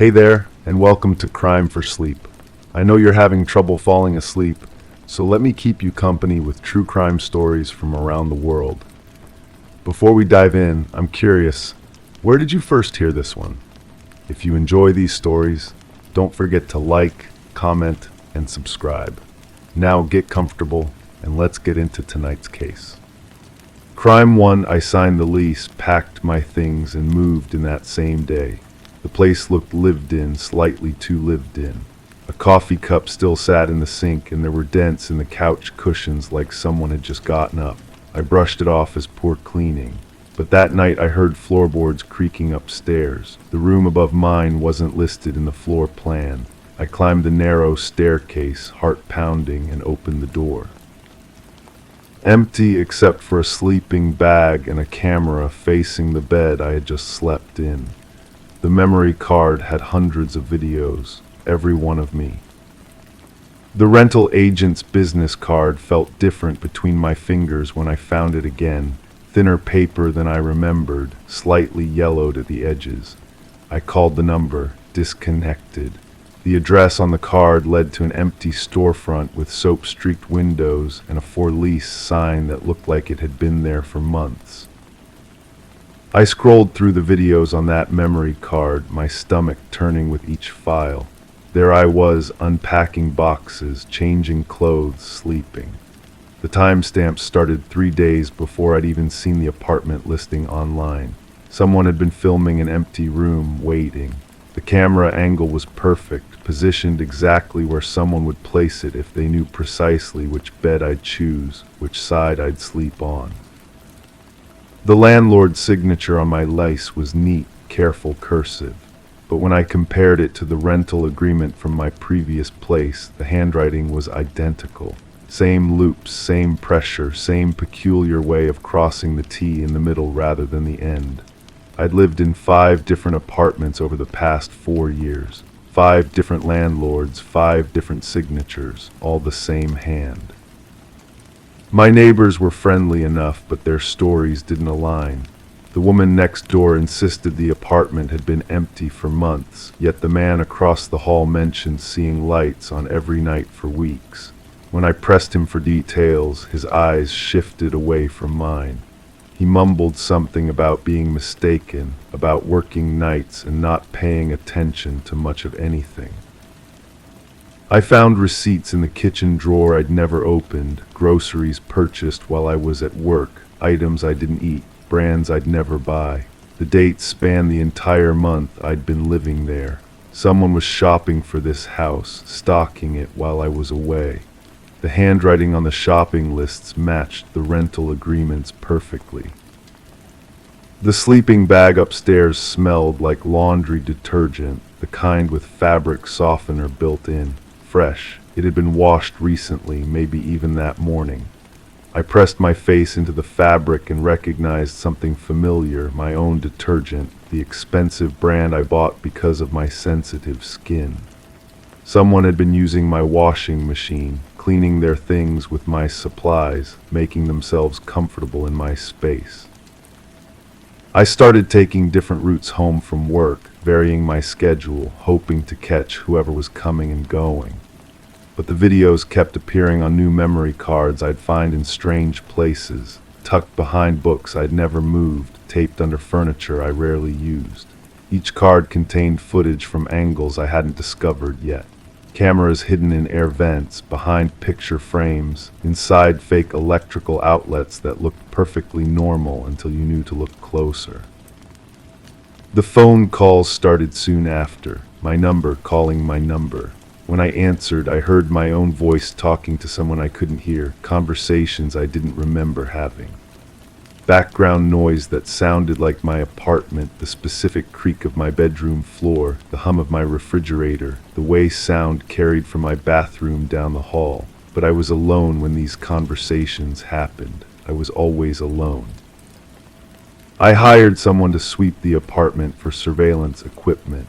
Hey there, and welcome to Crime for Sleep. I know you're having trouble falling asleep, so let me keep you company with true crime stories from around the world. Before we dive in, I'm curious, where did you first hear this one? If you enjoy these stories, don't forget to like, comment, and subscribe. Now get comfortable, and let's get into tonight's case. Crime 1, I signed the lease, packed my things, and moved in that same day. The place looked lived in, slightly too lived in. A coffee cup still sat in the sink, and there were dents in the couch cushions like someone had just gotten up. I brushed it off as poor cleaning. But that night I heard floorboards creaking upstairs. The room above mine wasn't listed in the floor plan. I climbed the narrow staircase, heart pounding, and opened the door. Empty except for a sleeping bag and a camera facing the bed I had just slept in. The memory card had hundreds of videos, every one of me. The rental agent's business card felt different between my fingers when I found it again, thinner paper than I remembered, slightly yellowed at the edges. I called the number, disconnected. The address on the card led to an empty storefront with soap-streaked windows and a for lease sign that looked like it had been there for months. I scrolled through the videos on that memory card, my stomach turning with each file. There I was, unpacking boxes, changing clothes, sleeping. The timestamp started 3 days before I'd even seen the apartment listing online. Someone had been filming an empty room, waiting. The camera angle was perfect, positioned exactly where someone would place it if they knew precisely which bed I'd choose, which side I'd sleep on. The landlord's signature on my lease was neat, careful cursive, but when I compared it to the rental agreement from my previous place, the handwriting was identical. Same loops, same pressure, same peculiar way of crossing the T in the middle rather than the end. I'd lived in 5 different apartments over the past 4 years. 5 different landlords, 5 different signatures, all the same hand. My neighbors were friendly enough, but their stories didn't align. The woman next door insisted the apartment had been empty for months, yet the man across the hall mentioned seeing lights on every night for weeks. When I pressed him for details, his eyes shifted away from mine. He mumbled something about being mistaken, about working nights and not paying attention to much of anything. I found receipts in the kitchen drawer I'd never opened, groceries purchased while I was at work, items I didn't eat, brands I'd never buy. The dates spanned the entire month I'd been living there. Someone was shopping for this house, stocking it while I was away. The handwriting on the shopping lists matched the rental agreements perfectly. The sleeping bag upstairs smelled like laundry detergent, the kind with fabric softener built in. Fresh. It had been washed recently, maybe even that morning. I pressed my face into the fabric and recognized something familiar, my own detergent, the expensive brand I bought because of my sensitive skin. Someone had been using my washing machine, cleaning their things with my supplies, making themselves comfortable in my space. I started taking different routes home from work, varying my schedule, hoping to catch whoever was coming and going. But the videos kept appearing on new memory cards I'd find in strange places, tucked behind books I'd never moved, taped under furniture I rarely used. Each card contained footage from angles I hadn't discovered yet. Cameras hidden in air vents, behind picture frames, inside fake electrical outlets that looked perfectly normal until you knew to look closer. The phone calls started soon after, my number calling my number. When I answered, I heard my own voice talking to someone I couldn't hear, conversations I didn't remember having. Background noise that sounded like my apartment, the specific creak of my bedroom floor, the hum of my refrigerator, the way sound carried from my bathroom down the hall. But I was alone when these conversations happened. I was always alone. I hired someone to sweep the apartment for surveillance equipment.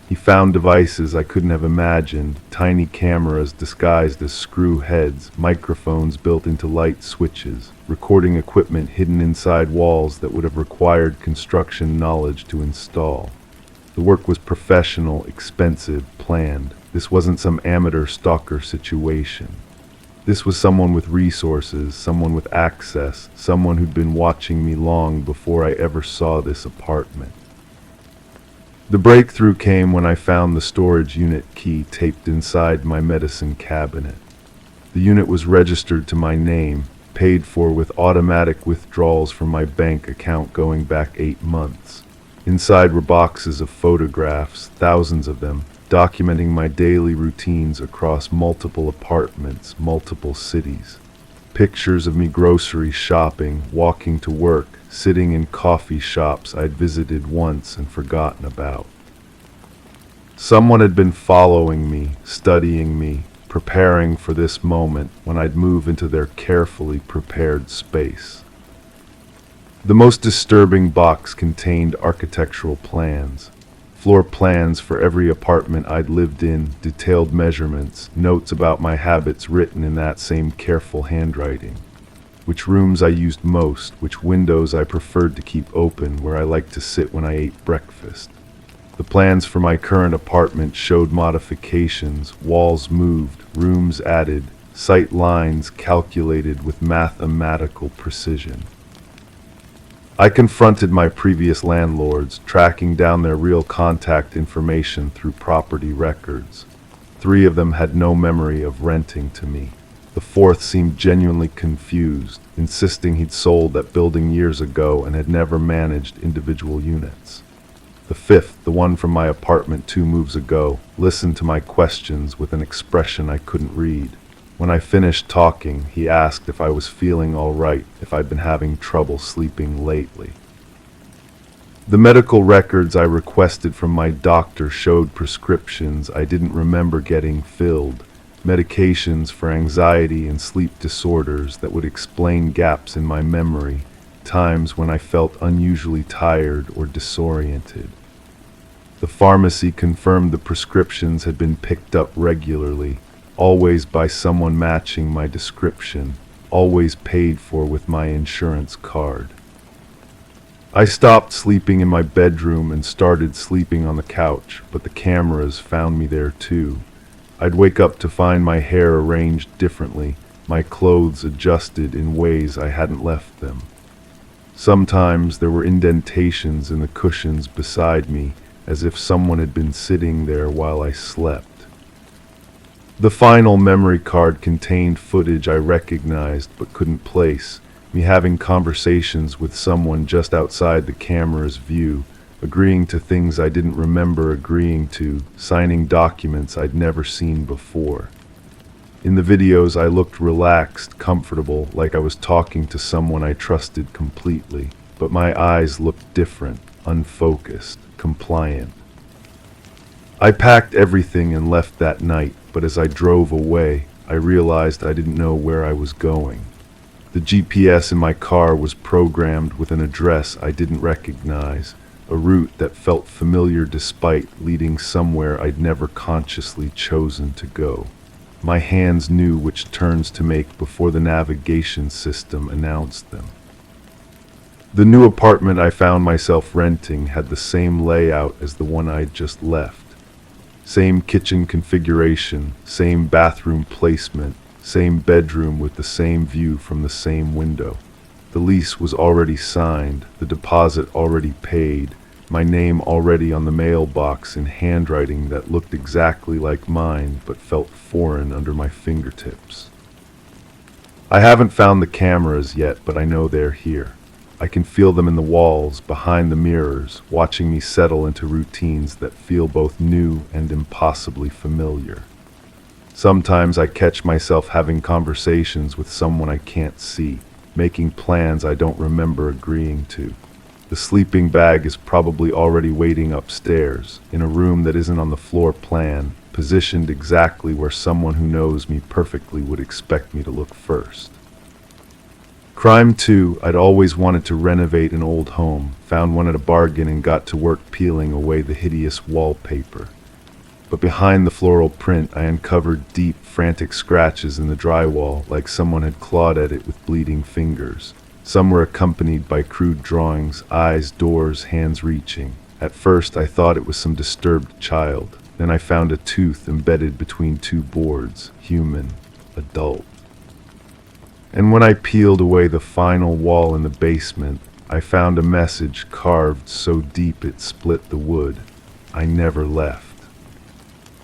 He found devices I couldn't have imagined, tiny cameras disguised as screw heads, microphones built into light switches, recording equipment hidden inside walls that would have required construction knowledge to install. The work was professional, expensive, planned. This wasn't some amateur stalker situation. This was someone with resources, someone with access, someone who'd been watching me long before I ever saw this apartment. The breakthrough came when I found the storage unit key taped inside my medicine cabinet. The unit was registered to my name, paid for with automatic withdrawals from my bank account going back 8 months. Inside were boxes of photographs, thousands of them, documenting my daily routines across multiple apartments, multiple cities. Pictures of me grocery shopping, walking to work, sitting in coffee shops I'd visited once and forgotten about. Someone had been following me, studying me, preparing for this moment when I'd move into their carefully prepared space. The most disturbing box contained architectural plans, floor plans for every apartment I'd lived in, detailed measurements, notes about my habits written in that same careful handwriting. Which rooms I used most, which windows I preferred to keep open, where I liked to sit when I ate breakfast. The plans for my current apartment showed modifications, walls moved, rooms added, sight lines calculated with mathematical precision. I confronted my previous landlords, tracking down their real contact information through property records. 3 of them had no memory of renting to me. The 4th seemed genuinely confused, insisting he'd sold that building years ago and had never managed individual units. The 5th, the one from my apartment 2 moves ago, listened to my questions with an expression I couldn't read. When I finished talking, he asked if I was feeling all right, if I'd been having trouble sleeping lately. The medical records I requested from my doctor showed prescriptions I didn't remember getting filled, medications for anxiety and sleep disorders that would explain gaps in my memory, times when I felt unusually tired or disoriented. The pharmacy confirmed the prescriptions had been picked up regularly, always by someone matching my description, always paid for with my insurance card. I stopped sleeping in my bedroom and started sleeping on the couch, but the cameras found me there too. I'd wake up to find my hair arranged differently, my clothes adjusted in ways I hadn't left them. Sometimes there were indentations in the cushions beside me, as if someone had been sitting there while I slept. The final memory card contained footage I recognized but couldn't place, me having conversations with someone just outside the camera's view, agreeing to things I didn't remember agreeing to, signing documents I'd never seen before. In the videos I looked relaxed, comfortable, like I was talking to someone I trusted completely, but my eyes looked different, unfocused, compliant. I packed everything and left that night, but as I drove away, I realized I didn't know where I was going. The GPS in my car was programmed with an address I didn't recognize, a route that felt familiar despite leading somewhere I'd never consciously chosen to go. My hands knew which turns to make before the navigation system announced them. The new apartment I found myself renting had the same layout as the one I'd just left. Same kitchen configuration, same bathroom placement, same bedroom with the same view from the same window. The lease was already signed, the deposit already paid, my name already on the mailbox in handwriting that looked exactly like mine but felt foreign under my fingertips. I haven't found the cameras yet, but I know they're here. I can feel them in the walls, behind the mirrors, watching me settle into routines that feel both new and impossibly familiar. Sometimes I catch myself having conversations with someone I can't see, making plans I don't remember agreeing to. The sleeping bag is probably already waiting upstairs, in a room that isn't on the floor plan, positioned exactly where someone who knows me perfectly would expect me to look first. Crime 2, I'd always wanted to renovate an old home, found one at a bargain and got to work peeling away the hideous wallpaper. But behind the floral print, I uncovered deep, frantic scratches in the drywall, like someone had clawed at it with bleeding fingers. Some were accompanied by crude drawings, eyes, doors, hands reaching. At first I thought it was some disturbed child. Then I found a tooth embedded between two boards, human, adult. And when I peeled away the final wall in the basement, I found a message carved so deep it split the wood. I never left.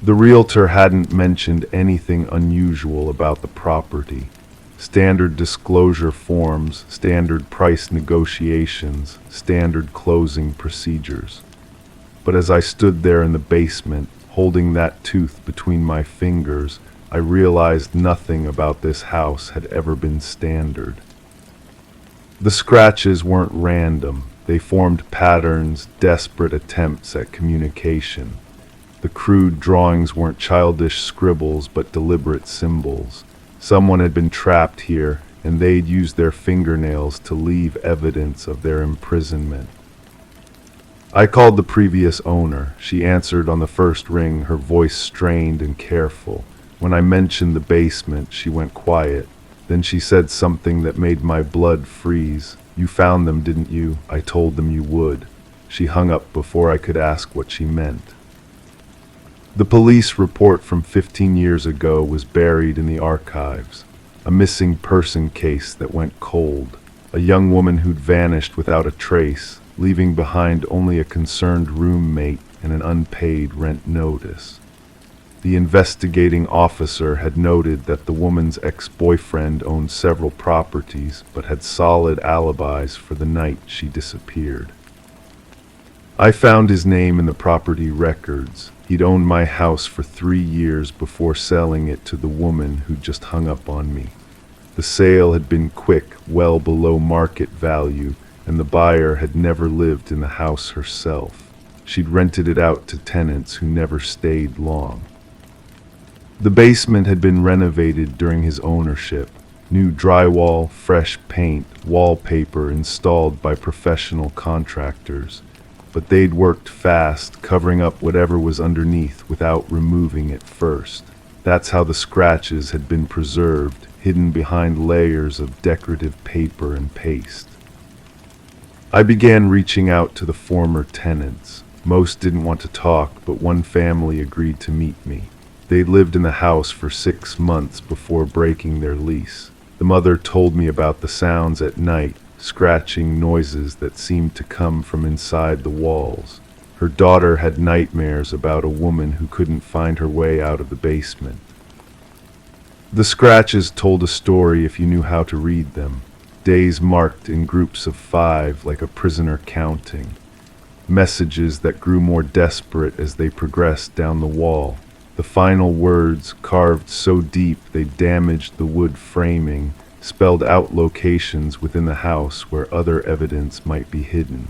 The realtor hadn't mentioned anything unusual about the property. Standard disclosure forms, standard price negotiations, standard closing procedures. But as I stood there in the basement, holding that tooth between my fingers, I realized nothing about this house had ever been standard. The scratches weren't random. They formed patterns, desperate attempts at communication. The crude drawings weren't childish scribbles, but deliberate symbols. Someone had been trapped here, and they'd used their fingernails to leave evidence of their imprisonment. I called the previous owner. She answered on the first ring, her voice strained and careful. When I mentioned the basement, she went quiet. Then she said something that made my blood freeze. "You found them, didn't you? I told them you would." She hung up before I could ask what she meant. The police report from 15 years ago was buried in the archives. A missing person case that went cold. A young woman who'd vanished without a trace, leaving behind only a concerned roommate and an unpaid rent notice. The investigating officer had noted that the woman's ex-boyfriend owned several properties, but had solid alibis for the night she disappeared. I found his name in the property records. He'd owned my house for 3 years before selling it to the woman who'd just hung up on me. The sale had been quick, well below market value, and the buyer had never lived in the house herself. She'd rented it out to tenants who never stayed long. The basement had been renovated during his ownership. New drywall, fresh paint, wallpaper installed by professional contractors. But they'd worked fast, covering up whatever was underneath without removing it first. That's how the scratches had been preserved, hidden behind layers of decorative paper and paste. I began reaching out to the former tenants. Most didn't want to talk, but one family agreed to meet me. They lived in the house for 6 months before breaking their lease. The mother told me about the sounds at night, scratching noises that seemed to come from inside the walls. Her daughter had nightmares about a woman who couldn't find her way out of the basement. The scratches told a story if you knew how to read them. Days marked in groups of 5, like a prisoner counting. Messages that grew more desperate as they progressed down the wall. The final words, carved so deep they damaged the wood framing, spelled out locations within the house where other evidence might be hidden.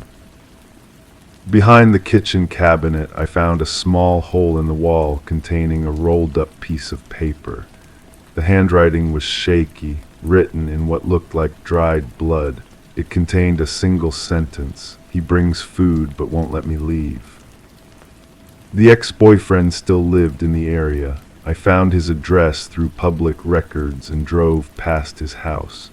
Behind the kitchen cabinet, I found a small hole in the wall containing a rolled-up piece of paper. The handwriting was shaky, written in what looked like dried blood. It contained a single sentence: "He brings food but won't let me leave." The ex-boyfriend still lived in the area. I found his address through public records and drove past his house.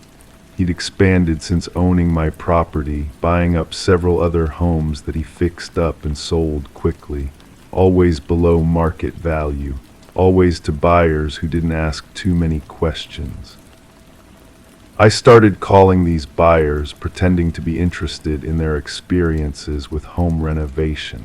He'd expanded since owning my property, buying up several other homes that he fixed up and sold quickly, always below market value, always to buyers who didn't ask too many questions. I started calling these buyers, pretending to be interested in their experiences with home renovation.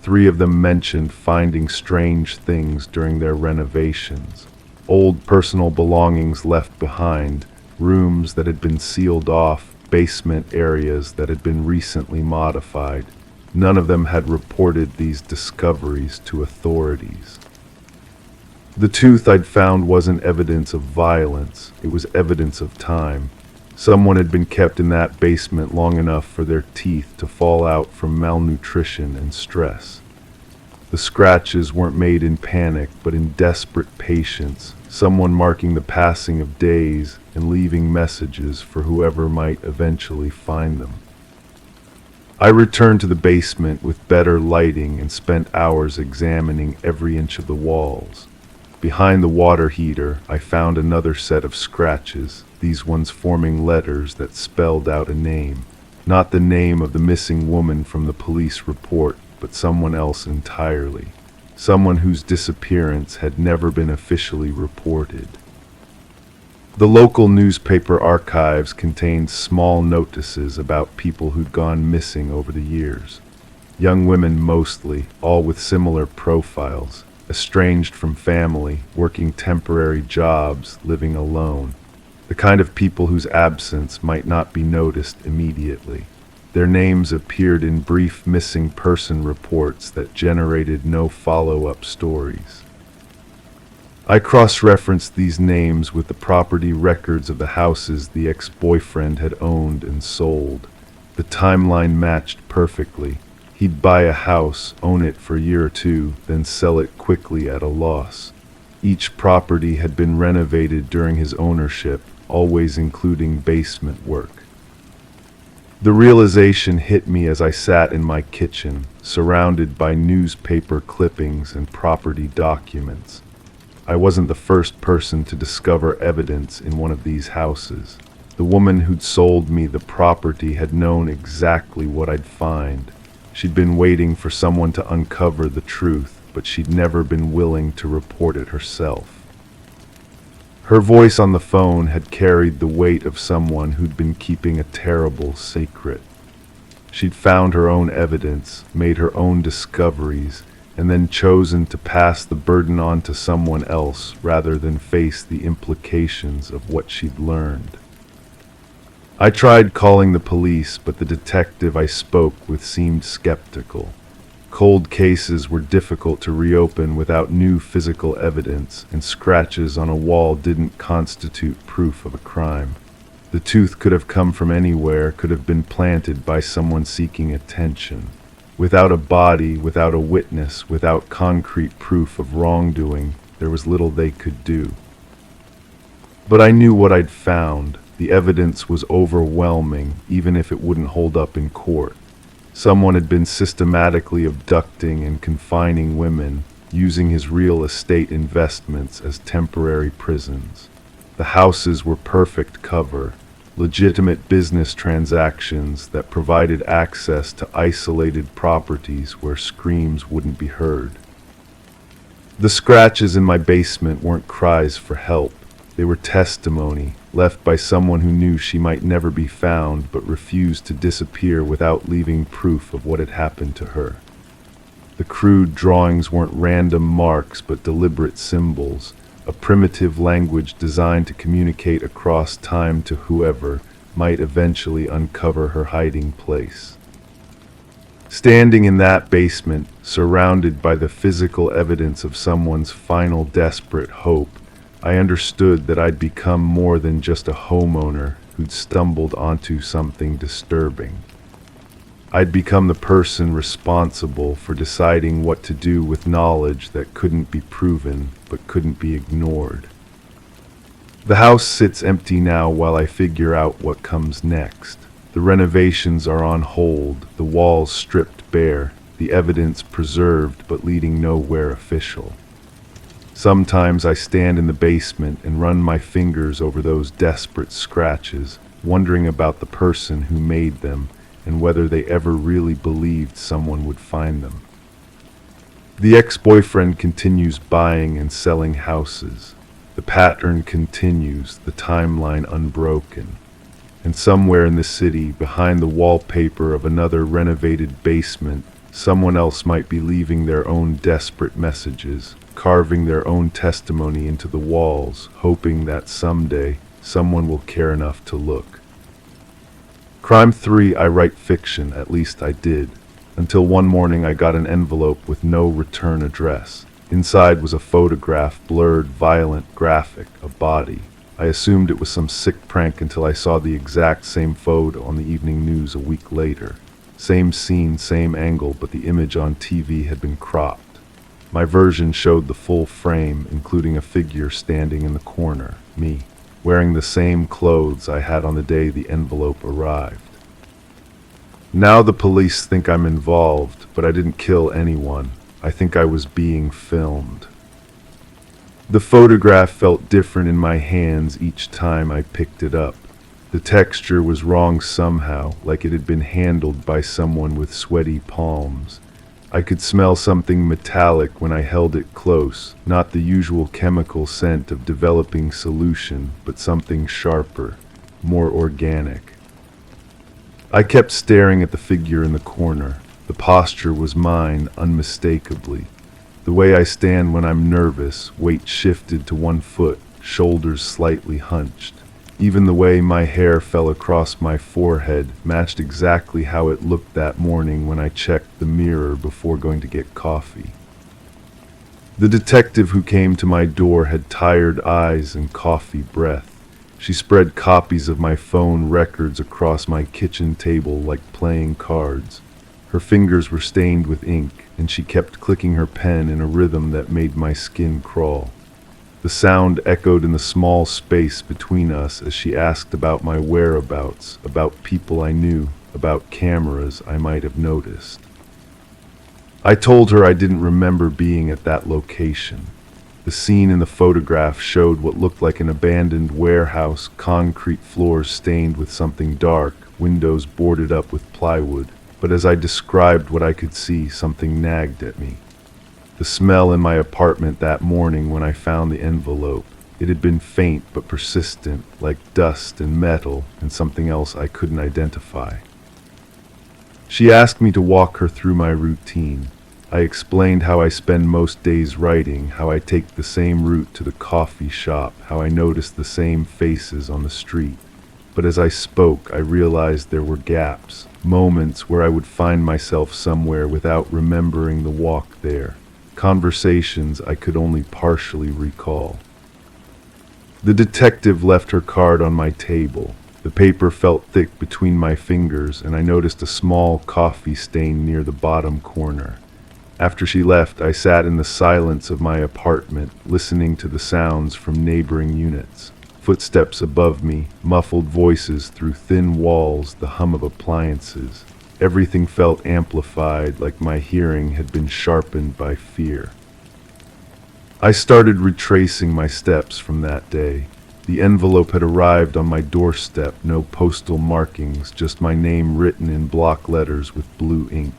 3 of them mentioned finding strange things during their renovations. Old personal belongings left behind, rooms that had been sealed off, basement areas that had been recently modified. None of them had reported these discoveries to authorities. The tooth I'd found wasn't evidence of violence, it was evidence of time. Someone had been kept in that basement long enough for their teeth to fall out from malnutrition and stress. The scratches weren't made in panic, but in desperate patience, someone marking the passing of days and leaving messages for whoever might eventually find them. I returned to the basement with better lighting and spent hours examining every inch of the walls. Behind the water heater, I found another set of scratches, these ones forming letters that spelled out a name. Not the name of the missing woman from the police report, but someone else entirely. Someone whose disappearance had never been officially reported. The local newspaper archives contained small notices about people who'd gone missing over the years. Young women mostly, all with similar profiles, estranged from family, working temporary jobs, living alone. The kind of people whose absence might not be noticed immediately. Their names appeared in brief missing person reports that generated no follow-up stories. I cross-referenced these names with the property records of the houses the ex-boyfriend had owned and sold. The timeline matched perfectly. He'd buy a house, own it for a year or two, then sell it quickly at a loss. Each property had been renovated during his ownership, always including basement work. The realization hit me as I sat in my kitchen, surrounded by newspaper clippings and property documents. I wasn't the first person to discover evidence in one of these houses. The woman who'd sold me the property had known exactly what I'd find. She'd been waiting for someone to uncover the truth, but she'd never been willing to report it herself. Her voice on the phone had carried the weight of someone who'd been keeping a terrible secret. She'd found her own evidence, made her own discoveries, and then chosen to pass the burden on to someone else rather than face the implications of what she'd learned. I tried calling the police, but the detective I spoke with seemed skeptical. Cold cases were difficult to reopen without new physical evidence, and scratches on a wall didn't constitute proof of a crime. The tooth could have come from anywhere, could have been planted by someone seeking attention. Without a body, without a witness, without concrete proof of wrongdoing, there was little they could do. But I knew what I'd found. The evidence was overwhelming, even if it wouldn't hold up in court. Someone had been systematically abducting and confining women, using his real estate investments as temporary prisons. The houses were perfect cover, legitimate business transactions that provided access to isolated properties where screams wouldn't be heard. The scratches in my basement weren't cries for help. They were testimony, left by someone who knew she might never be found but refused to disappear without leaving proof of what had happened to her. The crude drawings weren't random marks but deliberate symbols, a primitive language designed to communicate across time to whoever might eventually uncover her hiding place. Standing in that basement, surrounded by the physical evidence of someone's final desperate hope, I understood that I'd become more than just a homeowner who'd stumbled onto something disturbing. I'd become the person responsible for deciding what to do with knowledge that couldn't be proven but couldn't be ignored. The house sits empty now while I figure out what comes next. The renovations are on hold, the walls stripped bare, the evidence preserved but leading nowhere official. Sometimes I stand in the basement and run my fingers over those desperate scratches, wondering about the person who made them and whether they ever really believed someone would find them. The ex-boyfriend continues buying and selling houses. The pattern continues, the timeline unbroken. And somewhere in the city, behind the wallpaper of another renovated basement, someone else might be leaving their own desperate messages, carving their own testimony into the walls, hoping that someday someone will care enough to look. Crime 3, I write fiction, at least I did, until one morning I got an envelope with no return address. Inside was a photograph, blurred, violent, graphic, a body. I assumed it was some sick prank until I saw the exact same photo on the evening news a week later. Same scene, same angle, but the image on TV had been cropped. My version showed the full frame, including a figure standing in the corner, me, wearing the same clothes I had on the day the envelope arrived. Now the police think I'm involved, but I didn't kill anyone. I think I was being filmed. The photograph felt different in my hands each time I picked it up. The texture was wrong somehow, like it had been handled by someone with sweaty palms. I could smell something metallic when I held it close, not the usual chemical scent of developing solution, but something sharper, more organic. I kept staring at the figure in the corner. The posture was mine, unmistakably. The way I stand when I'm nervous, weight shifted to one foot, shoulders slightly hunched. Even the way my hair fell across my forehead matched exactly how it looked that morning when I checked the mirror before going to get coffee. The detective who came to my door had tired eyes and coffee breath. She spread copies of my phone records across my kitchen table like playing cards. Her fingers were stained with ink, and she kept clicking her pen in a rhythm that made my skin crawl. The sound echoed in the small space between us as she asked about my whereabouts, about people I knew, about cameras I might have noticed. I told her I didn't remember being at that location. The scene in the photograph showed what looked like an abandoned warehouse, concrete floors stained with something dark, windows boarded up with plywood. But as I described what I could see, something nagged at me. The smell in my apartment that morning when I found the envelope. It had been faint but persistent, like dust and metal and something else I couldn't identify. She asked me to walk her through my routine. I explained how I spend most days writing, how I take the same route to the coffee shop, how I notice the same faces on the street. But as I spoke, I realized there were gaps, moments where I would find myself somewhere without remembering the walk there. Conversations I could only partially recall. The detective left her card on my table. The paper felt thick between my fingers, and I noticed a small coffee stain near the bottom corner. After she left, I sat in the silence of my apartment, listening to the sounds from neighboring units. Footsteps above me, muffled voices through thin walls, the hum of appliances. Everything felt amplified, like my hearing had been sharpened by fear. I started retracing my steps from that day. The envelope had arrived on my doorstep, no postal markings, just my name written in block letters with blue ink.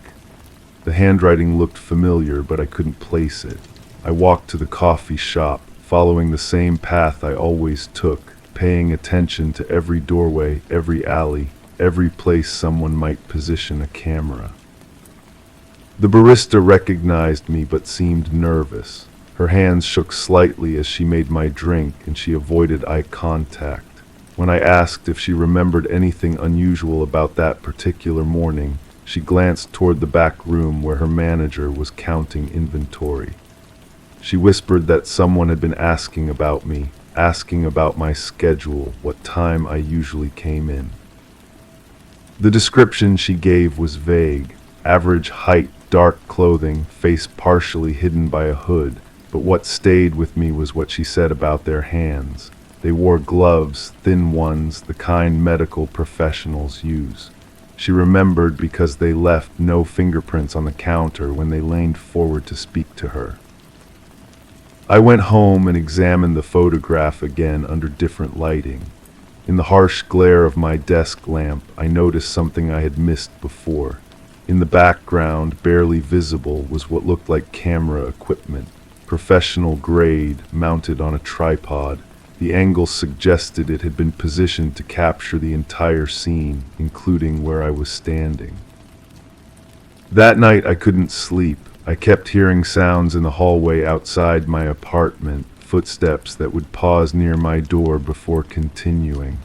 The handwriting looked familiar, but I couldn't place it. I walked to the coffee shop, following the same path I always took, paying attention to every doorway, every alley, every place someone might position a camera. The barista recognized me but seemed nervous. Her hands shook slightly as she made my drink, and she avoided eye contact. When I asked if she remembered anything unusual about that particular morning, she glanced toward the back room where her manager was counting inventory. She whispered that someone had been asking about me, asking about my schedule, what time I usually came in. The description she gave was vague. Average height, dark clothing, face partially hidden by a hood. But what stayed with me was what she said about their hands. They wore gloves, thin ones, the kind medical professionals use. She remembered because they left no fingerprints on the counter when they leaned forward to speak to her. I went home and examined the photograph again under different lighting. In the harsh glare of my desk lamp, I noticed something I had missed before. In the background, barely visible, was what looked like camera equipment, professional grade, mounted on a tripod. The angle suggested it had been positioned to capture the entire scene, including where I was standing. That night I couldn't sleep. I kept hearing sounds in the hallway outside my apartment, footsteps that would pause near my door before continuing.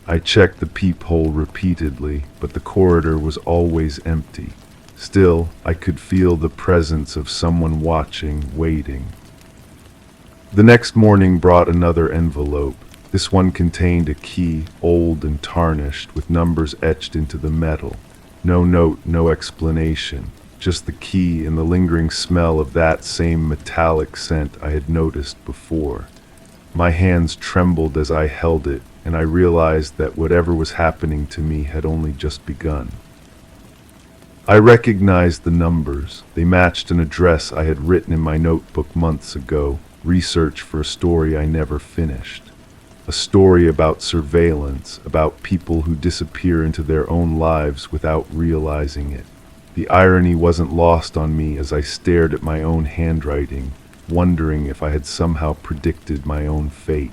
I checked the peephole repeatedly, but the corridor was always empty. Still, I could feel the presence of someone watching, waiting. The next morning brought another envelope. This one contained a key, old and tarnished, with numbers etched into the metal. No note, no explanation. Just the key and the lingering smell of that same metallic scent I had noticed before. My hands trembled as I held it, and I realized that whatever was happening to me had only just begun. I recognized the numbers. They matched an address I had written in my notebook months ago, research for a story I never finished. A story about surveillance, about people who disappear into their own lives without realizing it. The irony wasn't lost on me as I stared at my own handwriting, wondering if I had somehow predicted my own fate.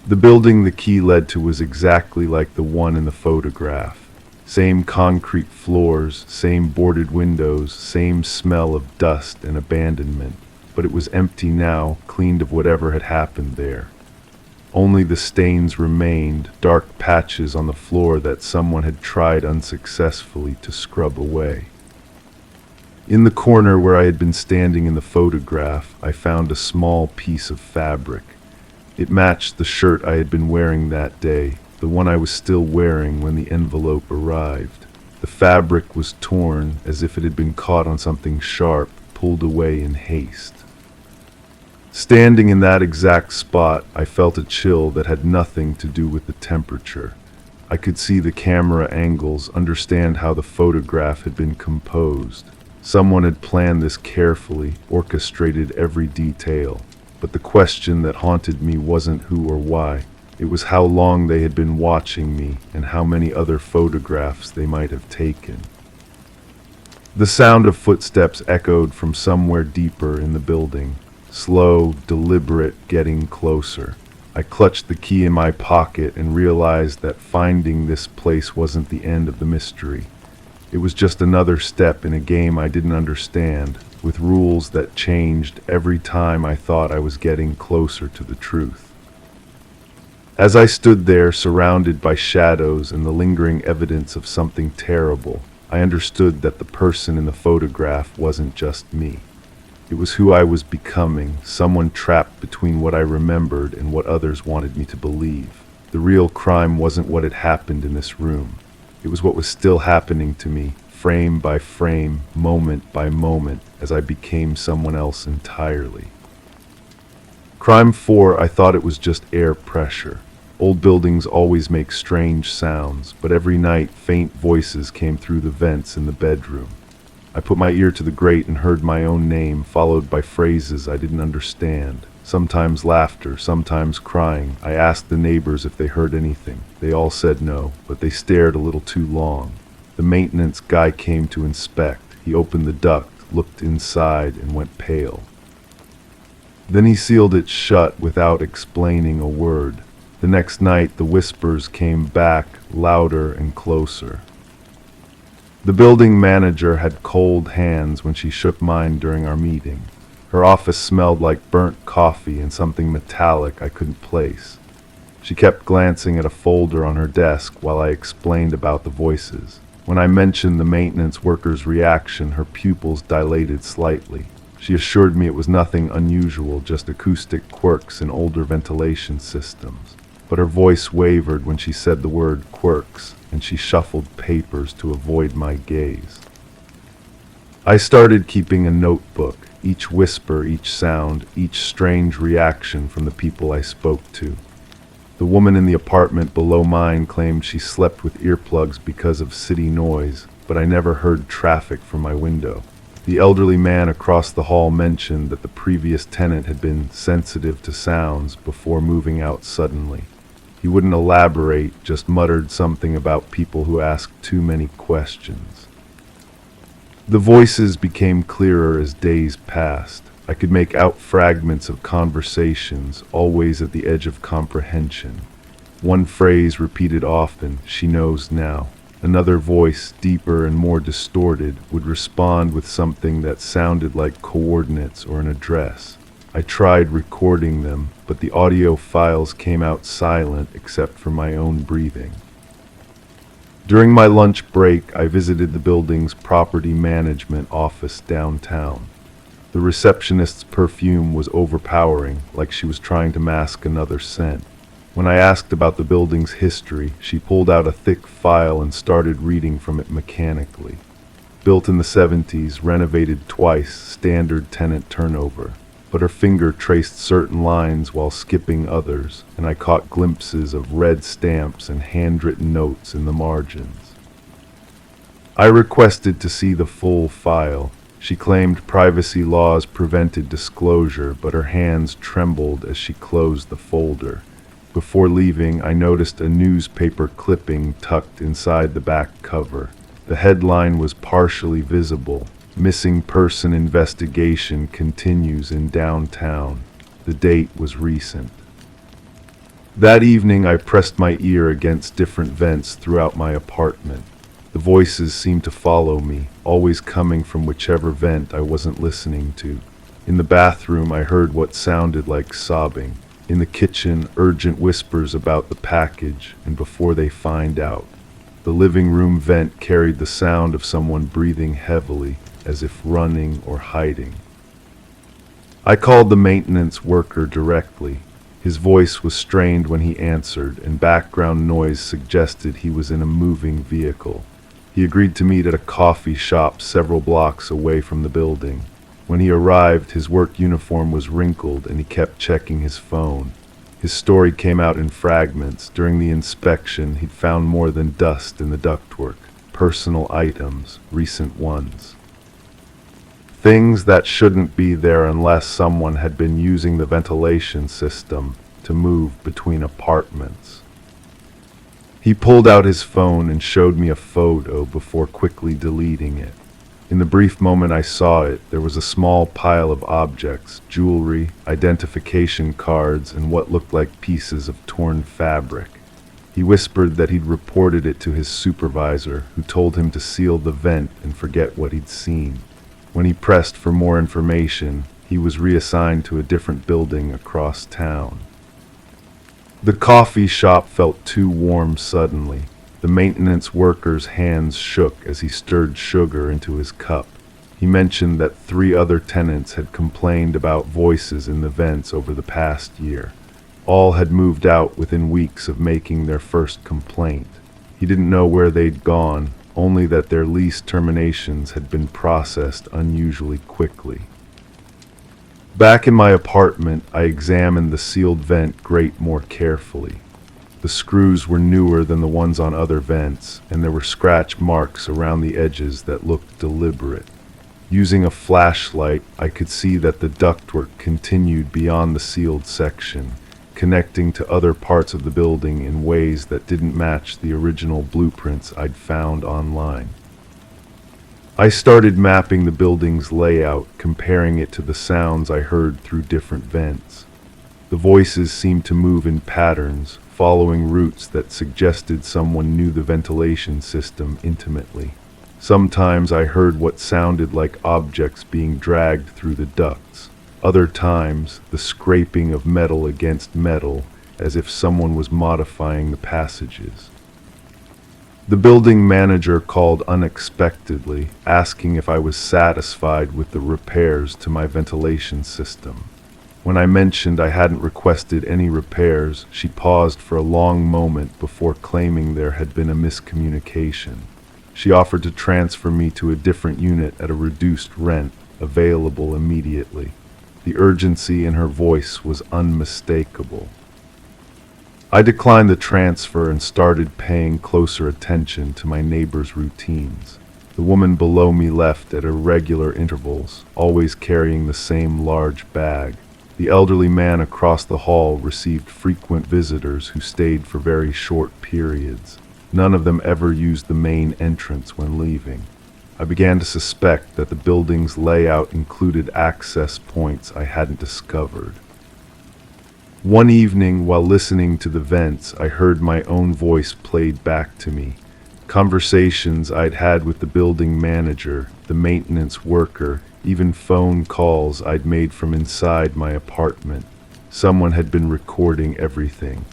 The building the key led to was exactly like the one in the photograph. Same concrete floors, same boarded windows, same smell of dust and abandonment. But it was empty now, cleaned of whatever had happened there. Only the stains remained, dark patches on the floor that someone had tried unsuccessfully to scrub away. In the corner where I had been standing in the photograph, I found a small piece of fabric. It matched the shirt I had been wearing that day, the one I was still wearing when the envelope arrived. The fabric was torn, as if it had been caught on something sharp, pulled away in haste. Standing in that exact spot, I felt a chill that had nothing to do with the temperature. I could see the camera angles, understand how the photograph had been composed. Someone had planned this carefully, orchestrated every detail. But the question that haunted me wasn't who or why. It was how long they had been watching me and how many other photographs they might have taken. The sound of footsteps echoed from somewhere deeper in the building. Slow, deliberate, getting closer. I clutched the key in my pocket and realized that finding this place wasn't the end of the mystery. It was just another step in a game I didn't understand, with rules that changed every time I thought I was getting closer to the truth. As I stood there, surrounded by shadows and the lingering evidence of something terrible, I understood that the person in the photograph wasn't just me. It was who I was becoming, someone trapped between what I remembered and what others wanted me to believe. The real crime wasn't what had happened in this room. It was what was still happening to me, frame by frame, moment by moment, as I became someone else entirely. Crime 4, I thought it was just air pressure. Old buildings always make strange sounds, but every night faint voices came through the vents in the bedroom. I put my ear to the grate and heard my own name, followed by phrases I didn't understand. Sometimes laughter, sometimes crying. I asked the neighbors if they heard anything. They all said no, but they stared a little too long. The maintenance guy came to inspect. He opened the duct, looked inside, and went pale. Then he sealed it shut without explaining a word. The next night, the whispers came back, louder and closer. The building manager had cold hands when she shook mine during our meeting. Her office smelled like burnt coffee and something metallic I couldn't place. She kept glancing at a folder on her desk while I explained about the voices. When I mentioned the maintenance worker's reaction, her pupils dilated slightly. She assured me it was nothing unusual, just acoustic quirks in older ventilation systems. But her voice wavered when she said the word quirks, and she shuffled papers to avoid my gaze. I started keeping a notebook, each whisper, each sound, each strange reaction from the people I spoke to. The woman in the apartment below mine claimed she slept with earplugs because of city noise, but I never heard traffic from my window. The elderly man across the hall mentioned that the previous tenant had been sensitive to sounds before moving out suddenly. He wouldn't elaborate, just muttered something about people who asked too many questions. The voices became clearer as days passed. I could make out fragments of conversations, always at the edge of comprehension. One phrase repeated often, "She knows now." Another voice, deeper and more distorted, would respond with something that sounded like coordinates or an address. I tried recording them, but the audio files came out silent except for my own breathing. During my lunch break, I visited the building's property management office downtown. The receptionist's perfume was overpowering, like she was trying to mask another scent. When I asked about the building's history, she pulled out a thick file and started reading from it mechanically. Built in the 70s, renovated twice, standard tenant turnover. But her finger traced certain lines while skipping others, and I caught glimpses of red stamps and handwritten notes in the margins. I requested to see the full file. She claimed privacy laws prevented disclosure, but her hands trembled as she closed the folder. Before leaving, I noticed a newspaper clipping tucked inside the back cover. The headline was partially visible. Missing person investigation continues in downtown. The date was recent. That evening, I pressed my ear against different vents throughout my apartment. The voices seemed to follow me, always coming from whichever vent I wasn't listening to. In the bathroom, I heard what sounded like sobbing. In the kitchen, urgent whispers about the package, and before they find out. The living room vent carried the sound of someone breathing heavily, as if running or hiding. I called the maintenance worker directly. His voice was strained when he answered, and background noise suggested he was in a moving vehicle. He agreed to meet at a coffee shop several blocks away from the building. When he arrived, his work uniform was wrinkled and he kept checking his phone. His story came out in fragments. During the inspection, he'd found more than dust in the ductwork, personal items, recent ones. Things that shouldn't be there unless someone had been using the ventilation system to move between apartments. He pulled out his phone and showed me a photo before quickly deleting it. In the brief moment I saw it, there was a small pile of objects, jewelry, identification cards, and what looked like pieces of torn fabric. He whispered that he'd reported it to his supervisor, who told him to seal the vent and forget what he'd seen. When he pressed for more information, he was reassigned to a different building across town. The coffee shop felt too warm suddenly. The maintenance worker's hands shook as he stirred sugar into his cup. He mentioned that 3 other tenants had complained about voices in the vents over the past year. All had moved out within weeks of making their first complaint. He didn't know where they'd gone, only that their lease terminations had been processed unusually quickly. Back in my apartment, I examined the sealed vent grate more carefully. The screws were newer than the ones on other vents, and there were scratch marks around the edges that looked deliberate. Using a flashlight, I could see that the ductwork continued beyond the sealed section, connecting to other parts of the building in ways that didn't match the original blueprints I'd found online. I started mapping the building's layout, comparing it to the sounds I heard through different vents. The voices seemed to move in patterns, following routes that suggested someone knew the ventilation system intimately. Sometimes I heard what sounded like objects being dragged through the ducts. Other times, the scraping of metal against metal, as if someone was modifying the passages. The building manager called unexpectedly, asking if I was satisfied with the repairs to my ventilation system. When I mentioned I hadn't requested any repairs, she paused for a long moment before claiming there had been a miscommunication. She offered to transfer me to a different unit at a reduced rent, available immediately. The urgency in her voice was unmistakable. I declined the transfer and started paying closer attention to my neighbor's routines. The woman below me left at irregular intervals, always carrying the same large bag. The elderly man across the hall received frequent visitors who stayed for very short periods. None of them ever used the main entrance when leaving. I began to suspect that the building's layout included access points I hadn't discovered. One evening, while listening to the vents, I heard my own voice played back to me. Conversations I'd had with the building manager, the maintenance worker, even phone calls I'd made from inside my apartment. Someone had been recording everything.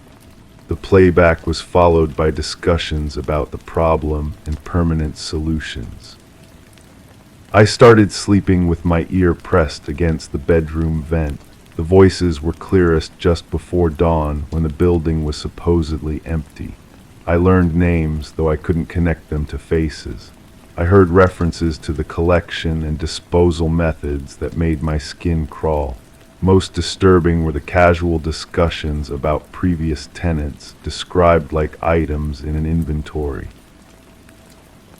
The playback was followed by discussions about the problem and permanent solutions. I started sleeping with my ear pressed against the bedroom vent. The voices were clearest just before dawn, when the building was supposedly empty. I learned names, though I couldn't connect them to faces. I heard references to the collection and disposal methods that made my skin crawl. Most disturbing were the casual discussions about previous tenants, described like items in an inventory.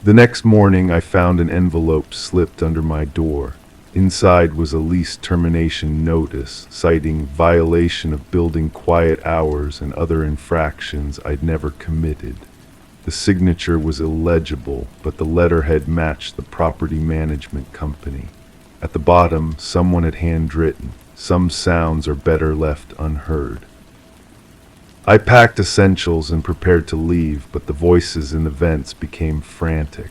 The next morning, I found an envelope slipped under my door. Inside was a lease termination notice citing violation of building quiet hours and other infractions I'd never committed. The signature was illegible, but the letterhead matched the property management company. At the bottom, someone had handwritten, "Some sounds are better left unheard." I packed essentials and prepared to leave, but the voices in the vents became frantic.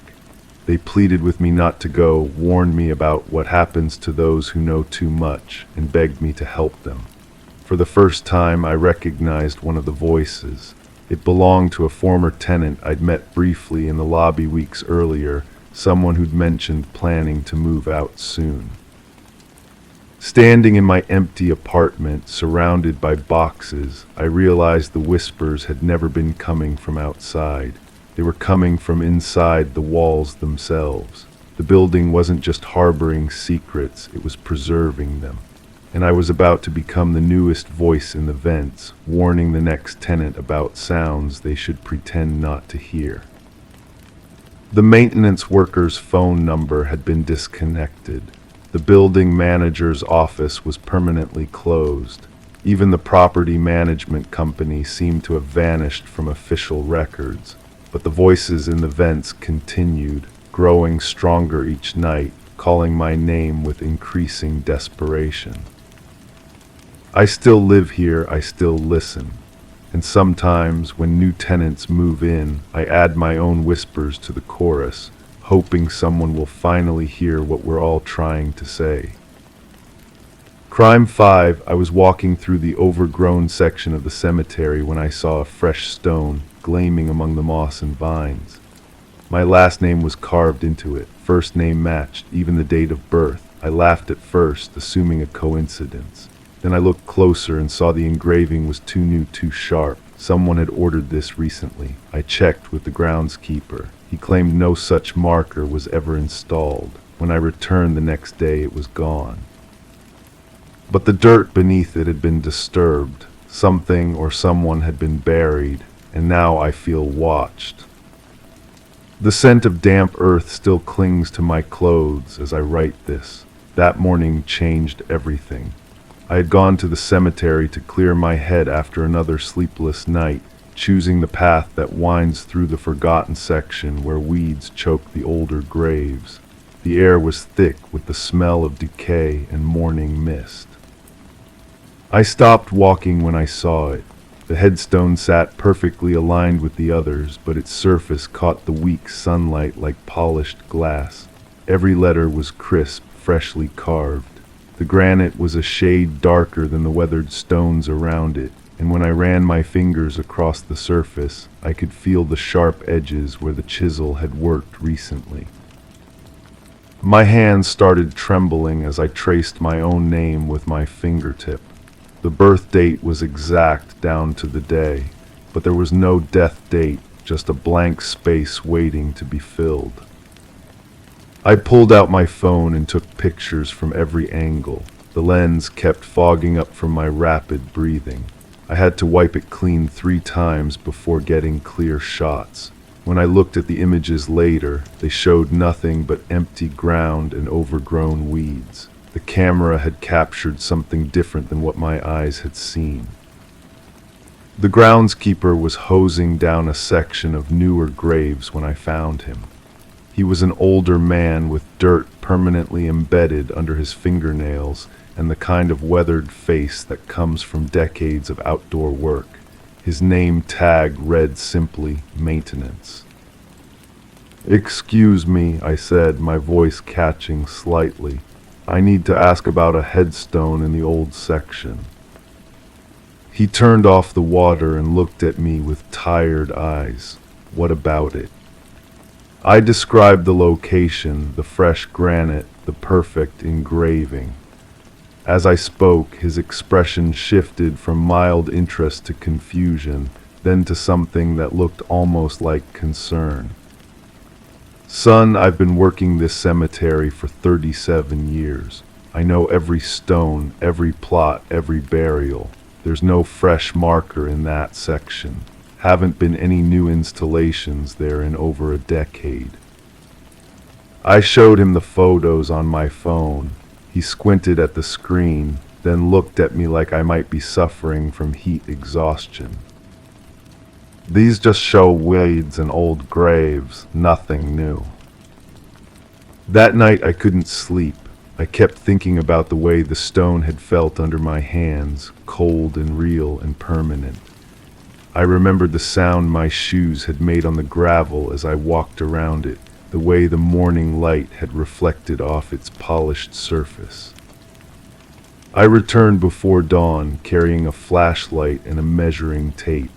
They pleaded with me not to go, warned me about what happens to those who know too much, and begged me to help them. For the first time, I recognized one of the voices. It belonged to a former tenant I'd met briefly in the lobby weeks earlier, someone who'd mentioned planning to move out soon. Standing in my empty apartment, surrounded by boxes, I realized the whispers had never been coming from outside. They were coming from inside the walls themselves. The building wasn't just harboring secrets, it was preserving them. And I was about to become the newest voice in the vents, warning the next tenant about sounds they should pretend not to hear. The maintenance worker's phone number had been disconnected. The building manager's office was permanently closed. Even the property management company seemed to have vanished from official records. But the voices in the vents continued, growing stronger each night, calling my name with increasing desperation. I still live here, I still listen. And sometimes, when new tenants move in, I add my own whispers to the chorus, hoping someone will finally hear what we're all trying to say. Crime 5, I was walking through the overgrown section of the cemetery when I saw a fresh stone gleaming among the moss and vines. My last name was carved into it, first name matched, even the date of birth. I laughed at first, assuming a coincidence. Then I looked closer and saw the engraving was too new, too sharp. Someone had ordered this recently. I checked with the groundskeeper. He claimed no such marker was ever installed. When I returned the next day, it was gone. But the dirt beneath it had been disturbed. Something or someone had been buried, and now I feel watched. The scent of damp earth still clings to my clothes as I write this. That morning changed everything. I had gone to the cemetery to clear my head after another sleepless night, choosing the path that winds through the forgotten section where weeds choke the older graves. The air was thick with the smell of decay and morning mist. I stopped walking when I saw it. The headstone sat perfectly aligned with the others, but its surface caught the weak sunlight like polished glass. Every letter was crisp, freshly carved. The granite was a shade darker than the weathered stones around it, and when I ran my fingers across the surface, I could feel the sharp edges where the chisel had worked recently. My hands started trembling as I traced my own name with my fingertip. The birth date was exact down to the day, but there was no death date, just a blank space waiting to be filled. I pulled out my phone and took pictures from every angle. The lens kept fogging up from my rapid breathing. I had to wipe it clean 3 times before getting clear shots. When I looked at the images later, they showed nothing but empty ground and overgrown weeds. The camera had captured something different than what my eyes had seen. The groundskeeper was hosing down a section of newer graves when I found him. He was an older man with dirt permanently embedded under his fingernails and the kind of weathered face that comes from decades of outdoor work. His name tag read simply, "Maintenance." "Excuse me," I said, my voice catching slightly. "I need to ask about a headstone in the old section." He turned off the water and looked at me with tired eyes. "What about it?" I described the location, the fresh granite, the perfect engraving. As I spoke, his expression shifted from mild interest to confusion, then to something that looked almost like concern. "Son, I've been working this cemetery for 37 years. I know every stone, every plot, every burial. There's no fresh marker in that section. Haven't been any new installations there in over a decade." I showed him the photos on my phone. He squinted at the screen, then looked at me like I might be suffering from heat exhaustion. These just show weeds and old graves, nothing new. That night I couldn't sleep. I kept thinking about the way the stone had felt under my hands, cold and real and permanent. I remembered the sound my shoes had made on the gravel as I walked around it, the way the morning light had reflected off its polished surface. I returned before dawn, carrying a flashlight and a measuring tape.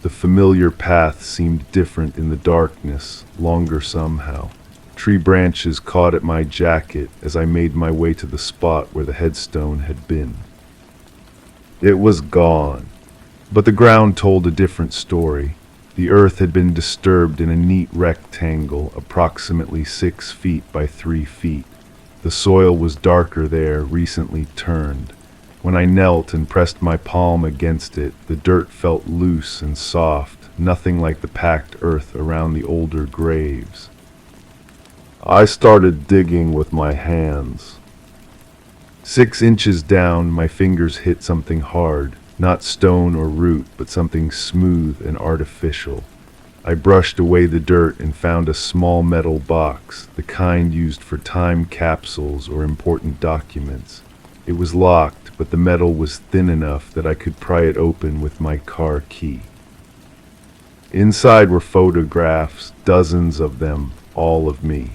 The familiar path seemed different in the darkness, longer somehow. Tree branches caught at my jacket as I made my way to the spot where the headstone had been. It was gone, but the ground told a different story. The earth had been disturbed in a neat rectangle, approximately 6 feet by 3 feet. The soil was darker there, recently turned. When I knelt and pressed my palm against it, the dirt felt loose and soft, nothing like the packed earth around the older graves. I started digging with my hands. 6 inches down, my fingers hit something hard. Not stone or root, but something smooth and artificial. I brushed away the dirt and found a small metal box, the kind used for time capsules or important documents. It was locked, but the metal was thin enough that I could pry it open with my car key. Inside were photographs, dozens of them, all of me.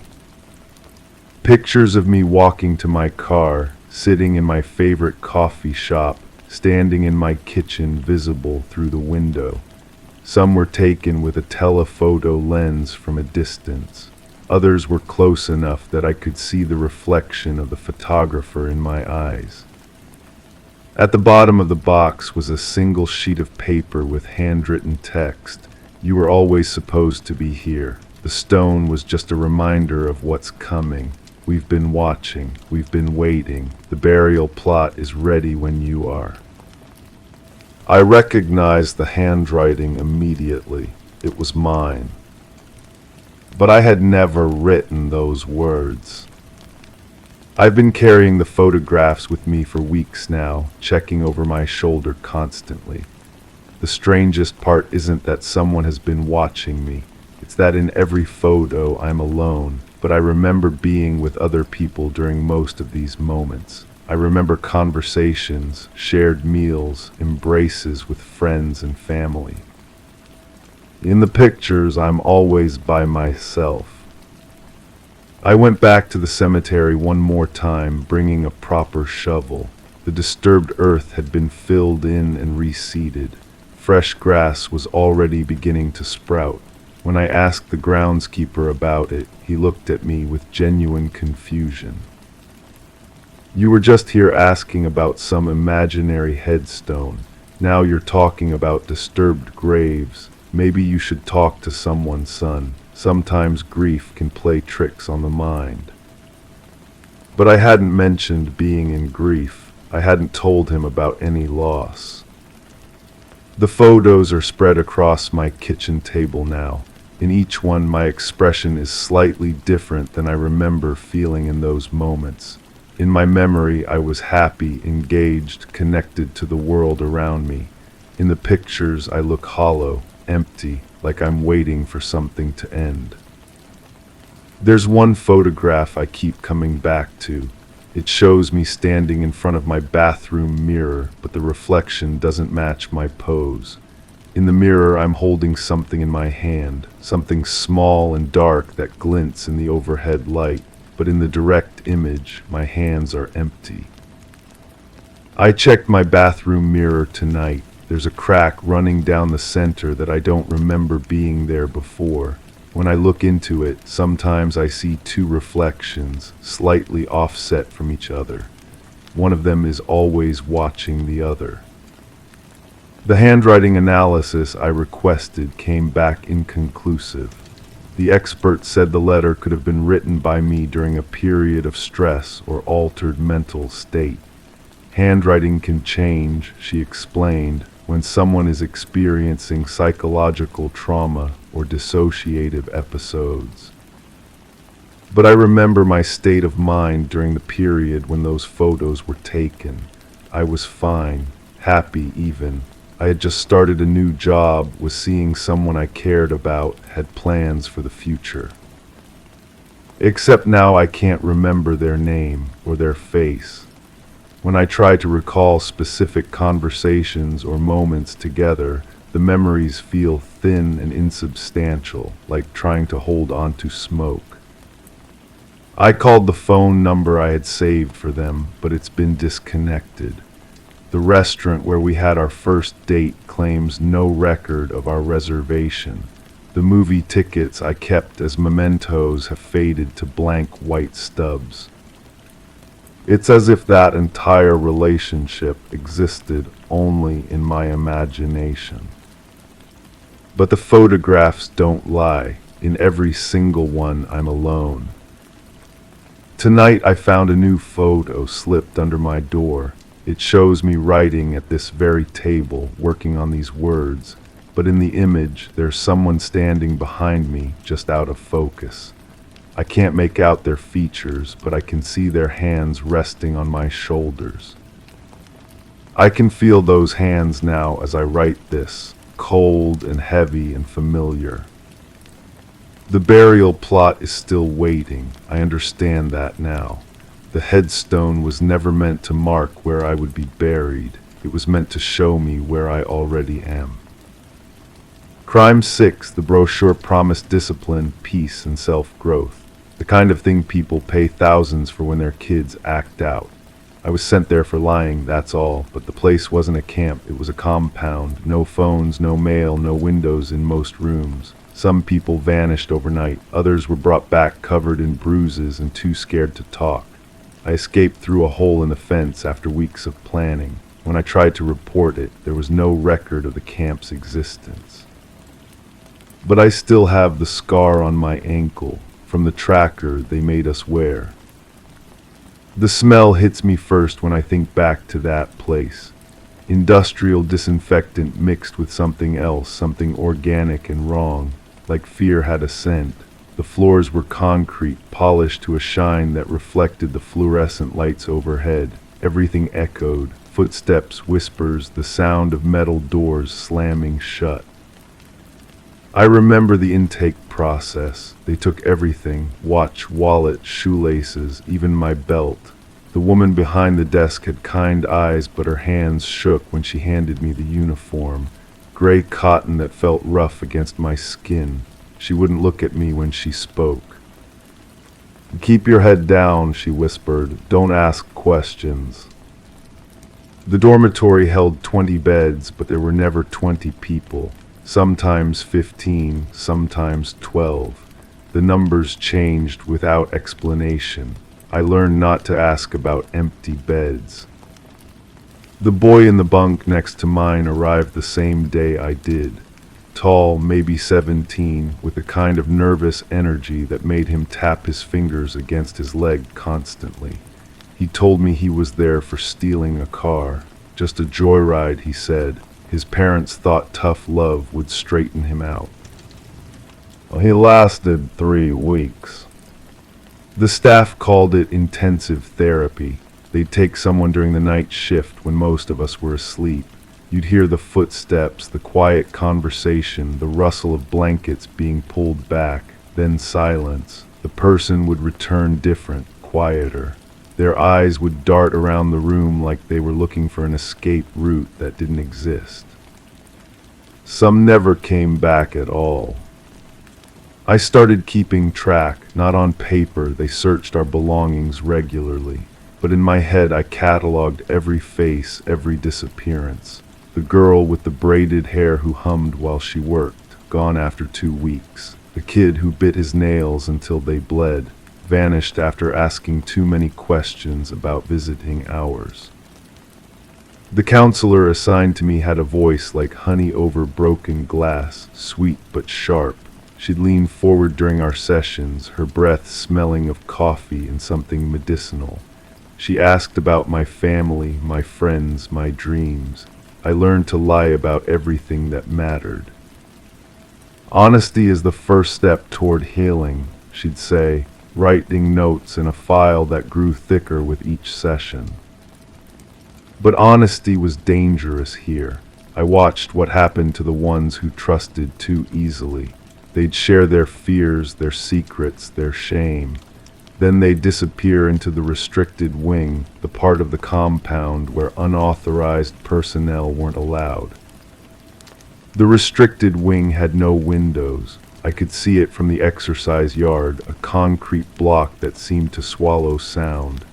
Pictures of me walking to my car, sitting in my favorite coffee shop, standing in my kitchen visible through the window. Some were taken with a telephoto lens from a distance. Others were close enough that I could see the reflection of the photographer in my eyes. At the bottom of the box was a single sheet of paper with handwritten text. You were always supposed to be here. The stone was just a reminder of what's coming. We've been watching, we've been waiting. The burial plot is ready when you are. I recognized the handwriting immediately. It was mine. But I had never written those words. I've been carrying the photographs with me for weeks now, checking over my shoulder constantly. The strangest part isn't that someone has been watching me. It's that in every photo I'm alone. But I remember being with other people during most of these moments. I remember conversations, shared meals, embraces with friends and family. In the pictures, I'm always by myself. I went back to the cemetery one more time, bringing a proper shovel. The disturbed earth had been filled in and reseeded. Fresh grass was already beginning to sprout. When I asked the groundskeeper about it, he looked at me with genuine confusion. You were just here asking about some imaginary headstone. Now you're talking about disturbed graves. Maybe you should talk to someone, son. Sometimes grief can play tricks on the mind. But I hadn't mentioned being in grief. I hadn't told him about any loss. The photos are spread across my kitchen table now. In each one, my expression is slightly different than I remember feeling in those moments. In my memory, I was happy, engaged, connected to the world around me. In the pictures, I look hollow, empty, like I'm waiting for something to end. There's one photograph I keep coming back to. It shows me standing in front of my bathroom mirror, but the reflection doesn't match my pose. In the mirror, I'm holding something in my hand, something small and dark that glints in the overhead light, but in the direct image, my hands are empty. I checked my bathroom mirror tonight. There's a crack running down the center that I don't remember being there before. When I look into it, sometimes I see 2 reflections, slightly offset from each other. One of them is always watching the other. The handwriting analysis I requested came back inconclusive. The expert said the letter could have been written by me during a period of stress or altered mental state. Handwriting can change, she explained, when someone is experiencing psychological trauma or dissociative episodes. But I remember my state of mind during the period when those photos were taken. I was fine, happy even. I had just started a new job, was seeing someone I cared about, had plans for the future. Except now I can't remember their name or their face. When I try to recall specific conversations or moments together, the memories feel thin and insubstantial, like trying to hold on to smoke. I called the phone number I had saved for them, but it's been disconnected. The restaurant where we had our first date claims no record of our reservation. The movie tickets I kept as mementos have faded to blank white stubs. It's as if that entire relationship existed only in my imagination. But the photographs don't lie. In every single one, I'm alone. Tonight I found a new photo slipped under my door. It shows me writing at this very table, working on these words, but in the image there's someone standing behind me, just out of focus. I can't make out their features, but I can see their hands resting on my shoulders. I can feel those hands now as I write this, cold and heavy and familiar. The burial plot is still waiting. I understand that now. The headstone was never meant to mark where I would be buried. It was meant to show me where I already am. Crime 6, the brochure promised discipline, peace, and self-growth. The kind of thing people pay thousands for when their kids act out. I was sent there for lying, that's all, but the place wasn't a camp, it was a compound. No phones, no mail, no windows in most rooms. Some people vanished overnight, others were brought back covered in bruises and too scared to talk. I escaped through a hole in the fence after weeks of planning. When I tried to report it, there was no record of the camp's existence. But I still have the scar on my ankle from the tracker they made us wear. The smell hits me first when I think back to that place. Industrial disinfectant mixed with something else, something organic and wrong, like fear had a scent. The floors were concrete, polished to a shine that reflected the fluorescent lights overhead. Everything echoed, footsteps, whispers, the sound of metal doors slamming shut. I remember the intake process. They took everything, watch, wallet, shoelaces, even my belt. The woman behind the desk had kind eyes, but her hands shook when she handed me the uniform. Gray cotton that felt rough against my skin. She wouldn't look at me when she spoke. "Keep your head down," she whispered. "Don't ask questions." The dormitory held 20 beds, but there were never 20 people. Sometimes 15, sometimes 12. The numbers changed without explanation. I learned not to ask about empty beds. The boy in the bunk next to mine arrived the same day I did. Tall, maybe 17, with a kind of nervous energy that made him tap his fingers against his leg constantly. He told me he was there for stealing a car. Just a joyride, he said. His parents thought tough love would straighten him out. Well, he lasted 3 weeks. The staff called it intensive therapy. They'd take someone during the night shift when most of us were asleep. You'd hear the footsteps, the quiet conversation, the rustle of blankets being pulled back, then silence. The person would return different, quieter. Their eyes would dart around the room like they were looking for an escape route that didn't exist. Some never came back at all. I started keeping track, not on paper. They searched our belongings regularly. But in my head I cataloged every face, every disappearance. The girl with the braided hair who hummed while she worked, gone after 2 weeks. The kid who bit his nails until they bled, vanished after asking too many questions about visiting hours. The counselor assigned to me had a voice like honey over broken glass, sweet but sharp. She'd lean forward during our sessions, her breath smelling of coffee and something medicinal. She asked about my family, my friends, my dreams. I learned to lie about everything that mattered. Honesty is the first step toward healing, she'd say. writing notes in a file that grew thicker with each session. But honesty was dangerous here. I watched what happened to the ones who trusted too easily. They'd share their fears, their secrets, their shame. Then they'd disappear into the restricted wing, the part of the compound where unauthorized personnel weren't allowed. The restricted wing had no windows. I could see it from the exercise yard, a concrete block that seemed to swallow sound.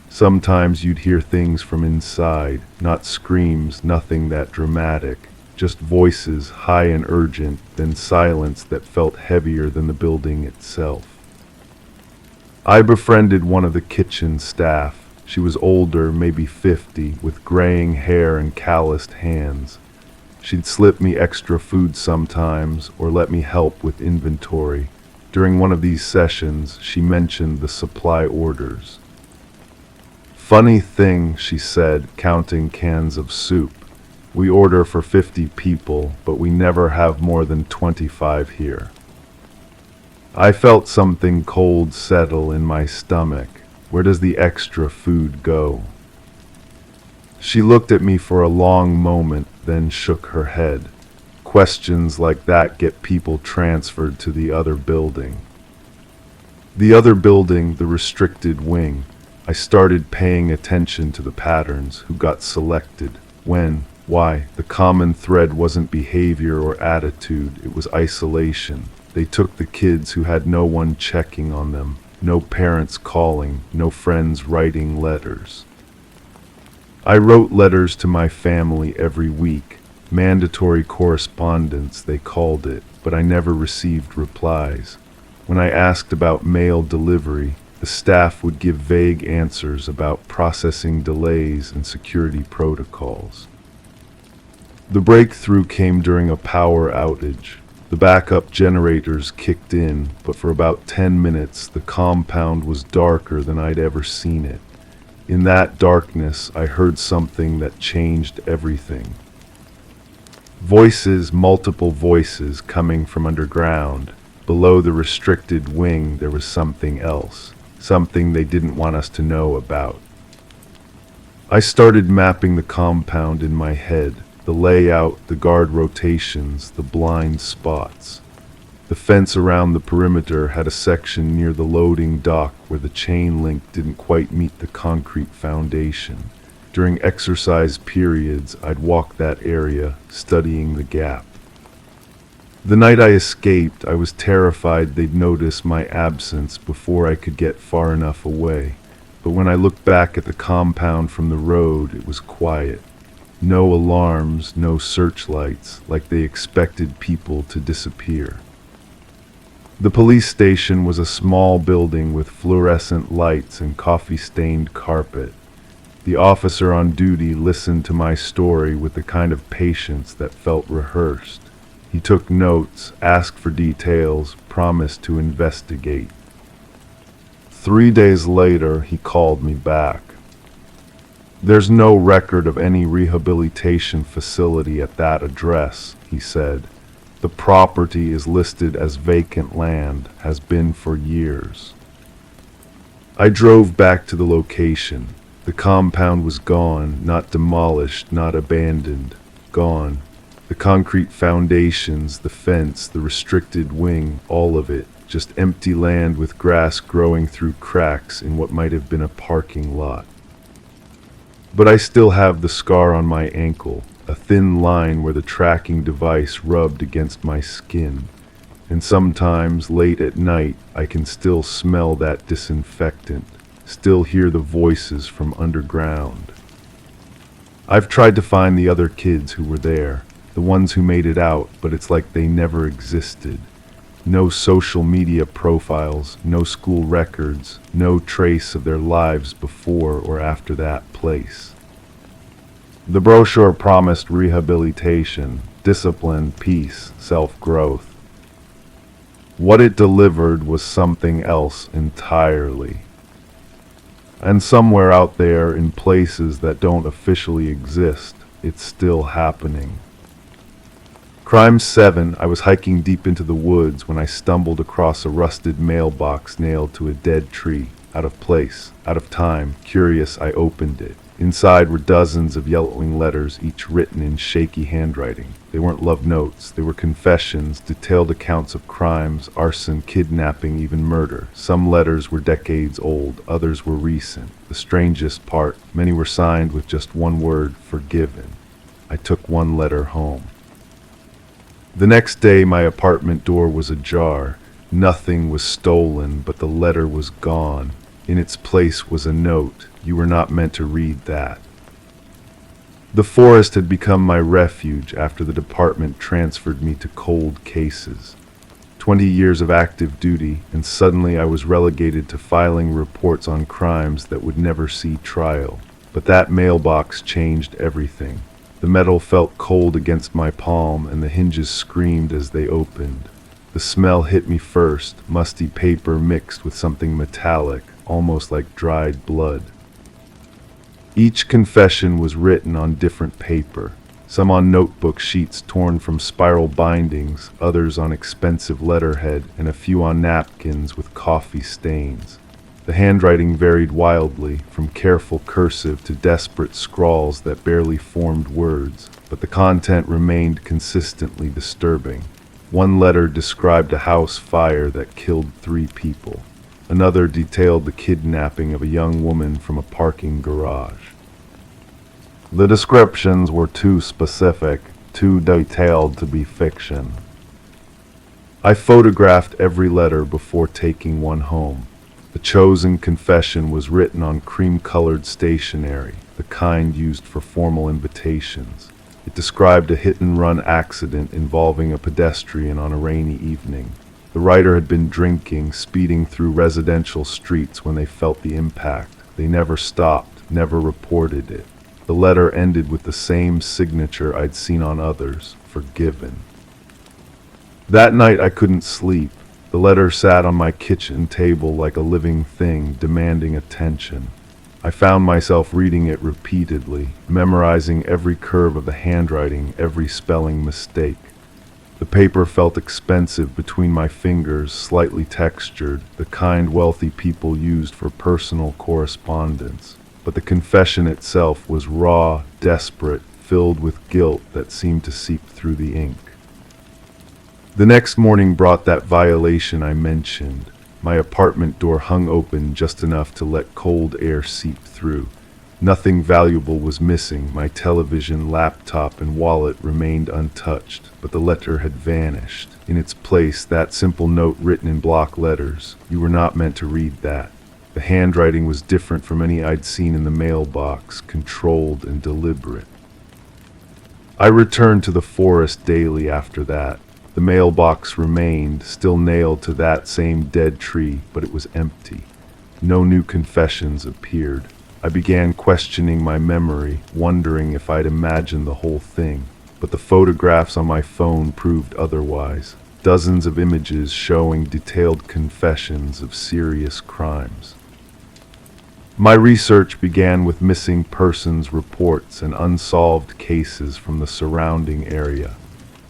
Sometimes you'd hear things from inside, not screams, nothing that dramatic, just voices, high and urgent, then silence that felt heavier than the building itself. I befriended one of the kitchen staff. She was older, maybe 50, with graying hair and calloused hands. She'd slip me extra food sometimes, or let me help with inventory. During one of these sessions, she mentioned the supply orders. "Funny thing," she said, counting cans of soup. "We order for 50 people, but we never have more than 25 here." I felt something cold settle in my stomach. Where does the extra food go? She looked at me for a long moment, then shook her head. Questions like that get people transferred to the other building. The other building, the restricted wing. I started paying attention to the patterns, who got selected, when, why. The common thread wasn't behavior or attitude, it was isolation. They took the kids who had no one checking on them, no parents calling, no friends writing letters. I wrote letters to my family every week, mandatory correspondence they called it, but I never received replies. When I asked about mail delivery, the staff would give vague answers about processing delays and security protocols. The breakthrough came during a power outage. The backup generators kicked in, but for about 10 minutes the compound was darker than I'd ever seen it. In that darkness, I heard something that changed everything. Voices, multiple voices coming from underground. Below the restricted wing, there was something else, something they didn't want us to know about. I started mapping the compound in my head, the layout, the guard rotations, the blind spots. The fence around the perimeter had a section near the loading dock where the chain link didn't quite meet the concrete foundation. During exercise periods, I'd walk that area, studying the gap. The night I escaped, I was terrified they'd notice my absence before I could get far enough away. But when I looked back at the compound from the road, it was quiet. No alarms, no searchlights, like they expected people to disappear. The police station was a small building with fluorescent lights and coffee-stained carpet. The officer on duty listened to my story with the kind of patience that felt rehearsed. He took notes, asked for details, promised to investigate. 3 days later, he called me back. "There's no record of any rehabilitation facility at that address," he said. "The property is listed as vacant land, has been for years." I drove back to the location. The compound was gone, not demolished, not abandoned. Gone. The concrete foundations, the fence, the restricted wing, all of it, just empty land with grass growing through cracks in what might have been a parking lot. But I still have the scar on my ankle, a thin line where the tracking device rubbed against my skin. And sometimes, late at night, I can still smell that disinfectant, still hear the voices from underground. I've tried to find the other kids who were there, the ones who made it out, but it's like they never existed. No social media profiles, no school records, no trace of their lives before or after that place. The brochure promised rehabilitation, discipline, peace, self-growth. What it delivered was something else entirely. And somewhere out there, in places that don't officially exist, it's still happening. Crime 7. I was hiking deep into the woods when I stumbled across a rusted mailbox nailed to a dead tree. Out of place, out of time, curious, I opened it. Inside were dozens of yellowing letters, each written in shaky handwriting. They weren't love notes, they were confessions, detailed accounts of crimes, arson, kidnapping, even murder. Some letters were decades old, others were recent. The strangest part, many were signed with just one word: forgiven. I took one letter home. The next day, my apartment door was ajar. Nothing was stolen, but the letter was gone. In its place was a note: "You were not meant to read that." The forest had become my refuge after the department transferred me to cold cases. 20 years of active duty, and suddenly I was relegated to filing reports on crimes that would never see trial. But that mailbox changed everything. The metal felt cold against my palm, and the hinges screamed as they opened. The smell hit me first, musty paper mixed with something metallic, almost like dried blood. Each confession was written on different paper, some on notebook sheets torn from spiral bindings, others on expensive letterhead, and a few on napkins with coffee stains. The handwriting varied wildly, from careful cursive to desperate scrawls that barely formed words, but the content remained consistently disturbing. One letter described a house fire that killed 3 people. Another detailed the kidnapping of a young woman from a parking garage. The descriptions were too specific, too detailed to be fiction. I photographed every letter before taking one home. The chosen confession was written on cream-colored stationery, the kind used for formal invitations. It described a hit-and-run accident involving a pedestrian on a rainy evening. The writer had been drinking, speeding through residential streets when they felt the impact. They never stopped, never reported it. The letter ended with the same signature I'd seen on others: forgiven. That night I couldn't sleep. The letter sat on my kitchen table like a living thing, demanding attention. I found myself reading it repeatedly, memorizing every curve of the handwriting, every spelling mistake. The paper felt expensive between my fingers, slightly textured, the kind wealthy people used for personal correspondence. But the confession itself was raw, desperate, filled with guilt that seemed to seep through the ink. The next morning brought that violation I mentioned. My apartment door hung open just enough to let cold air seep through. Nothing valuable was missing. My television, laptop, and wallet remained untouched, but the letter had vanished. In its place, that simple note written in block letters: "You were not meant to read that." The handwriting was different from any I'd seen in the mailbox, controlled and deliberate. I returned to the forest daily after that. The mailbox remained, still nailed to that same dead tree, but it was empty. No new confessions appeared. I began questioning my memory, wondering if I'd imagined the whole thing. But the photographs on my phone proved otherwise. Dozens of images showing detailed confessions of serious crimes. My research began with missing persons reports and unsolved cases from the surrounding area.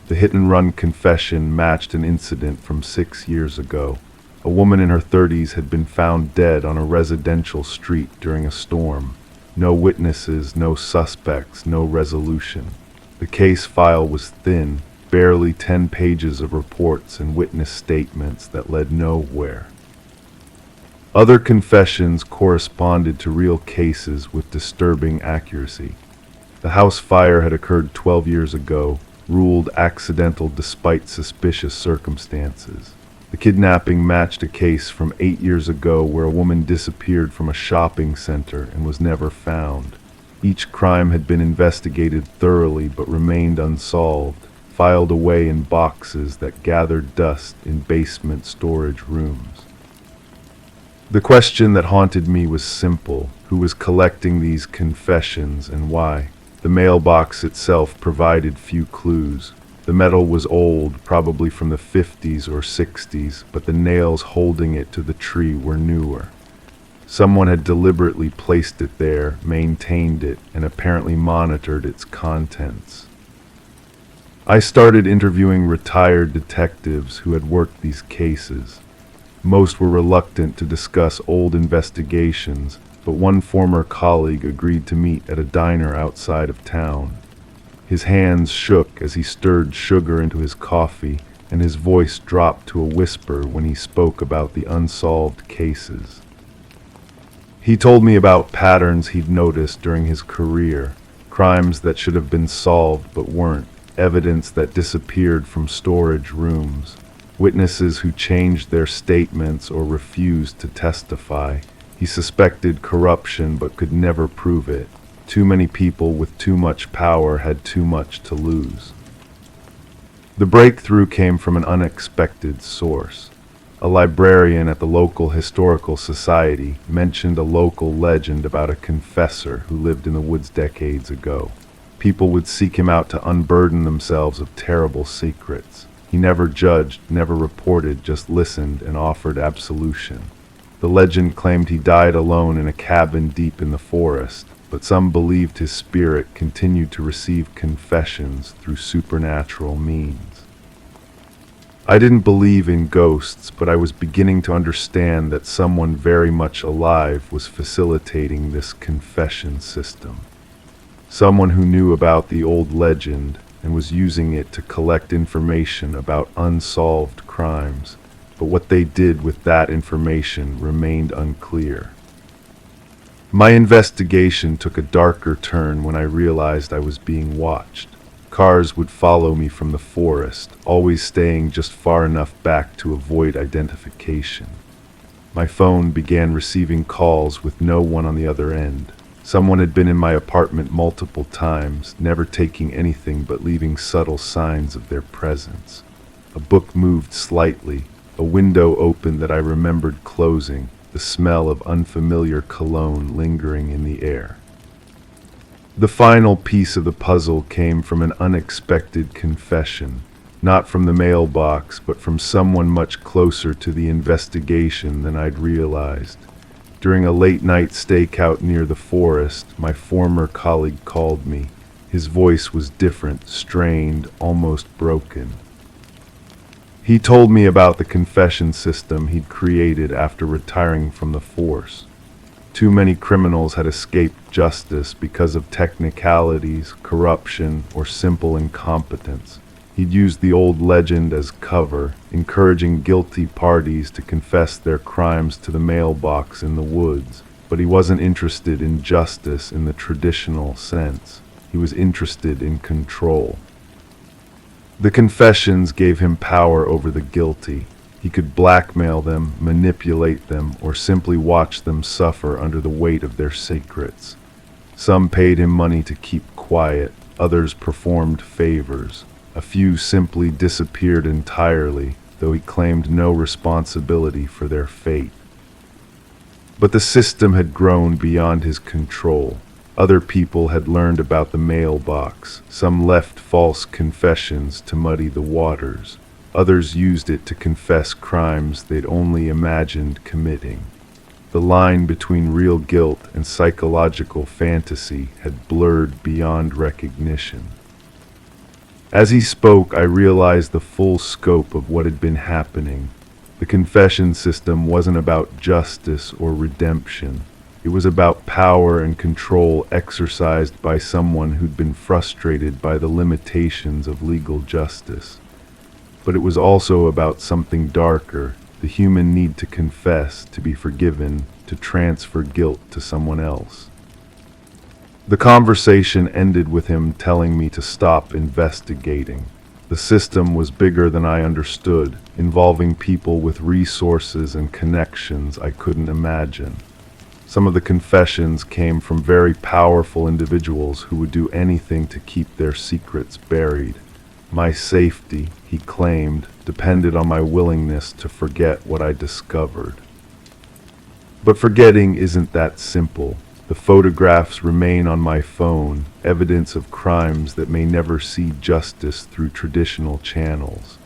The hit-and-run confession matched an incident from 6 years ago. A woman in her 30s had been found dead on a residential street during a storm. No witnesses, no suspects, no resolution. The case file was thin, barely 10 pages of reports and witness statements that led nowhere. Other confessions corresponded to real cases with disturbing accuracy. The house fire had occurred 12 years ago, ruled accidental despite suspicious circumstances. The kidnapping matched a case from 8 years ago where a woman disappeared from a shopping center and was never found. Each crime had been investigated thoroughly but remained unsolved, filed away in boxes that gathered dust in basement storage rooms. The question that haunted me was simple: who was collecting these confessions and why? The mailbox itself provided few clues. The metal was old, probably from the 50s or 60s, but the nails holding it to the tree were newer. Someone had deliberately placed it there, maintained it, and apparently monitored its contents. I started interviewing retired detectives who had worked these cases. Most were reluctant to discuss old investigations, but one former colleague agreed to meet at a diner outside of town. His hands shook as he stirred sugar into his coffee, and his voice dropped to a whisper when he spoke about the unsolved cases. He told me about patterns he'd noticed during his career, crimes that should have been solved but weren't, evidence that disappeared from storage rooms, witnesses who changed their statements or refused to testify. He suspected corruption but could never prove it. Too many people with too much power had too much to lose. The breakthrough came from an unexpected source. A librarian at the local historical society mentioned a local legend about a confessor who lived in the woods decades ago. People would seek him out to unburden themselves of terrible secrets. He never judged, never reported, just listened and offered absolution. The legend claimed he died alone in a cabin deep in the forest, but some believed his spirit continued to receive confessions through supernatural means. I didn't believe in ghosts, but I was beginning to understand that someone very much alive was facilitating this confession system. Someone who knew about the old legend and was using it to collect information about unsolved crimes, but what they did with that information remained unclear. My investigation took a darker turn when I realized I was being watched. Cars would follow me from the forest, always staying just far enough back to avoid identification. My phone began receiving calls with no one on the other end. Someone had been in my apartment multiple times, never taking anything but leaving subtle signs of their presence. A book moved slightly, a window opened that I remembered closing, the smell of unfamiliar cologne lingering in the air. The final piece of the puzzle came from an unexpected confession, not from the mailbox, but from someone much closer to the investigation than I'd realized. During a late-night stakeout near the forest, my former colleague called me. His voice was different, strained, almost broken. He told me about the confession system he'd created after retiring from the force. Too many criminals had escaped justice because of technicalities, corruption, or simple incompetence. He'd used the old legend as cover, encouraging guilty parties to confess their crimes to the mailbox in the woods. But he wasn't interested in justice in the traditional sense. He was interested in control. The confessions gave him power over the guilty. He could blackmail them, manipulate them, or simply watch them suffer under the weight of their secrets. Some paid him money to keep quiet, others performed favors. A few simply disappeared entirely, though he claimed no responsibility for their fate. But the system had grown beyond his control. Other people had learned about the mailbox. Some left false confessions to muddy the waters. Others used it to confess crimes they'd only imagined committing. The line between real guilt and psychological fantasy had blurred beyond recognition. As he spoke, I realized the full scope of what had been happening. The confession system wasn't about justice or redemption. It was about power and control exercised by someone who'd been frustrated by the limitations of legal justice. But it was also about something darker, the human need to confess, to be forgiven, to transfer guilt to someone else. The conversation ended with him telling me to stop investigating. The system was bigger than I understood, involving people with resources and connections I couldn't imagine. Some of the confessions came from very powerful individuals who would do anything to keep their secrets buried. My safety, he claimed, depended on my willingness to forget what I discovered. But forgetting isn't that simple. The photographs remain on my phone, evidence of crimes that may never see justice through traditional channels.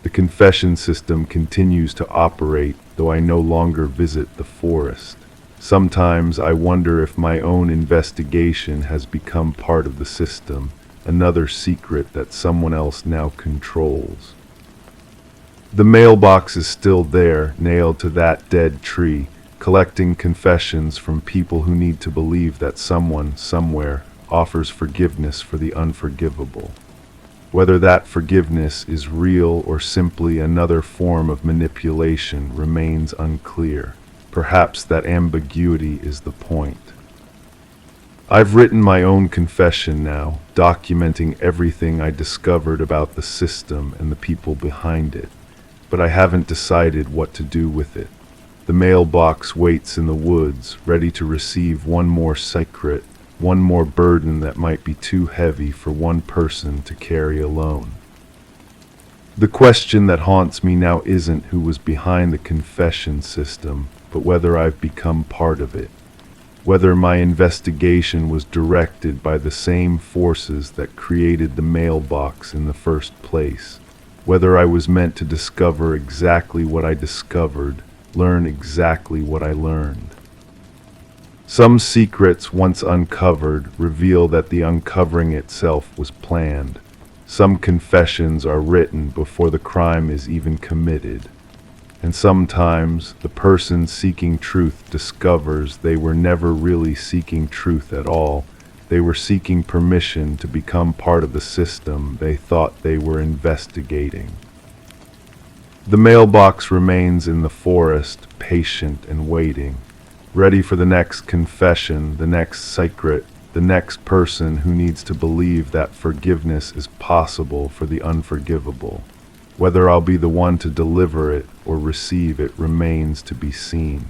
The confession system continues to operate, though I no longer visit the forest. Sometimes I wonder if my own investigation has become part of the system, another secret that someone else now controls. The mailbox is still there, nailed to that dead tree, collecting confessions from people who need to believe that someone, somewhere, offers forgiveness for the unforgivable. Whether that forgiveness is real or simply another form of manipulation remains unclear. Perhaps that ambiguity is the point. I've written my own confession now, documenting everything I discovered about the system and the people behind it, but I haven't decided what to do with it. The mailbox waits in the woods, ready to receive one more secret, one more burden that might be too heavy for one person to carry alone. The question that haunts me now isn't who was behind the confession system, but whether I've become part of it. Whether my investigation was directed by the same forces that created the mailbox in the first place. Whether I was meant to discover exactly what I discovered, learn exactly what I learned. Some secrets, once uncovered, reveal that the uncovering itself was planned. Some confessions are written before the crime is even committed. And sometimes the person seeking truth discovers they were never really seeking truth at all. They were seeking permission to become part of the system they thought they were investigating. The mailbox remains in the forest, patient and waiting, ready for the next confession, the next secret, the next person who needs to believe that forgiveness is possible for the unforgivable. Whether I'll be the one to deliver it or receive it remains to be seen.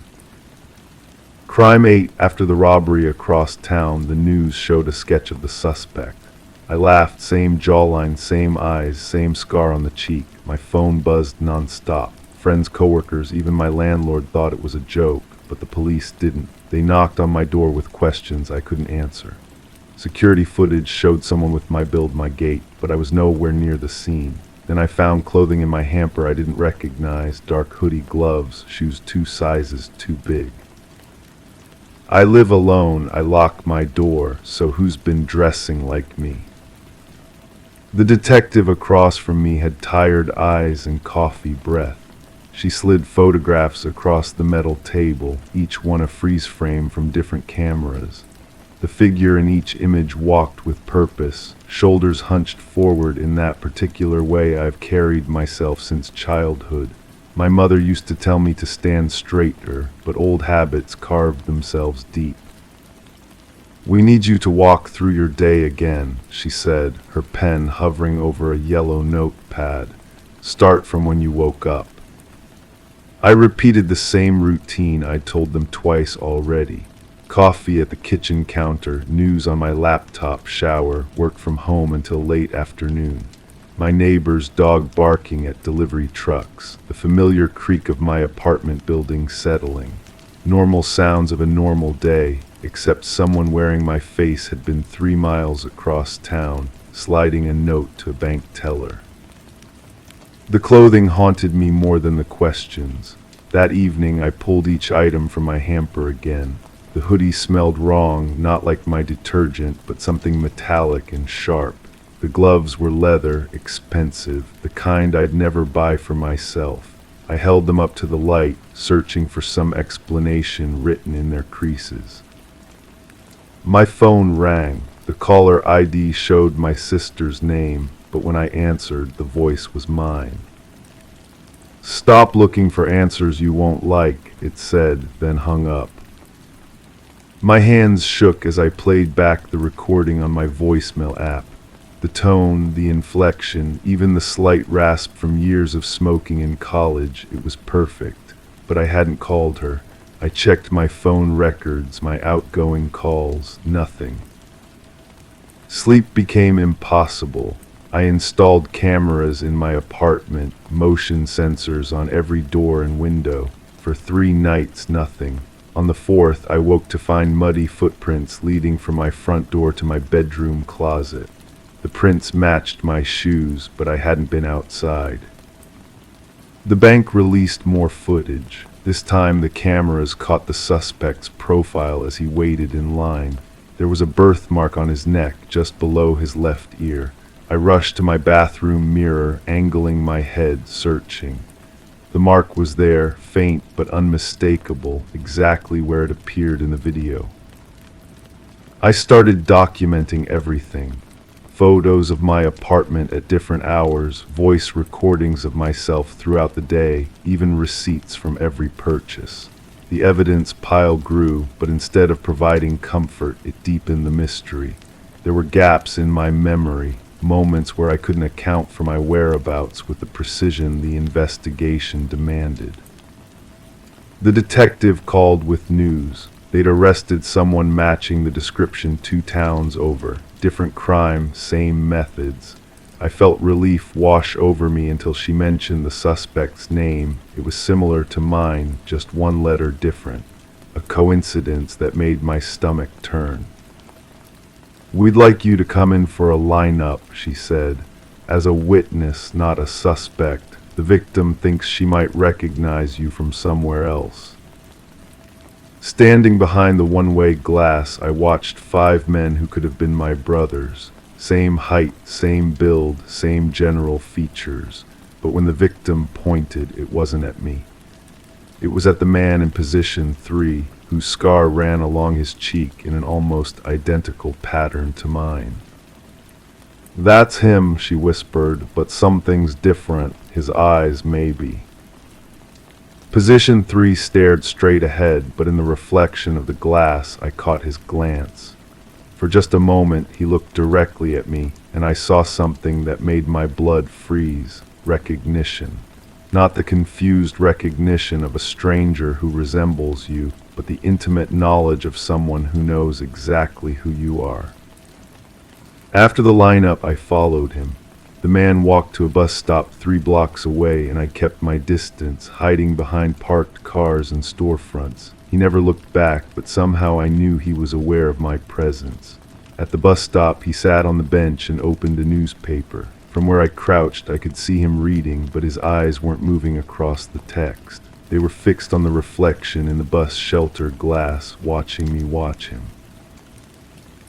Crime 8. After the robbery across town, the news showed a sketch of the suspect. I laughed, same jawline, same eyes, same scar on the cheek. My phone buzzed non-stop. Friends, coworkers, even my landlord thought it was a joke, but the police didn't. They knocked on my door with questions I couldn't answer. Security footage showed someone with my build, my gait, but I was nowhere near the scene. Then I found clothing in my hamper I didn't recognize, dark hoodie, gloves, shoes 2 sizes too big. I live alone, I lock my door, so who's been dressing like me? The detective across from me had tired eyes and coffee breath. She slid photographs across the metal table, each one a freeze frame from different cameras. The figure in each image walked with purpose, shoulders hunched forward in that particular way I've carried myself since childhood. My mother used to tell me to stand straighter, but old habits carved themselves deep. "We need you to walk through your day again," she said, her pen hovering over a yellow notepad. "Start from when you woke up." I repeated the same routine I'd told them twice already. Coffee at the kitchen counter, news on my laptop, shower, work from home until late afternoon. My neighbor's dog barking at delivery trucks, the familiar creak of my apartment building settling. Normal sounds of a normal day, except someone wearing my face had been 3 miles across town, sliding a note to a bank teller. The clothing haunted me more than the questions. That evening I pulled each item from my hamper again. The hoodie smelled wrong, not like my detergent, but something metallic and sharp. The gloves were leather, expensive, the kind I'd never buy for myself. I held them up to the light, searching for some explanation written in their creases. My phone rang. The caller ID showed my sister's name, but when I answered, the voice was mine. "Stop looking for answers you won't like," it said, then hung up. My hands shook as I played back the recording on my voicemail app. The tone, the inflection, even the slight rasp from years of smoking in college, it was perfect. But I hadn't called her. I checked my phone records, my outgoing calls, nothing. Sleep became impossible. I installed cameras in my apartment, motion sensors on every door and window. For 3 nights, nothing. On the 4th, I woke to find muddy footprints leading from my front door to my bedroom closet. The prints matched my shoes, but I hadn't been outside. The bank released more footage. This time the cameras caught the suspect's profile as he waited in line. There was a birthmark on his neck just below his left ear. I rushed to my bathroom mirror, angling my head, searching. The mark was there, faint but unmistakable, exactly where it appeared in the video. I started documenting everything. Photos of my apartment at different hours, voice recordings of myself throughout the day, even receipts from every purchase. The evidence pile grew, but instead of providing comfort, it deepened the mystery. There were gaps in my memory, moments where I couldn't account for my whereabouts with the precision the investigation demanded. The detective called with news. They'd arrested someone matching the description 2 towns over. Different crime, same methods. I felt relief wash over me until she mentioned the suspect's name. It was similar to mine, just 1 letter different. A coincidence that made my stomach turn. "We'd like you to come in for a lineup," she said. "As a witness, not a suspect. The victim thinks she might recognize you from somewhere else." Standing behind the one-way glass, I watched 5 men who could have been my brothers. Same height, same build, same general features. But when the victim pointed, it wasn't at me. It was at the man in position 3, whose scar ran along his cheek in an almost identical pattern to mine. "That's him," she whispered, "but something's different. His eyes, maybe." Position 3 stared straight ahead, but in the reflection of the glass, I caught his glance. For just a moment, he looked directly at me, and I saw something that made my blood freeze. Recognition. Not the confused recognition of a stranger who resembles you, but the intimate knowledge of someone who knows exactly who you are. After the lineup, I followed him. The man walked to a bus stop 3 blocks away, and I kept my distance, hiding behind parked cars and storefronts. He never looked back, but somehow I knew he was aware of my presence. At the bus stop, he sat on the bench and opened a newspaper. From where I crouched, I could see him reading, but his eyes weren't moving across the text. They were fixed on the reflection in the bus shelter glass, watching me watch him.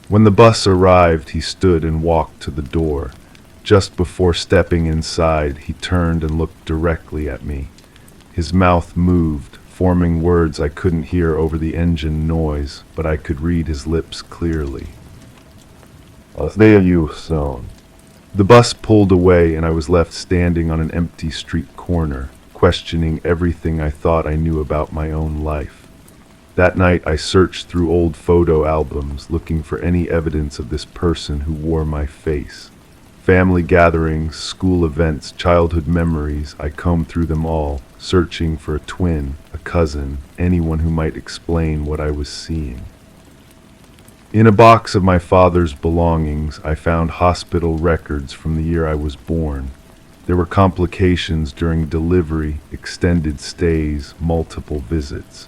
When the bus arrived, he stood and walked to the door. Just before stepping inside, he turned and looked directly at me. His mouth moved, forming words I couldn't hear over the engine noise, but I could read his lips clearly. "I'll see you soon." The bus pulled away, and I was left standing on an empty street corner, questioning everything I thought I knew about my own life. That night, I searched through old photo albums, looking for any evidence of this person who wore my face. Family gatherings, school events, childhood memories, I combed through them all, searching for a twin, a cousin, anyone who might explain what I was seeing. In a box of my father's belongings, I found hospital records from the year I was born. There were complications during delivery, extended stays, multiple visits.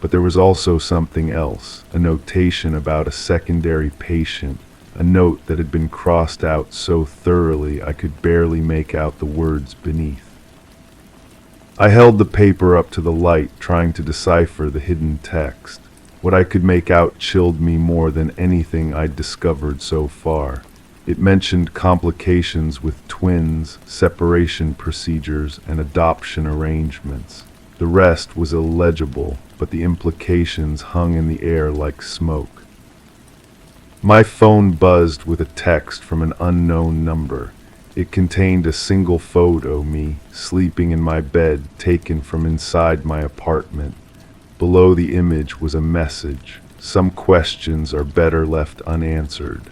But there was also something else, a notation about a secondary patient, a note that had been crossed out so thoroughly I could barely make out the words beneath. I held the paper up to the light, trying to decipher the hidden text. What I could make out chilled me more than anything I'd discovered so far. It mentioned complications with twins, separation procedures, and adoption arrangements. The rest was illegible, but the implications hung in the air like smoke. My phone buzzed with a text from an unknown number. It contained a single photo, me, sleeping in my bed, taken from inside my apartment. Below the image was a message. Some questions are better left unanswered.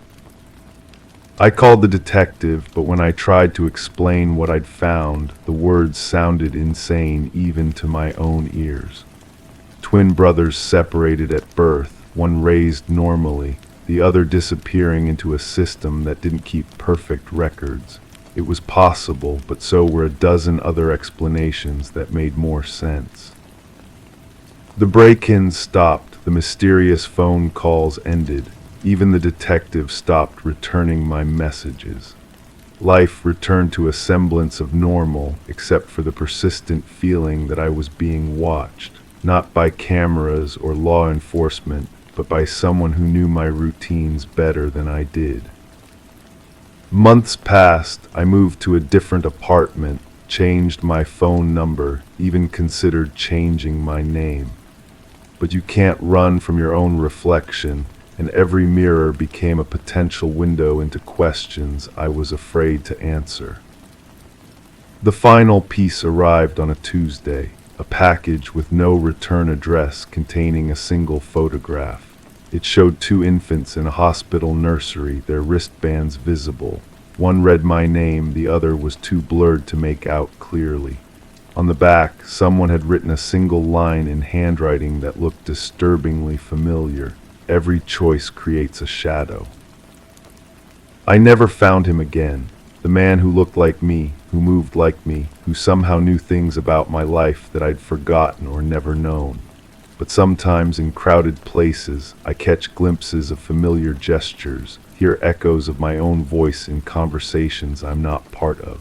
I called the detective, but when I tried to explain what I'd found, the words sounded insane even to my own ears. Twin brothers separated at birth, one raised normally, the other disappearing into a system that didn't keep perfect records. It was possible, but so were a dozen other explanations that made more sense. The break-ins stopped, the mysterious phone calls ended. Even the detective stopped returning my messages. Life returned to a semblance of normal, except for the persistent feeling that I was being watched, not by cameras or law enforcement, but by someone who knew my routines better than I did. Months passed. I moved to a different apartment, changed my phone number, even considered changing my name. But you can't run from your own reflection, and every mirror became a potential window into questions I was afraid to answer. The final piece arrived on a Tuesday, a package with no return address containing a single photograph. It showed two infants in a hospital nursery, their wristbands visible. One read my name, the other was too blurred to make out clearly. On the back, someone had written a single line in handwriting that looked disturbingly familiar. Every choice creates a shadow. I never found him again. The man who looked like me, who moved like me, who somehow knew things about my life that I'd forgotten or never known. But sometimes in crowded places, I catch glimpses of familiar gestures, hear echoes of my own voice in conversations I'm not part of.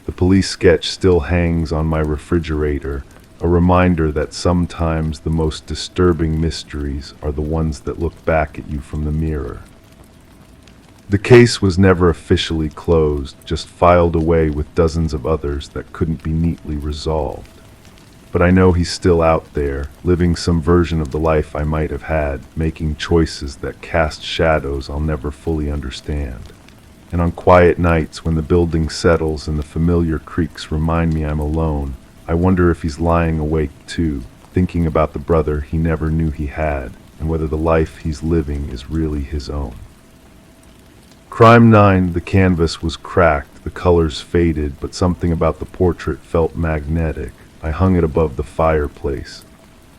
The police sketch still hangs on my refrigerator, a reminder that sometimes the most disturbing mysteries are the ones that look back at you from the mirror. The case was never officially closed, just filed away with dozens of others that couldn't be neatly resolved. But I know he's still out there, living some version of the life I might have had, making choices that cast shadows I'll never fully understand. And on quiet nights when the building settles and the familiar creaks remind me I'm alone, I wonder if he's lying awake too, thinking about the brother he never knew he had, and whether the life he's living is really his own. Crime 9, the canvas was cracked, the colors faded, but something about the portrait felt magnetic. I hung it above the fireplace.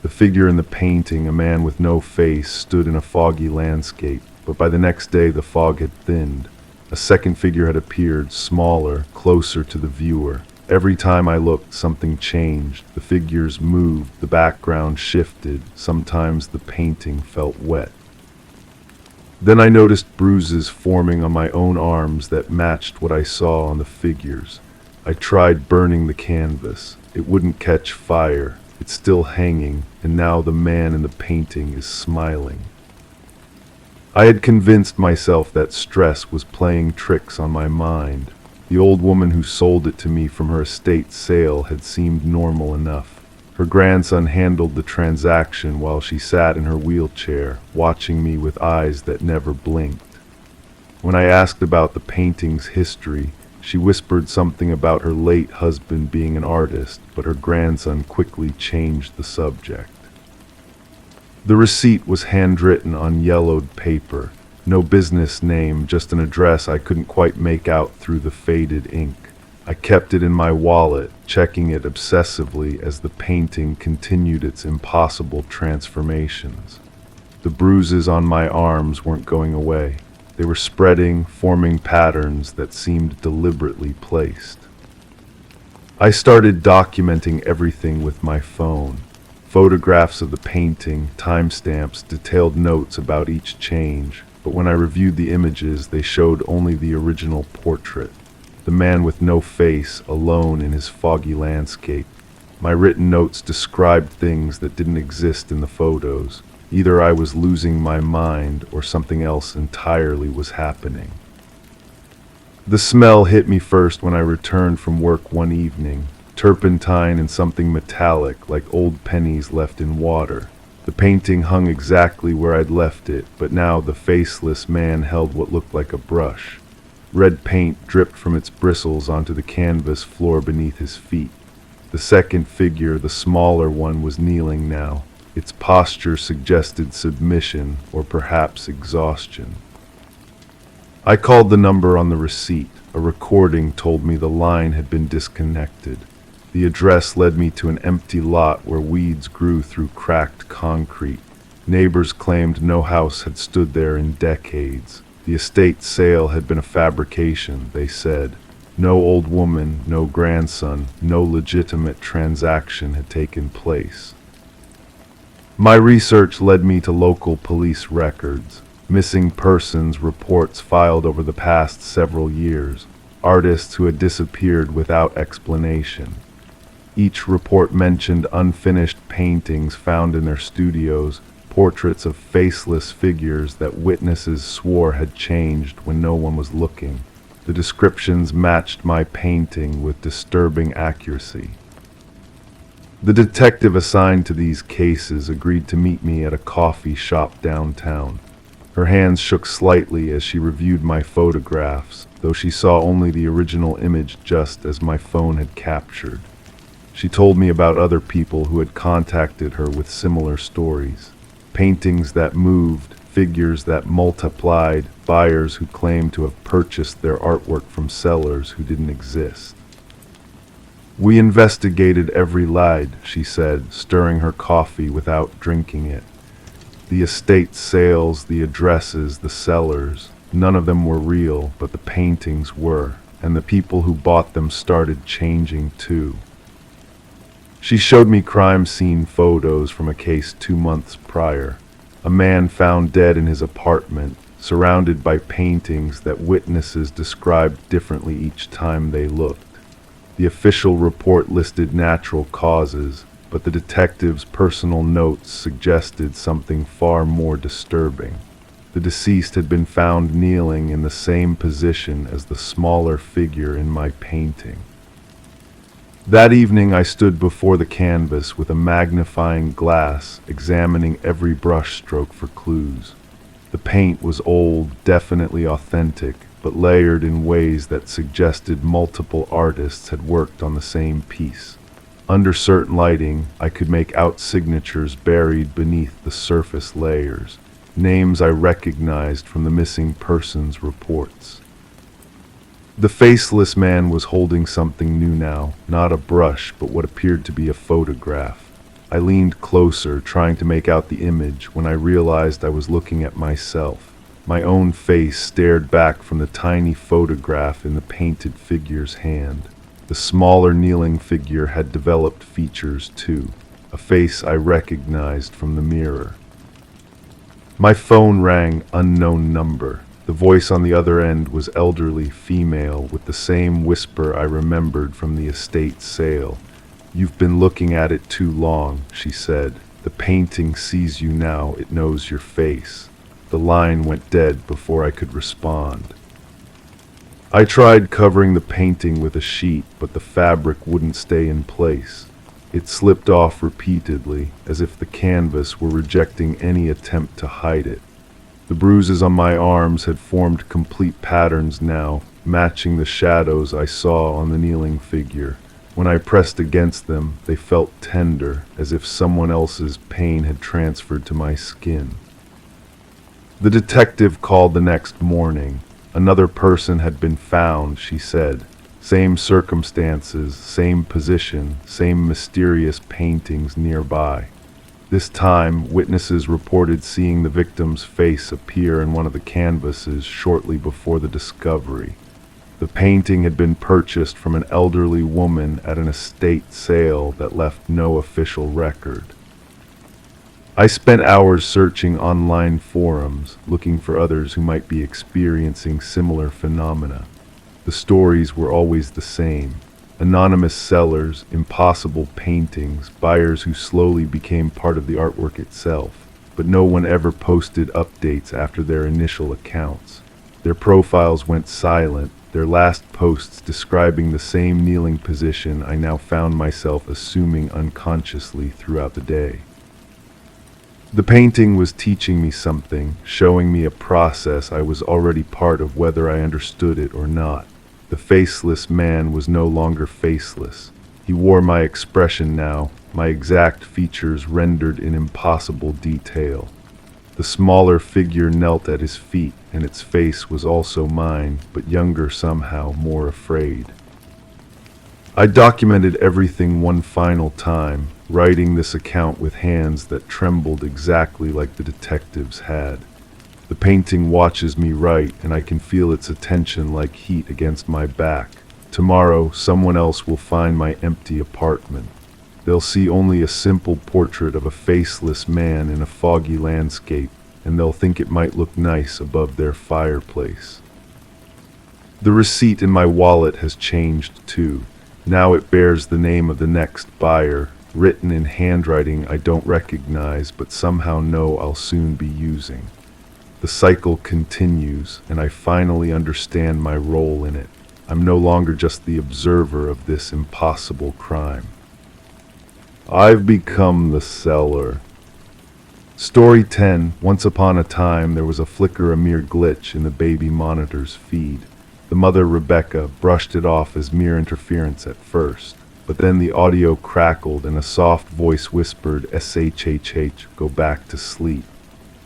The figure in the painting, a man with no face, stood in a foggy landscape, but by the next day the fog had thinned. A second figure had appeared, smaller, closer to the viewer. Every time I looked, something changed. The figures moved, the background shifted, sometimes the painting felt wet. Then I noticed bruises forming on my own arms that matched what I saw on the figures. I tried burning the canvas. It wouldn't catch fire. It's still hanging, and now the man in the painting is smiling. I had convinced myself that stress was playing tricks on my mind. The old woman who sold it to me from her estate sale had seemed normal enough. Her grandson handled the transaction while she sat in her wheelchair, watching me with eyes that never blinked. When I asked about the painting's history, she whispered something about her late husband being an artist, but her grandson quickly changed the subject. The receipt was handwritten on yellowed paper. No business name, just an address I couldn't quite make out through the faded ink. I kept it in my wallet, checking it obsessively as the painting continued its impossible transformations. The bruises on my arms weren't going away. They were spreading, forming patterns that seemed deliberately placed. I started documenting everything with my phone. Photographs of the painting, timestamps, detailed notes about each change, but when I reviewed the images, they showed only the original portrait. The man with no face, alone in his foggy landscape. My written notes described things that didn't exist in the photos. Either I was losing my mind or something else entirely was happening. The smell hit me first when I returned from work one evening. Turpentine and something metallic, like old pennies left in water. The painting hung exactly where I'd left it, but now the faceless man held what looked like a brush. Red paint dripped from its bristles onto the canvas floor beneath his feet. The second figure, the smaller one, was kneeling now. Its posture suggested submission or perhaps exhaustion. I called the number on the receipt. A recording told me the line had been disconnected. The address led me to an empty lot where weeds grew through cracked concrete. Neighbors claimed no house had stood there in decades. The estate sale had been a fabrication, they said. No old woman, no grandson, no legitimate transaction had taken place. My research led me to local police records, missing persons reports filed over the past several years, artists who had disappeared without explanation. Each report mentioned unfinished paintings found in their studios, portraits of faceless figures that witnesses swore had changed when no one was looking. The descriptions matched my painting with disturbing accuracy. The detective assigned to these cases agreed to meet me at a coffee shop downtown. Her hands shook slightly as she reviewed my photographs, though she saw only the original image just as my phone had captured. She told me about other people who had contacted her with similar stories. Paintings that moved, figures that multiplied, buyers who claimed to have purchased their artwork from sellers who didn't exist. "We investigated every lead," she said, stirring her coffee without drinking it. "The estate sales, the addresses, the sellers, none of them were real, but the paintings were, and the people who bought them started changing too." She showed me crime scene photos from a case 2 months prior. A man found dead in his apartment, surrounded by paintings that witnesses described differently each time they looked. The official report listed natural causes, but the detective's personal notes suggested something far more disturbing. The deceased had been found kneeling in the same position as the smaller figure in my painting. That evening I stood before the canvas with a magnifying glass, examining every brushstroke for clues. The paint was old, definitely authentic, but layered in ways that suggested multiple artists had worked on the same piece. Under certain lighting, I could make out signatures buried beneath the surface layers, names I recognized from the missing persons reports. The faceless man was holding something new now, not a brush, but what appeared to be a photograph. I leaned closer, trying to make out the image, when I realized I was looking at myself. My own face stared back from the tiny photograph in the painted figure's hand. The smaller kneeling figure had developed features too, a face I recognized from the mirror. My phone rang, unknown number. The voice on the other end was elderly, female, with the same whisper I remembered from the estate sale. "You've been looking at it too long," she said. "The painting sees you now, it knows your face." The line went dead before I could respond. I tried covering the painting with a sheet, but the fabric wouldn't stay in place. It slipped off repeatedly, as if the canvas were rejecting any attempt to hide it. The bruises on my arms had formed complete patterns now, matching the shadows I saw on the kneeling figure. When I pressed against them, they felt tender, as if someone else's pain had transferred to my skin. The detective called the next morning. Another person had been found, she said. Same circumstances, same position, same mysterious paintings nearby. This time, witnesses reported seeing the victim's face appear in one of the canvases shortly before the discovery. The painting had been purchased from an elderly woman at an estate sale that left no official record. I spent hours searching online forums, looking for others who might be experiencing similar phenomena. The stories were always the same. Anonymous sellers, impossible paintings, buyers who slowly became part of the artwork itself, but no one ever posted updates after their initial accounts. Their profiles went silent, their last posts describing the same kneeling position I now found myself assuming unconsciously throughout the day. The painting was teaching me something, showing me a process I was already part of whether I understood it or not. The faceless man was no longer faceless. He wore my expression now, my exact features rendered in impossible detail. The smaller figure knelt at his feet, and its face was also mine, but younger somehow, more afraid. I documented everything one final time, writing this account with hands that trembled exactly like the detective's had. The painting watches me write, and I can feel its attention like heat against my back. Tomorrow, someone else will find my empty apartment. They'll see only a simple portrait of a faceless man in a foggy landscape, and they'll think it might look nice above their fireplace. The receipt in my wallet has changed too. Now it bears the name of the next buyer, written in handwriting I don't recognize but somehow know I'll soon be using. The cycle continues, and I finally understand my role in it. I'm no longer just the observer of this impossible crime. I've become the seller. Story 10. Once upon a time, there was a mere glitch in the baby monitor's feed. The mother, Rebecca, brushed it off as mere interference at first. But then the audio crackled and a soft voice whispered, "SHHH, go back to sleep."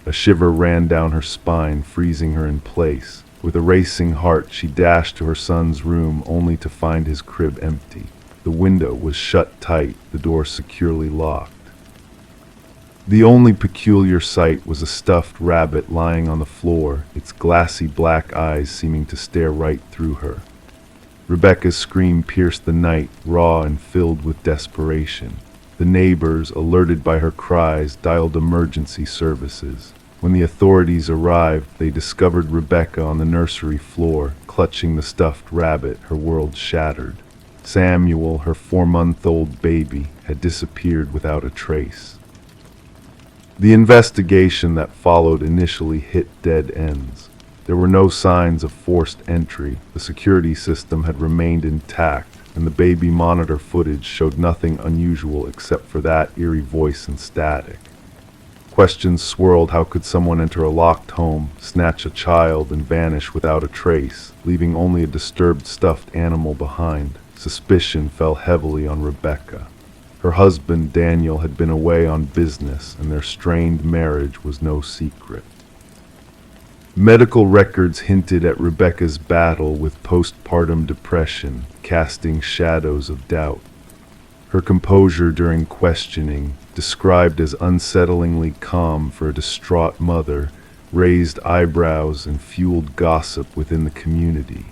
A shiver ran down her spine, freezing her in place. With a racing heart, she dashed to her son's room, only to find his crib empty. The window was shut tight, the door securely locked. The only peculiar sight was a stuffed rabbit lying on the floor, its glassy black eyes seeming to stare right through her. Rebecca's scream pierced the night, raw and filled with desperation. The neighbors, alerted by her cries, dialed emergency services. When the authorities arrived, they discovered Rebecca on the nursery floor, clutching the stuffed rabbit, her world shattered. Samuel, her 4-month-old baby, had disappeared without a trace. The investigation that followed initially hit dead ends. There were no signs of forced entry, the security system had remained intact, and the baby monitor footage showed nothing unusual except for that eerie voice and static. Questions swirled: how could someone enter a locked home, snatch a child, and vanish without a trace, leaving only a disturbed stuffed animal behind? Suspicion fell heavily on Rebecca. Her husband, Daniel, had been away on business, and their strained marriage was no secret. Medical records hinted at Rebecca's battle with postpartum depression, casting shadows of doubt. Her composure during questioning, described as unsettlingly calm for a distraught mother, raised eyebrows and fueled gossip within the community.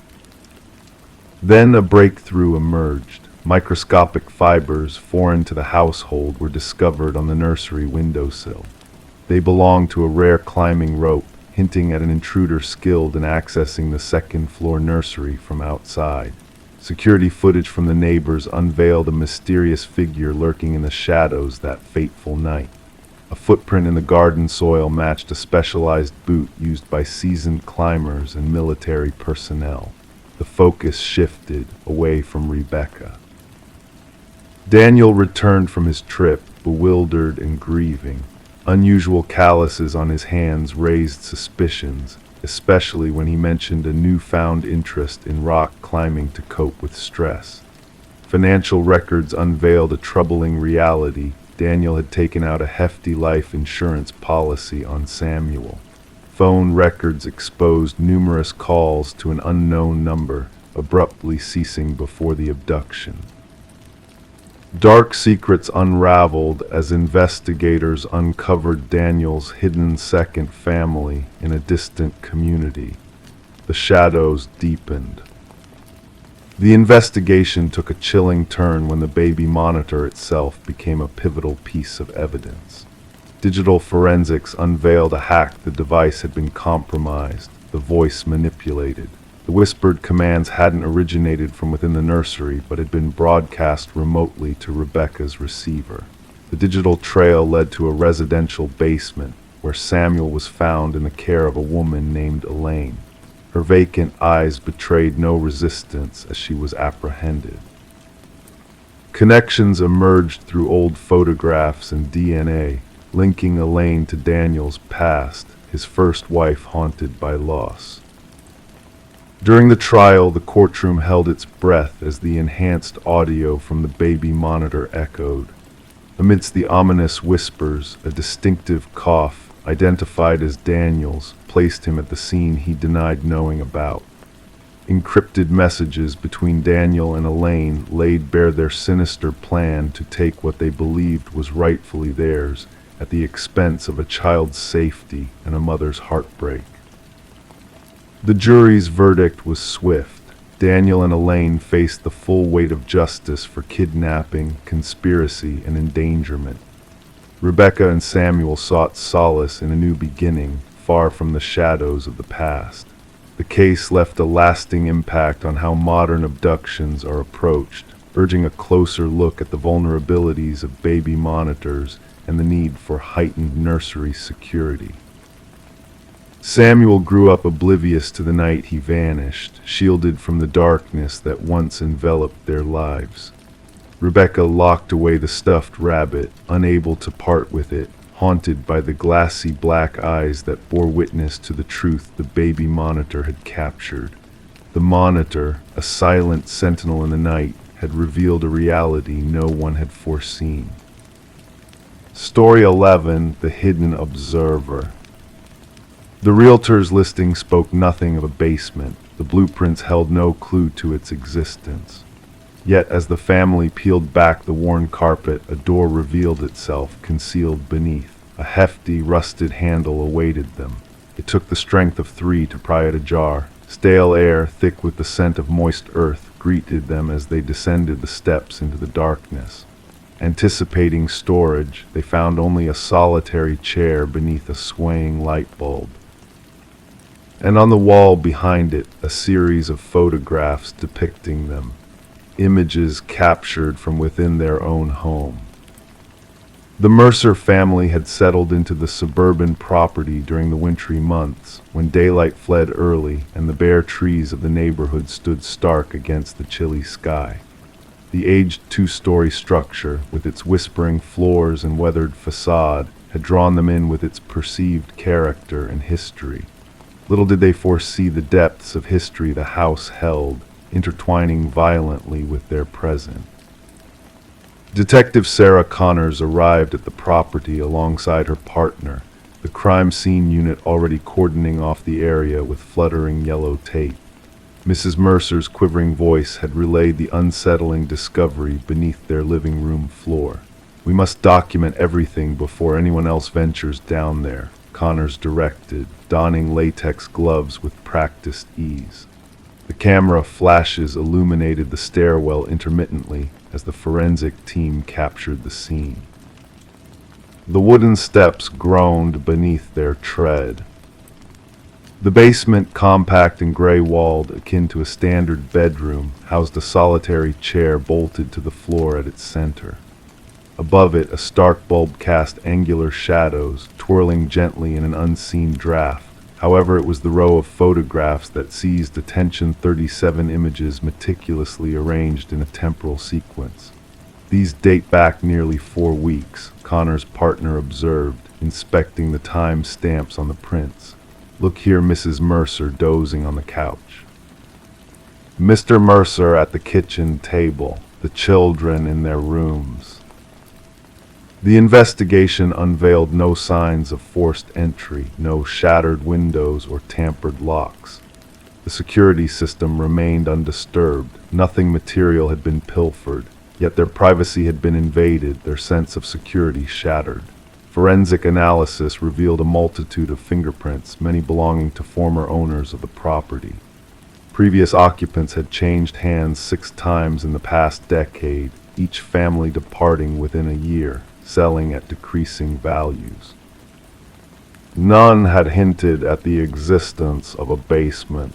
Then a breakthrough emerged. Microscopic fibers foreign to the household were discovered on the nursery windowsill. They belonged to a rare climbing rope, hinting at an intruder skilled in accessing the second-floor nursery from outside. Security footage from the neighbors unveiled a mysterious figure lurking in the shadows that fateful night. A footprint in the garden soil matched a specialized boot used by seasoned climbers and military personnel. The focus shifted away from Rebecca. Daniel returned from his trip, bewildered and grieving. Unusual calluses on his hands raised suspicions, especially when he mentioned a newfound interest in rock climbing to cope with stress. Financial records unveiled a troubling reality. Daniel had taken out a hefty life insurance policy on Samuel. Phone records exposed numerous calls to an unknown number, abruptly ceasing before the abduction. Dark secrets unraveled as investigators uncovered Daniel's hidden second family in a distant community. The shadows deepened. The investigation took a chilling turn when the baby monitor itself became a pivotal piece of evidence. Digital forensics unveiled a hack. The device had been compromised, the voice manipulated. The whispered commands hadn't originated from within the nursery, but had been broadcast remotely to Rebecca's receiver. The digital trail led to a residential basement, where Samuel was found in the care of a woman named Elaine. Her vacant eyes betrayed no resistance as she was apprehended. Connections emerged through old photographs and DNA, linking Elaine to Daniel's past, his first wife haunted by loss. During the trial, the courtroom held its breath as the enhanced audio from the baby monitor echoed. Amidst the ominous whispers, a distinctive cough, identified as Daniel's, placed him at the scene he denied knowing about. Encrypted messages between Daniel and Elaine laid bare their sinister plan to take what they believed was rightfully theirs, at the expense of a child's safety and a mother's heartbreak. The jury's verdict was swift. Daniel and Elaine faced the full weight of justice for kidnapping, conspiracy, and endangerment. Rebecca and Samuel sought solace in a new beginning, far from the shadows of the past. The case left a lasting impact on how modern abductions are approached, urging a closer look at the vulnerabilities of baby monitors and the need for heightened nursery security. Samuel grew up oblivious to the night he vanished, shielded from the darkness that once enveloped their lives. Rebecca locked away the stuffed rabbit, unable to part with it, haunted by the glassy black eyes that bore witness to the truth the baby monitor had captured. The monitor, a silent sentinel in the night, had revealed a reality no one had foreseen. Story 11: The Hidden Observer. The realtor's listing spoke nothing of a basement. The blueprints held no clue to its existence. Yet as the family peeled back the worn carpet, a door revealed itself, concealed beneath. A hefty, rusted handle awaited them. It took the strength of 3 to pry it ajar. Stale air, thick with the scent of moist earth, greeted them as they descended the steps into the darkness. Anticipating storage, they found only a solitary chair beneath a swaying light bulb. And on the wall behind it, a series of photographs depicting them. Images captured from within their own home. The Mercer family had settled into the suburban property during the wintry months, when daylight fled early and the bare trees of the neighborhood stood stark against the chilly sky. The aged 2-story structure, with its whispering floors and weathered facade, had drawn them in with its perceived character and history. Little did they foresee the depths of history the house held, intertwining violently with their present. Detective Sarah Connors arrived at the property alongside her partner, the crime scene unit already cordoning off the area with fluttering yellow tape. Mrs. Mercer's quivering voice had relayed the unsettling discovery beneath their living room floor. "We must document everything before anyone else ventures down there," Connors directed, donning latex gloves with practiced ease. The camera flashes illuminated the stairwell intermittently as the forensic team captured the scene. The wooden steps groaned beneath their tread. The basement, compact and gray-walled, akin to a standard bedroom, housed a solitary chair bolted to the floor at its center. Above it, a stark bulb cast angular shadows, twirling gently in an unseen draft. However, it was the row of photographs that seized attention, 37 images meticulously arranged in a temporal sequence. "These date back nearly 4 weeks," Connor's partner observed, inspecting the time stamps on the prints. "Look here, Mrs. Mercer dozing on the couch. Mr. Mercer at the kitchen table, the children in their rooms." The investigation unveiled no signs of forced entry, no shattered windows or tampered locks. The security system remained undisturbed. Nothing material had been pilfered, yet their privacy had been invaded, their sense of security shattered. Forensic analysis revealed a multitude of fingerprints, many belonging to former owners of the property. Previous occupants had changed hands 6 times in the past decade, each family departing within a year, selling at decreasing values. None had hinted at the existence of a basement.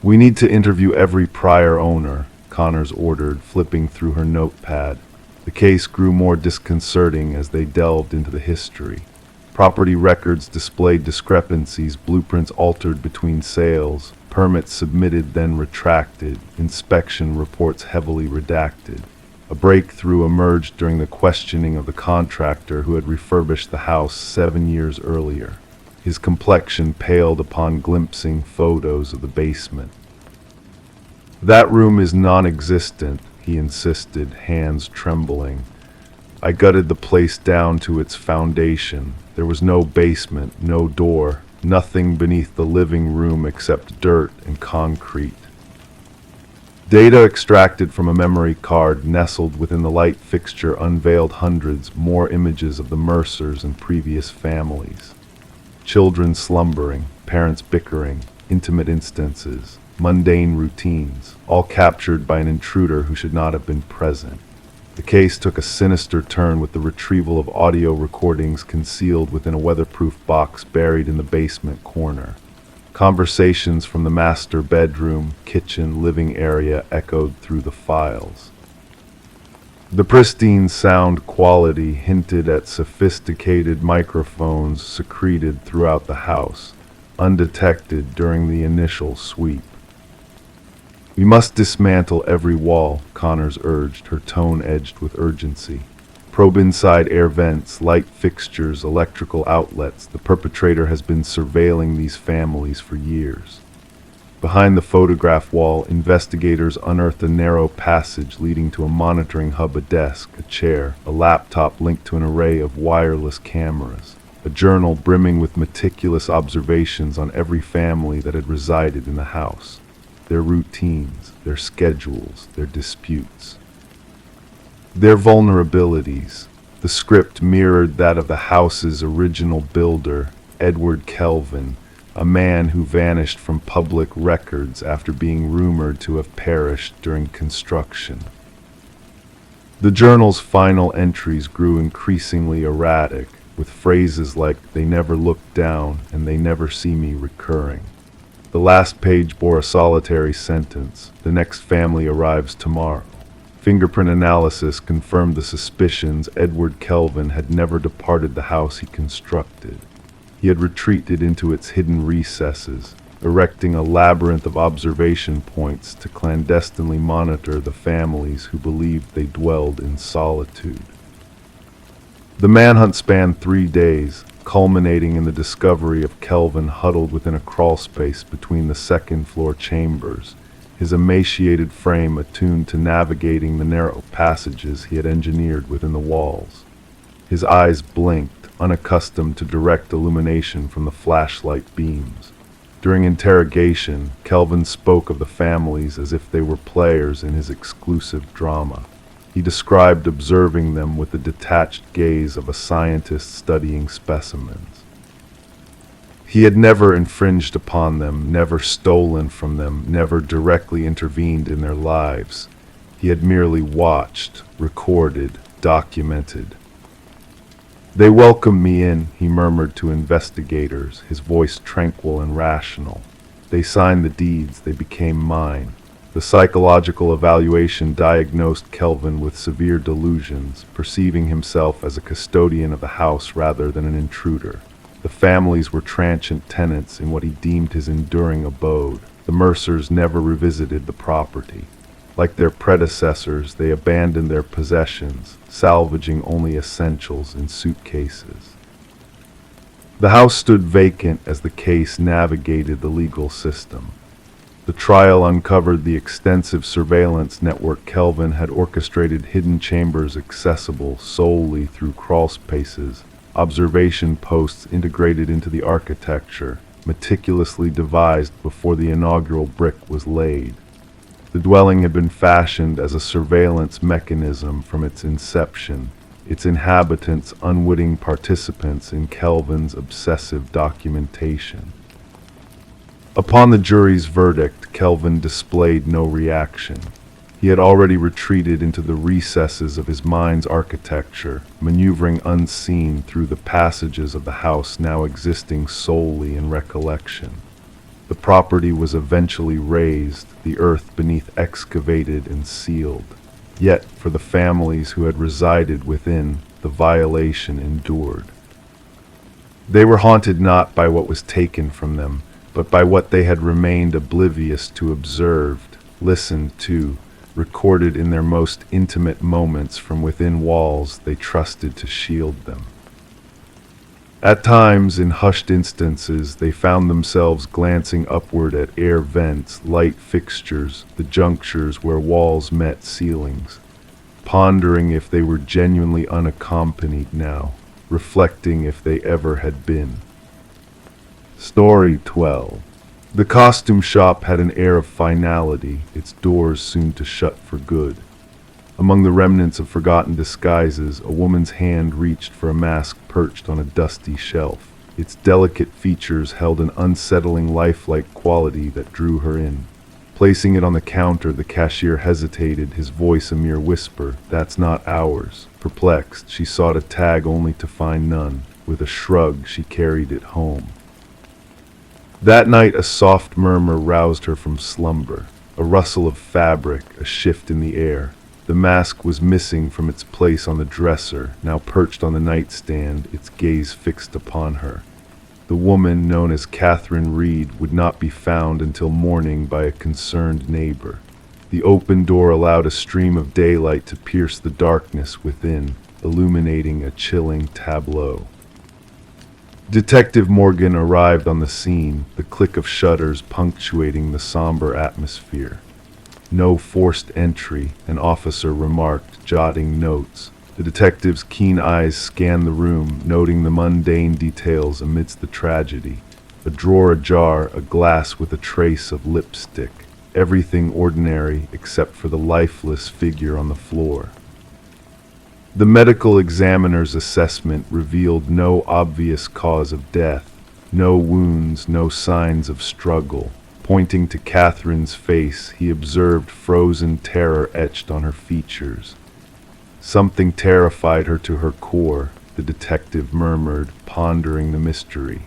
"We need to interview every prior owner," Connors ordered, flipping through her notepad. The case grew more disconcerting as they delved into the history. Property records displayed discrepancies, blueprints altered between sales, permits submitted then retracted, inspection reports heavily redacted. A breakthrough emerged during the questioning of the contractor who had refurbished the house 7 years earlier. His complexion paled upon glimpsing photos of the basement. "That room is non-existent," he insisted, hands trembling. "I gutted the place down to its foundation. There was no basement, no door, nothing beneath the living room except dirt and concrete." Data extracted from a memory card nestled within the light fixture unveiled hundreds more images of the Mercers and previous families. Children slumbering, parents bickering, intimate instances, mundane routines, all captured by an intruder who should not have been present. The case took a sinister turn with the retrieval of audio recordings concealed within a weatherproof box buried in the basement corner. Conversations from the master bedroom, kitchen, living area echoed through the files. The pristine sound quality hinted at sophisticated microphones secreted throughout the house, undetected during the initial sweep. "We must dismantle every wall," Connors urged, her tone edged with urgency. "Probe inside air vents, light fixtures, electrical outlets. The perpetrator has been surveilling these families for years." Behind the photograph wall, investigators unearthed a narrow passage leading to a monitoring hub, a desk, a chair, a laptop linked to an array of wireless cameras, a journal brimming with meticulous observations on every family that had resided in the house, their routines, their schedules, their disputes, their vulnerabilities. The script mirrored that of the house's original builder, Edward Kelvin, a man who vanished from public records after being rumored to have perished during construction. The journal's final entries grew increasingly erratic, with phrases like "they never looked down" and "they never see me" recurring. The last page bore a solitary sentence: "The next family arrives tomorrow." Fingerprint analysis confirmed the suspicions. Edward Kelvin had never departed the house he constructed. He had retreated into its hidden recesses, erecting a labyrinth of observation points to clandestinely monitor the families who believed they dwelled in solitude. The manhunt spanned 3 days, culminating in the discovery of Kelvin huddled within a crawlspace between the second-floor chambers, his emaciated frame attuned to navigating the narrow passages he had engineered within the walls. His eyes blinked, unaccustomed to direct illumination from the flashlight beams. During interrogation, Kelvin spoke of the families as if they were players in his exclusive drama. He described observing them with the detached gaze of a scientist studying specimens. He had never infringed upon them, never stolen from them, never directly intervened in their lives. He had merely watched, recorded, documented. "They welcomed me in," he murmured to investigators, his voice tranquil and rational. "They signed the deeds, they became mine." The psychological evaluation diagnosed Kelvin with severe delusions, perceiving himself as a custodian of the house rather than an intruder. The families were transient tenants in what he deemed his enduring abode. The Mercers never revisited the property. Like their predecessors, they abandoned their possessions, salvaging only essentials in suitcases. The house stood vacant as the case navigated the legal system. The trial uncovered the extensive surveillance network Kelvin had orchestrated, hidden chambers accessible solely through crawlspaces, observation posts integrated into the architecture, meticulously devised before the inaugural brick was laid. The dwelling had been fashioned as a surveillance mechanism from its inception, its inhabitants unwitting participants in Kelvin's obsessive documentation. Upon the jury's verdict, Kelvin displayed no reaction. He had already retreated into the recesses of his mind's architecture, maneuvering unseen through the passages of the house now existing solely in recollection. The property was eventually razed, the earth beneath excavated and sealed. Yet, for the families who had resided within, the violation endured. They were haunted not by what was taken from them, but by what they had remained oblivious to, observed, listened to, recorded in their most intimate moments from within walls they trusted to shield them. At times, in hushed instances, they found themselves glancing upward at air vents, light fixtures, the junctures where walls met ceilings, pondering if they were genuinely unaccompanied now, reflecting if they ever had been. Story 12. The costume shop had an air of finality, its doors soon to shut for good. Among the remnants of forgotten disguises, a woman's hand reached for a mask perched on a dusty shelf. Its delicate features held an unsettling lifelike quality that drew her in. Placing it on the counter, the cashier hesitated, his voice a mere whisper. "That's not ours." Perplexed, she sought a tag only to find none. With a shrug, she carried it home. That night a soft murmur roused her from slumber, a rustle of fabric, a shift in the air. The mask was missing from its place on the dresser, now perched on the nightstand, its gaze fixed upon her. The woman, known as Catherine Reed, would not be found until morning by a concerned neighbor. The open door allowed a stream of daylight to pierce the darkness within, illuminating a chilling tableau. Detective Morgan arrived on the scene, the click of shutters punctuating the somber atmosphere. "No forced entry," an officer remarked, jotting notes. The detective's keen eyes scanned the room, noting the mundane details amidst the tragedy. A drawer ajar, a glass with a trace of lipstick. Everything ordinary except for the lifeless figure on the floor. The medical examiner's assessment revealed no obvious cause of death, no wounds, no signs of struggle. Pointing to Catherine's face, he observed frozen terror etched on her features. "Something terrified her to her core," the detective murmured, pondering the mystery.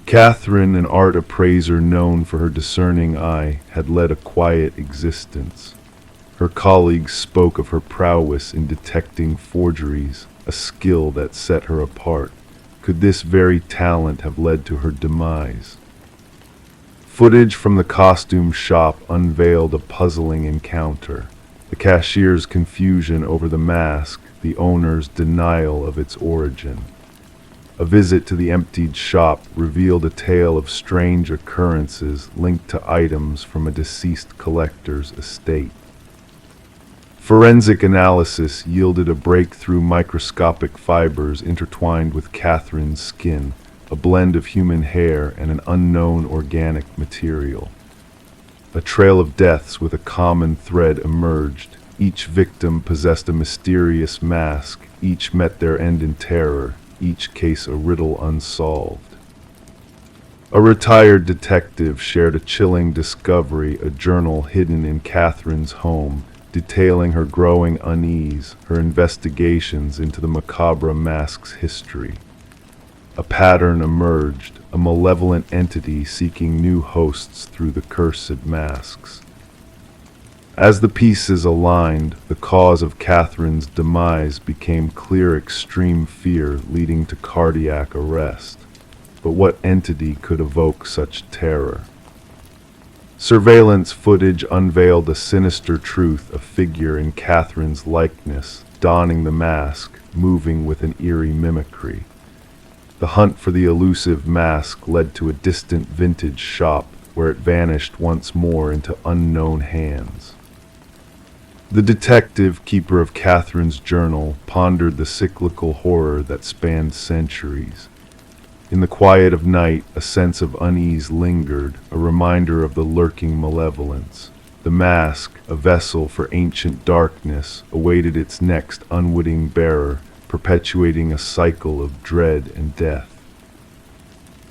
Catherine, an art appraiser known for her discerning eye, had led a quiet existence. Her colleagues spoke of her prowess in detecting forgeries, a skill that set her apart. Could this very talent have led to her demise? Footage from the costume shop unveiled a puzzling encounter. The cashier's confusion over the mask, the owner's denial of its origin. A visit to the emptied shop revealed a tale of strange occurrences linked to items from a deceased collector's estate. Forensic analysis yielded a breakthrough: microscopic fibers intertwined with Catherine's skin, a blend of human hair and an unknown organic material. A trail of deaths with a common thread emerged. Each victim possessed a mysterious mask, each met their end in terror, each case a riddle unsolved. A retired detective shared a chilling discovery, a journal hidden in Catherine's home, detailing her growing unease, her investigations into the macabre mask's history. A pattern emerged, a malevolent entity seeking new hosts through the cursed masks. As the pieces aligned, the cause of Catherine's demise became clear: extreme fear leading to cardiac arrest. But what entity could evoke such terror? Surveillance footage unveiled a sinister truth: a figure in Catherine's likeness, donning the mask, moving with an eerie mimicry. The hunt for the elusive mask led to a distant vintage shop, where it vanished once more into unknown hands. The detective, keeper of Catherine's journal, pondered the cyclical horror that spanned centuries. In the quiet of night, a sense of unease lingered, a reminder of the lurking malevolence. The mask, a vessel for ancient darkness, awaited its next unwitting bearer, perpetuating a cycle of dread and death.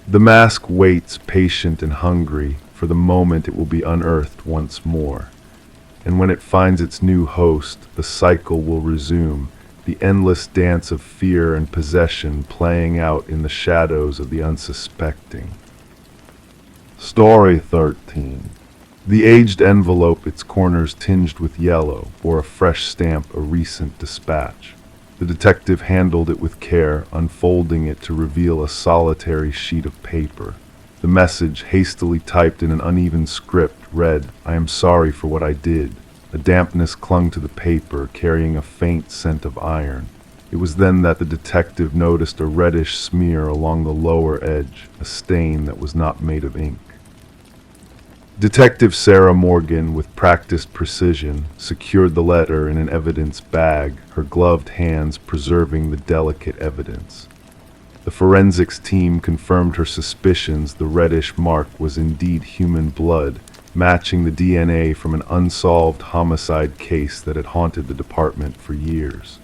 The mask waits, patient and hungry, for the moment it will be unearthed once more. And when it finds its new host, the cycle will resume, the endless dance of fear and possession playing out in the shadows of the unsuspecting. Story 13. The aged envelope, its corners tinged with yellow, bore a fresh stamp, a recent dispatch. The detective handled it with care, unfolding it to reveal a solitary sheet of paper. The message, hastily typed in an uneven script, read, "I am sorry for what I did." A dampness clung to the paper, carrying a faint scent of iron. It was then that the detective noticed a reddish smear along the lower edge, a stain that was not made of ink. Detective Sarah Morgan, with practiced precision, secured the letter in an evidence bag, her gloved hands preserving the delicate evidence. The forensics team confirmed her suspicions: the reddish mark was indeed human blood, matching the DNA from an unsolved homicide case that had haunted the department for years.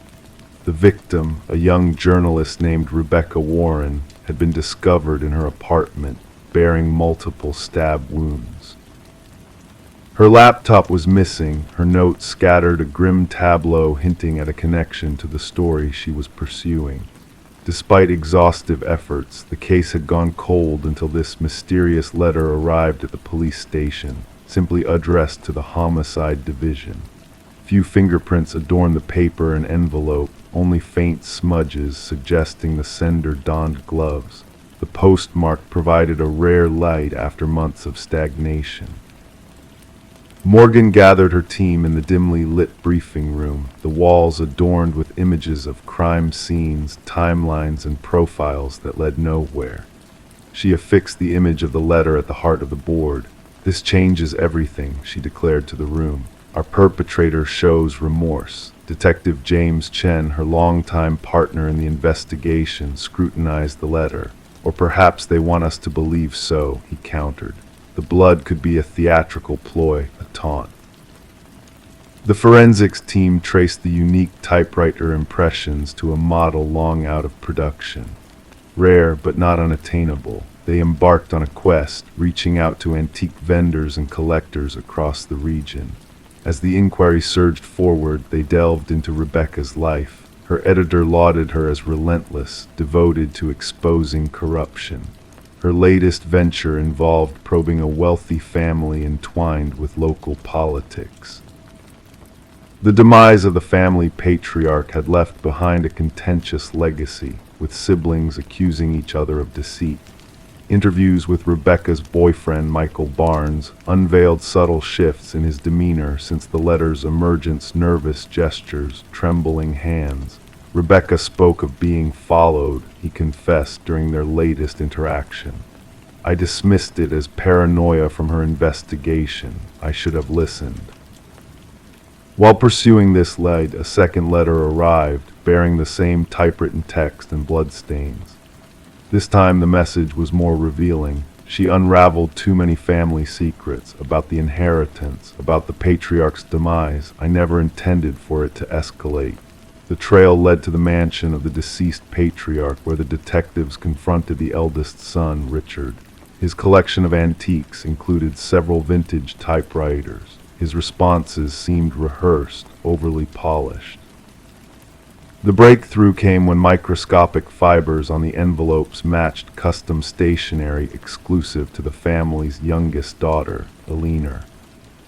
The victim, a young journalist named Rebecca Warren, had been discovered in her apartment, bearing multiple stab wounds. Her laptop was missing, her notes scattered, a grim tableau hinting at a connection to the story she was pursuing. Despite exhaustive efforts, the case had gone cold until this mysterious letter arrived at the police station, simply addressed to the Homicide Division. Few fingerprints adorned the paper and envelope, only faint smudges suggesting the sender donned gloves. The postmark provided a rare light after months of stagnation. Morgan gathered her team in the dimly lit briefing room, the walls adorned with images of crime scenes, timelines, and profiles that led nowhere. She affixed the image of the letter at the heart of the board. "This changes everything," she declared to the room. "Our perpetrator shows remorse." Detective James Chen, her longtime partner in the investigation, scrutinized the letter. "Or perhaps they want us to believe so," he countered. The blood could be a theatrical ploy, a taunt. The forensics team traced the unique typewriter impressions to a model long out of production. Rare but not unattainable, they embarked on a quest, reaching out to antique vendors and collectors across the region. As the inquiry surged forward, they delved into Rebecca's life. Her editor lauded her as relentless, devoted to exposing corruption. Her latest venture involved probing a wealthy family entwined with local politics. The demise of the family patriarch had left behind a contentious legacy, with siblings accusing each other of deceit. Interviews with Rebecca's boyfriend, Michael Barnes, unveiled subtle shifts in his demeanor since the letter's emergence: nervous gestures, trembling hands. Rebecca spoke of being followed, he confessed during their latest interaction. "I dismissed it as paranoia from her investigation. I should have listened." While pursuing this lead, a second letter arrived, bearing the same typewritten text and bloodstains. This time the message was more revealing. She unraveled too many family secrets about the inheritance, about the patriarch's demise. "I never intended for it to escalate." The trail led to the mansion of the deceased patriarch, where the detectives confronted the eldest son, Richard. His collection of antiques included several vintage typewriters. His responses seemed rehearsed, overly polished. The breakthrough came when microscopic fibers on the envelopes matched custom stationery exclusive to the family's youngest daughter, Eleanor.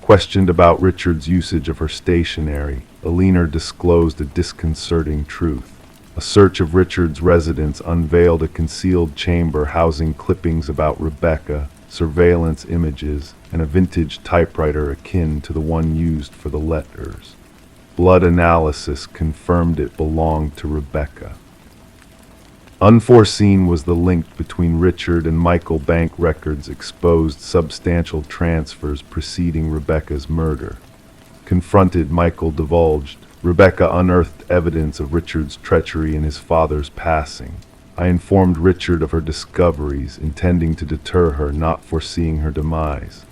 Questioned about Richard's usage of her stationery, Eleanor disclosed a disconcerting truth. A search of Richard's residence unveiled a concealed chamber housing clippings about Rebecca, surveillance images, and a vintage typewriter akin to the one used for the letters. Blood analysis confirmed it belonged to Rebecca. Unforeseen was the link between Richard and Michael. Bank records exposed substantial transfers preceding Rebecca's murder. Confronted, Michael divulged, "Rebecca unearthed evidence of Richard's treachery in his father's passing. I informed Richard of her discoveries, intending to deter her, not foreseeing her demise."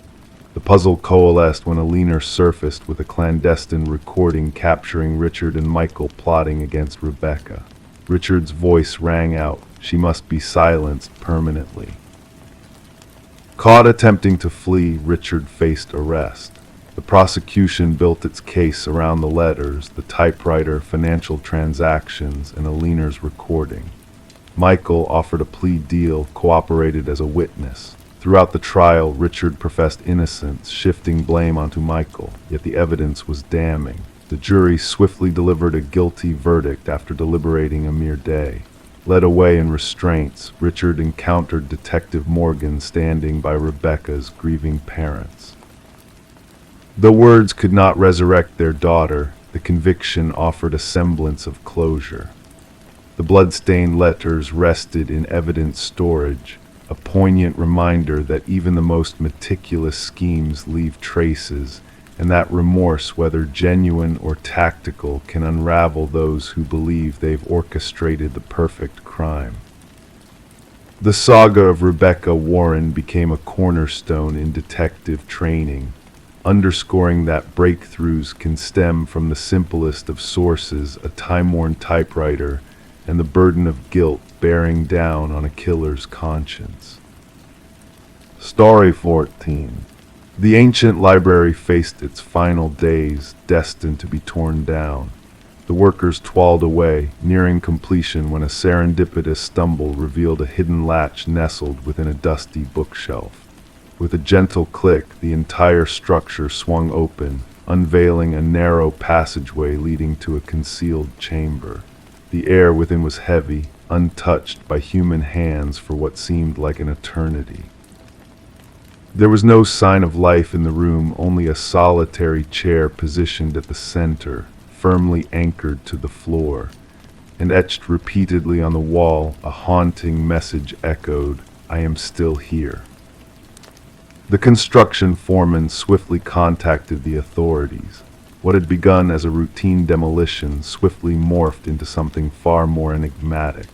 The puzzle coalesced when Eleanor surfaced with a clandestine recording capturing Richard and Michael plotting against Rebecca. Richard's voice rang out. She must be silenced permanently. Caught attempting to flee, Richard faced arrest. The prosecution built its case around the letters, the typewriter, financial transactions, and Eleanor's recording. Michael offered a plea deal, cooperated as a witness. Throughout the trial, Richard professed innocence, shifting blame onto Michael, yet the evidence was damning. The jury swiftly delivered a guilty verdict after deliberating a mere day. Led away in restraints, Richard encountered Detective Morgan standing by Rebecca's grieving parents. Though words could not resurrect their daughter, the conviction offered a semblance of closure. The blood-stained letters rested in evidence storage, a poignant reminder that even the most meticulous schemes leave traces, and that remorse, whether genuine or tactical, can unravel those who believe they've orchestrated the perfect crime. The saga of Rebecca Warren became a cornerstone in detective training, underscoring that breakthroughs can stem from the simplest of sources, a time-worn typewriter, and the burden of guilt bearing down on a killer's conscience. Story 14. The ancient library faced its final days, destined to be torn down. The workers toiled away, nearing completion when a serendipitous stumble revealed a hidden latch nestled within a dusty bookshelf. With a gentle click, the entire structure swung open, unveiling a narrow passageway leading to a concealed chamber. The air within was heavy, untouched by human hands for what seemed like an eternity. There was no sign of life in the room, only a solitary chair positioned at the center, firmly anchored to the floor, and etched repeatedly on the wall, a haunting message echoed, "I am still here." The construction foreman swiftly contacted the authorities. What had begun as a routine demolition swiftly morphed into something far more enigmatic.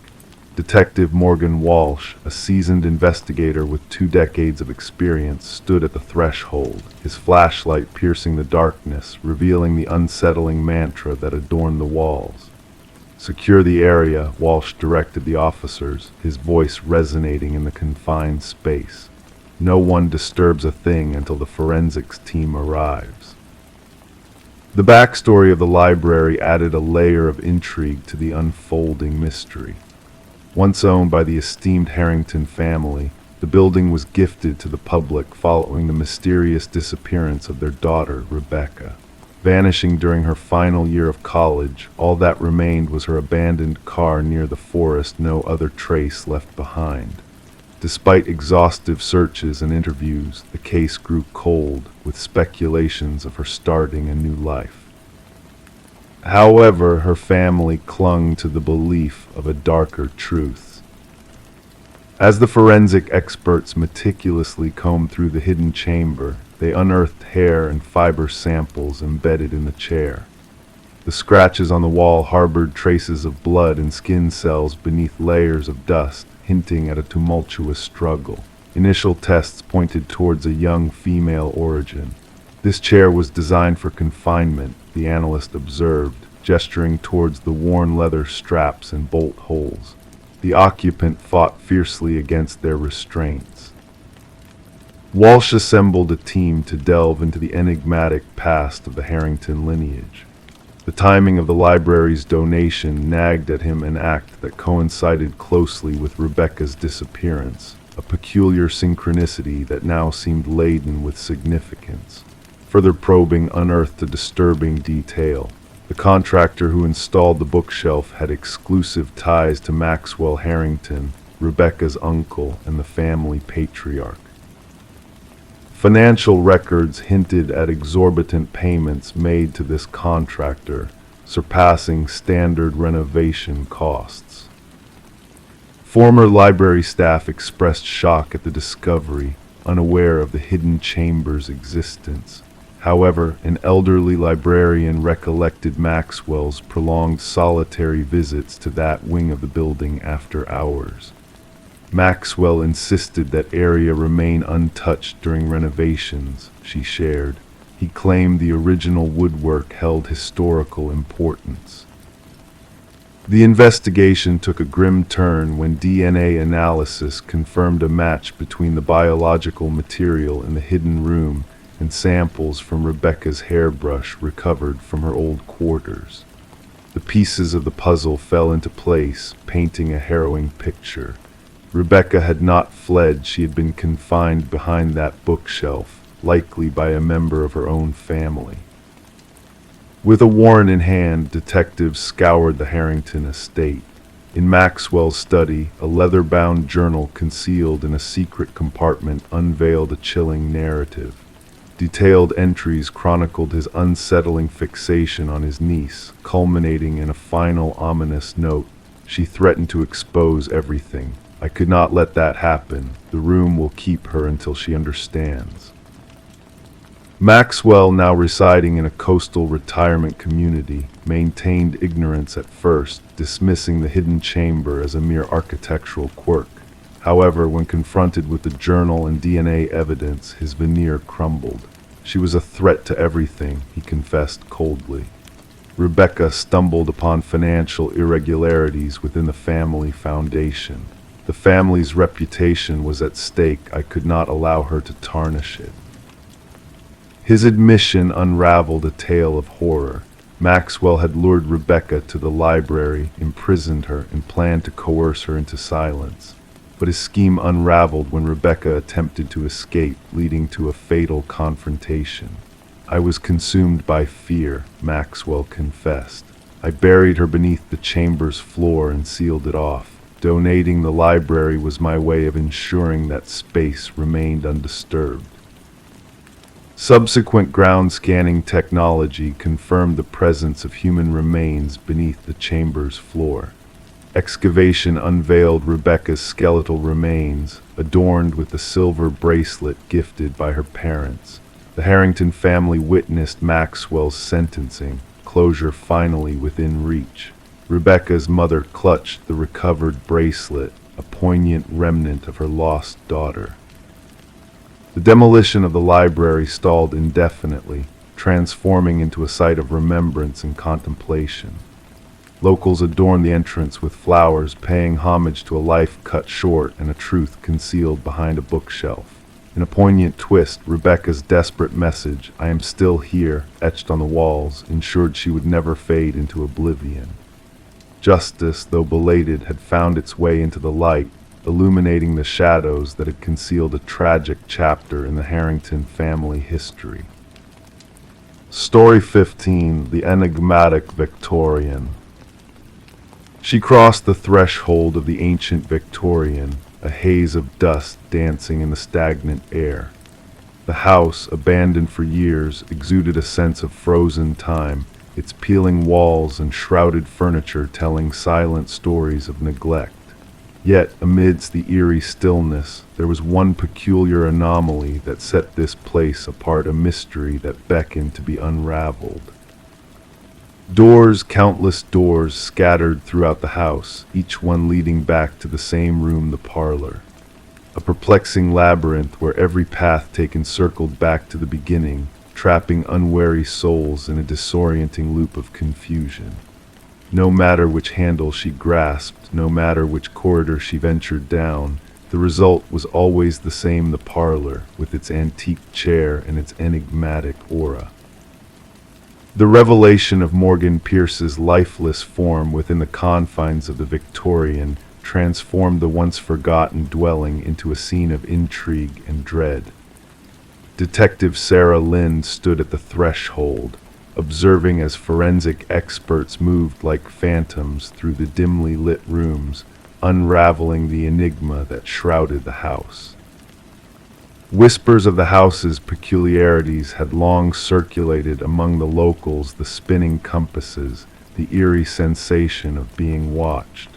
Detective Morgan Walsh, a seasoned investigator with 2 decades of experience, stood at the threshold, his flashlight piercing the darkness, revealing the unsettling mantra that adorned the walls. "Secure the area," Walsh directed the officers, his voice resonating in the confined space. "No one disturbs a thing until the forensics team arrives." The backstory of the library added a layer of intrigue to the unfolding mystery. Once owned by the esteemed Harrington family, the building was gifted to the public following the mysterious disappearance of their daughter, Rebecca. Vanishing during her final year of college, all that remained was her abandoned car near the forest, no other trace left behind. Despite exhaustive searches and interviews, the case grew cold, with speculations of her starting a new life. However, her family clung to the belief of a darker truth. As the forensic experts meticulously combed through the hidden chamber, they unearthed hair and fiber samples embedded in the chair. The scratches on the wall harbored traces of blood and skin cells beneath layers of dust, hinting at a tumultuous struggle. Initial tests pointed towards a young female origin. "This chair was designed for confinement," the analyst observed, gesturing towards the worn leather straps and bolt holes. The occupant fought fiercely against their restraints. Walsh assembled a team to delve into the enigmatic past of the Harrington lineage. The timing of the library's donation nagged at him, an act that coincided closely with Rebecca's disappearance, a peculiar synchronicity that now seemed laden with significance. Further probing unearthed a disturbing detail. The contractor who installed the bookshelf had exclusive ties to Maxwell Harrington, Rebecca's uncle and the family patriarch. Financial records hinted at exorbitant payments made to this contractor, surpassing standard renovation costs. Former library staff expressed shock at the discovery, unaware of the hidden chamber's existence. However, an elderly librarian recollected Maxwell's prolonged solitary visits to that wing of the building after hours. Maxwell insisted that area remain untouched during renovations, she shared. He claimed the original woodwork held historical importance. The investigation took a grim turn when DNA analysis confirmed a match between the biological material in the hidden room and samples from Rebecca's hairbrush recovered from her old quarters. The pieces of the puzzle fell into place, painting a harrowing picture. Rebecca had not fled, she had been confined behind that bookshelf, likely by a member of her own family. With a warrant in hand, detectives scoured the Harrington estate. In Maxwell's study, a leather-bound journal concealed in a secret compartment unveiled a chilling narrative. Detailed entries chronicled his unsettling fixation on his niece, culminating in a final ominous note. She threatened to expose everything. "I could not let that happen. The room will keep her until she understands." Maxwell, now residing in a coastal retirement community, maintained ignorance at first, dismissing the hidden chamber as a mere architectural quirk. However, when confronted with the journal and DNA evidence, his veneer crumbled. "She was a threat to everything," he confessed coldly. Rebecca stumbled upon financial irregularities within the family foundation. The family's reputation was at stake. I could not allow her to tarnish it. His admission unraveled a tale of horror. Maxwell had lured Rebecca to the library, imprisoned her, and planned to coerce her into silence. But his scheme unraveled when Rebecca attempted to escape, leading to a fatal confrontation. "I was consumed by fear," Maxwell confessed. "I buried her beneath the chamber's floor and sealed it off. Donating the library was my way of ensuring that space remained undisturbed." Subsequent ground scanning technology confirmed the presence of human remains beneath the chamber's floor. Excavation unveiled Rebecca's skeletal remains, adorned with the silver bracelet gifted by her parents. The Harrington family witnessed Maxwell's sentencing, closure finally within reach. Rebecca's mother clutched the recovered bracelet, a poignant remnant of her lost daughter. The demolition of the library stalled indefinitely, transforming into a site of remembrance and contemplation. Locals adorned the entrance with flowers, paying homage to a life cut short and a truth concealed behind a bookshelf. In a poignant twist, Rebecca's desperate message, "I am still here," etched on the walls, ensured she would never fade into oblivion. Justice, though belated, had found its way into the light, illuminating the shadows that had concealed a tragic chapter in the Harrington family history. Story 15: The Enigmatic Victorian. She crossed the threshold of the ancient Victorian, a haze of dust dancing in the stagnant air. The house, abandoned for years, exuded a sense of frozen time, its peeling walls and shrouded furniture telling silent stories of neglect. Yet, amidst the eerie stillness, there was one peculiar anomaly that set this place apart, a mystery that beckoned to be unraveled. Doors, countless doors, scattered throughout the house, each one leading back to the same room, the parlor. A perplexing labyrinth where every path taken circled back to the beginning, trapping unwary souls in a disorienting loop of confusion. No matter which handle she grasped, no matter which corridor she ventured down, the result was always the same: the parlor, with its antique chair and its enigmatic aura. The revelation of Morgan Pierce's lifeless form within the confines of the Victorian transformed the once forgotten dwelling into a scene of intrigue and dread. Detective Sarah Lind stood at the threshold, observing as forensic experts moved like phantoms through the dimly lit rooms, unraveling the enigma that shrouded the house. Whispers of the house's peculiarities had long circulated among the locals: the spinning compasses, the eerie sensation of being watched.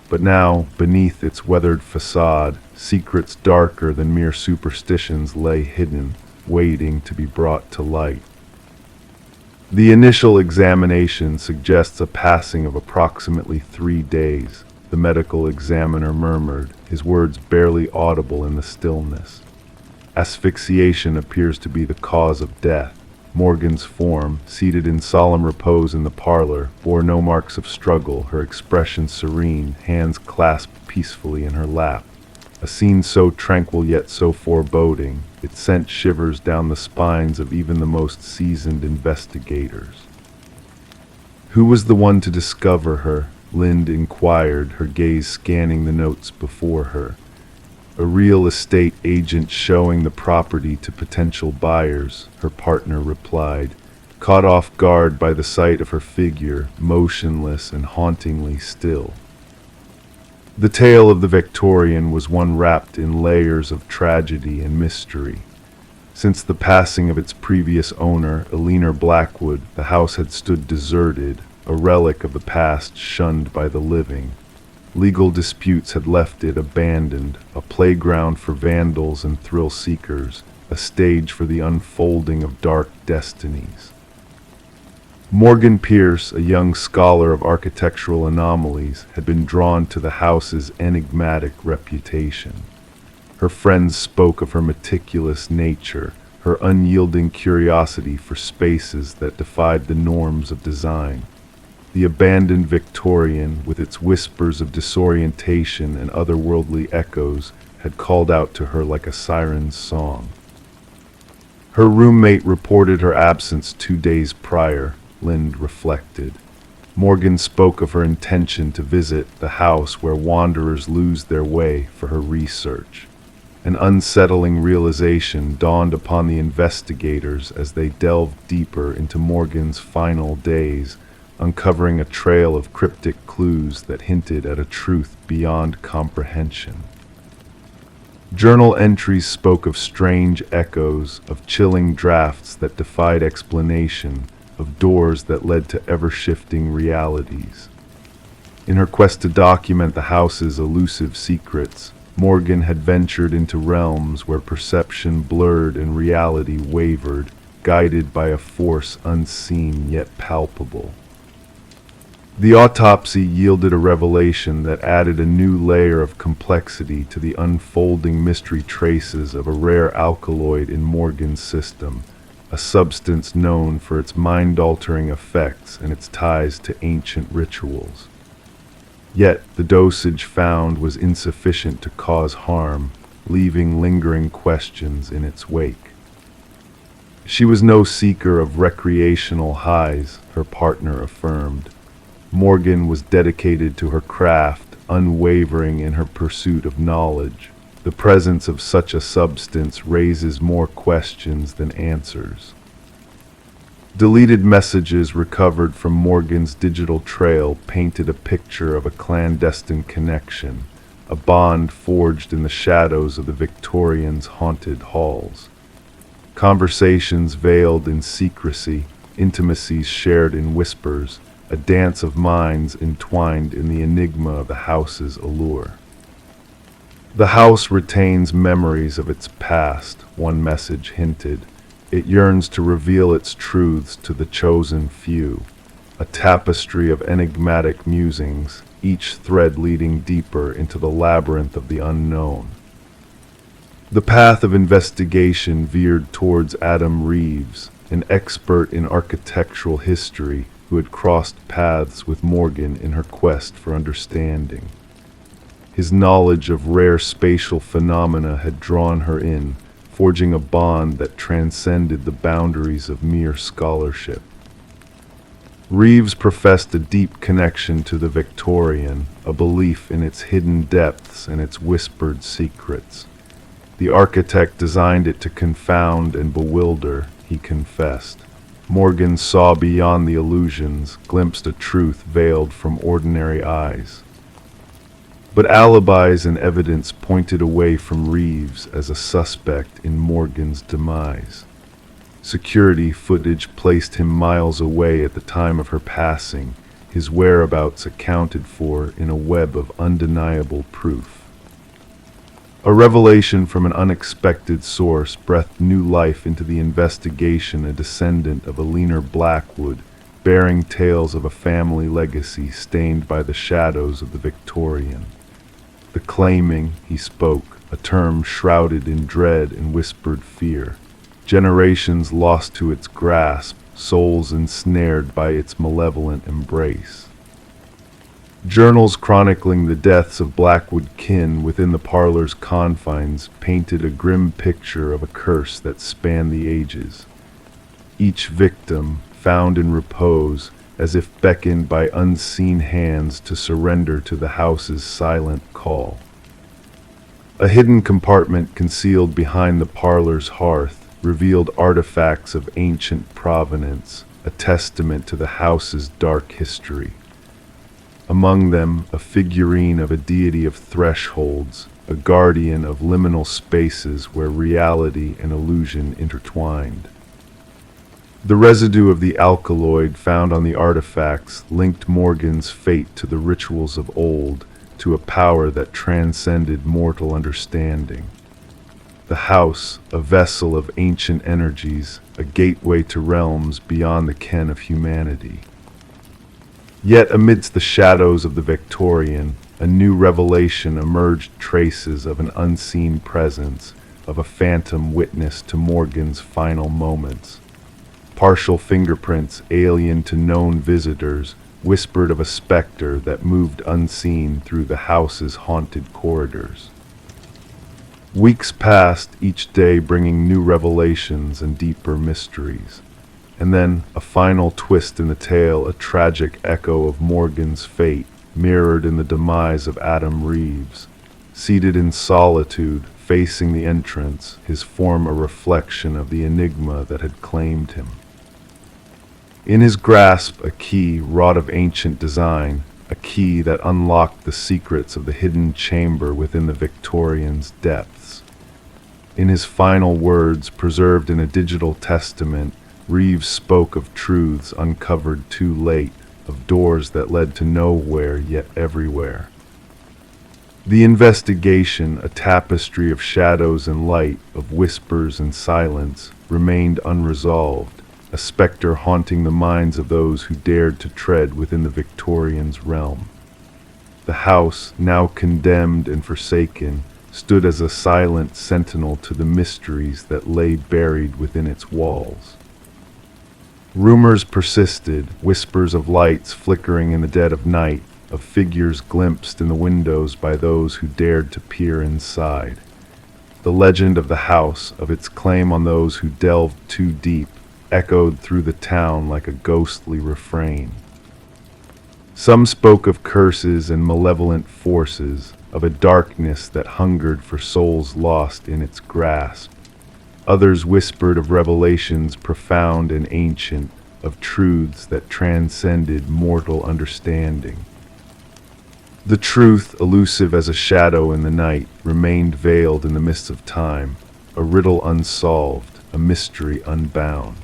But now, beneath its weathered facade, secrets darker than mere superstitions lay hidden, waiting to be brought to light. The initial examination suggests a passing of approximately 3 days, the medical examiner murmured, his words barely audible in the stillness. Asphyxiation appears to be the cause of death. Morgan's form, seated in solemn repose in the parlor, bore no marks of struggle, her expression serene, hands clasped peacefully in her lap. A scene so tranquil yet so foreboding, it sent shivers down the spines of even the most seasoned investigators. Who was the one to discover her? Lind inquired, her gaze scanning the notes before her. A real estate agent showing the property to potential buyers, her partner replied, caught off guard by the sight of her figure, motionless and hauntingly still. The tale of the Victorian was one wrapped in layers of tragedy and mystery. Since the passing of its previous owner, Eleanor Blackwood, the house had stood deserted, a relic of the past shunned by the living. Legal disputes had left it abandoned, a playground for vandals and thrill-seekers, a stage for the unfolding of dark destinies. Morgan Pierce, a young scholar of architectural anomalies, had been drawn to the house's enigmatic reputation. Her friends spoke of her meticulous nature, her unyielding curiosity for spaces that defied the norms of design. The abandoned Victorian, with its whispers of disorientation and otherworldly echoes, had called out to her like a siren's song. Her roommate reported her absence 2 days prior. Lind reflected. Morgan spoke of her intention to visit the house where wanderers lose their way for her research. An unsettling realization dawned upon the investigators as they delved deeper into Morgan's final days, uncovering a trail of cryptic clues that hinted at a truth beyond comprehension. Journal entries spoke of strange echoes, of chilling drafts that defied explanation, of doors that led to ever-shifting realities. In her quest to document the house's elusive secrets, Morgan had ventured into realms where perception blurred and reality wavered, guided by a force unseen yet palpable. The autopsy yielded a revelation that added a new layer of complexity to the unfolding mystery traces of a rare alkaloid in Morgan's system, a substance known for its mind-altering effects and its ties to ancient rituals. Yet the dosage found was insufficient to cause harm, leaving lingering questions in its wake. She was no seeker of recreational highs, her partner affirmed. Morgan was dedicated to her craft, unwavering in her pursuit of knowledge. The presence of such a substance raises more questions than answers. Deleted messages recovered from Morgan's digital trail painted a picture of a clandestine connection, a bond forged in the shadows of the Victorians' haunted halls. Conversations veiled in secrecy, intimacies shared in whispers, a dance of minds entwined in the enigma of the house's allure. The house retains memories of its past, one message hinted. It yearns to reveal its truths to the chosen few, a tapestry of enigmatic musings, each thread leading deeper into the labyrinth of the unknown. The path of investigation veered towards Adam Reeves, an expert in architectural history who had crossed paths with Morgan in her quest for understanding. His knowledge of rare spatial phenomena had drawn her in, forging a bond that transcended the boundaries of mere scholarship. Reeves professed a deep connection to the Victorian, a belief in its hidden depths and its whispered secrets. The architect designed it to confound and bewilder, he confessed. Morgan saw beyond the illusions, glimpsed a truth veiled from ordinary eyes. But alibis and evidence pointed away from Reeves as a suspect in Morgan's demise. Security footage placed him miles away at the time of her passing, his whereabouts accounted for in a web of undeniable proof. A revelation from an unexpected source breathed new life into the investigation, a descendant of a leaner Blackwood, bearing tales of a family legacy stained by the shadows of the Victorian. The claiming, he spoke, a term shrouded in dread and whispered fear. Generations lost to its grasp, souls ensnared by its malevolent embrace. Journals chronicling the deaths of Blackwood kin within the parlor's confines painted a grim picture of a curse that spanned the ages. Each victim, found in repose, as if beckoned by unseen hands to surrender to the house's silent call. A hidden compartment concealed behind the parlor's hearth revealed artifacts of ancient provenance, a testament to the house's dark history. Among them, a figurine of a deity of thresholds, a guardian of liminal spaces where reality and illusion intertwined. The residue of the alkaloid found on the artifacts linked Morgan's fate to the rituals of old, to a power that transcended mortal understanding. The house, a vessel of ancient energies, a gateway to realms beyond the ken of humanity. Yet amidst the shadows of the Victorian, a new revelation emerged, traces of an unseen presence, of a phantom witness to Morgan's final moments. Partial fingerprints alien to known visitors whispered of a specter that moved unseen through the house's haunted corridors. Weeks passed, each day bringing new revelations and deeper mysteries. And then a final twist in the tale, a tragic echo of Morgan's fate, mirrored in the demise of Adam Reeves. Seated in solitude, facing the entrance, his form a reflection of the enigma that had claimed him. In his grasp, a key wrought of ancient design, a key that unlocked the secrets of the hidden chamber within the Victorian's depths. In his final words, preserved in a digital testament, Reeves spoke of truths uncovered too late, of doors that led to nowhere yet everywhere. The investigation, a tapestry of shadows and light, of whispers and silence, remained unresolved, a specter haunting the minds of those who dared to tread within the Victorian's realm. The house, now condemned and forsaken, stood as a silent sentinel to the mysteries that lay buried within its walls. Rumors persisted, whispers of lights flickering in the dead of night, of figures glimpsed in the windows by those who dared to peer inside. The legend of the house, of its claim on those who delved too deep, echoed through the town like a ghostly refrain. Some spoke of curses and malevolent forces, of a darkness that hungered for souls lost in its grasp. Others whispered of revelations profound and ancient, of truths that transcended mortal understanding. The truth, elusive as a shadow in the night, remained veiled in the mists of time, a riddle unsolved, a mystery unbound.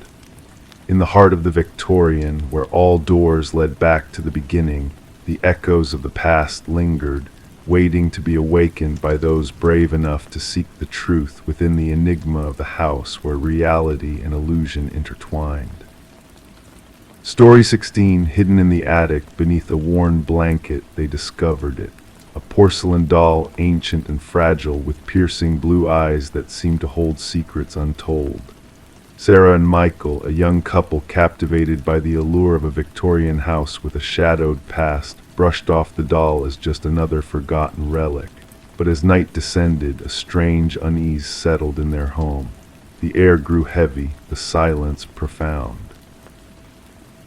In the heart of the Victorian, where all doors led back to the beginning, the echoes of the past lingered, waiting to be awakened by those brave enough to seek the truth within the enigma of the house where reality and illusion intertwined. Story 16, hidden in the attic beneath a worn blanket, they discovered it. A porcelain doll, ancient and fragile, with piercing blue eyes that seemed to hold secrets untold. Sarah and Michael, a young couple captivated by the allure of a Victorian house with a shadowed past, brushed off the doll as just another forgotten relic. But as night descended, a strange unease settled in their home. The air grew heavy, the silence profound.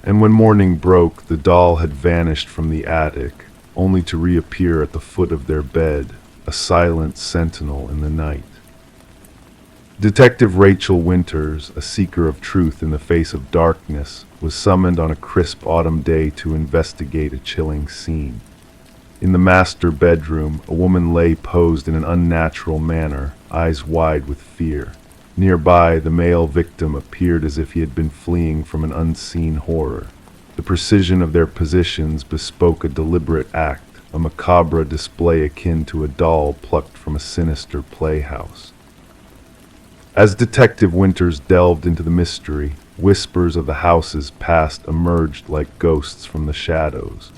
And when morning broke, the doll had vanished from the attic, only to reappear at the foot of their bed, a silent sentinel in the night. Detective Rachel Winters, a seeker of truth in the face of darkness, was summoned on a crisp autumn day to investigate a chilling scene. In the master bedroom, a woman lay posed in an unnatural manner, eyes wide with fear. Nearby, the male victim appeared as if he had been fleeing from an unseen horror. The precision of their positions bespoke a deliberate act, a macabre display akin to a doll plucked from a sinister playhouse. As Detective Winters delved into the mystery, whispers of the house's past emerged like ghosts from the shadows.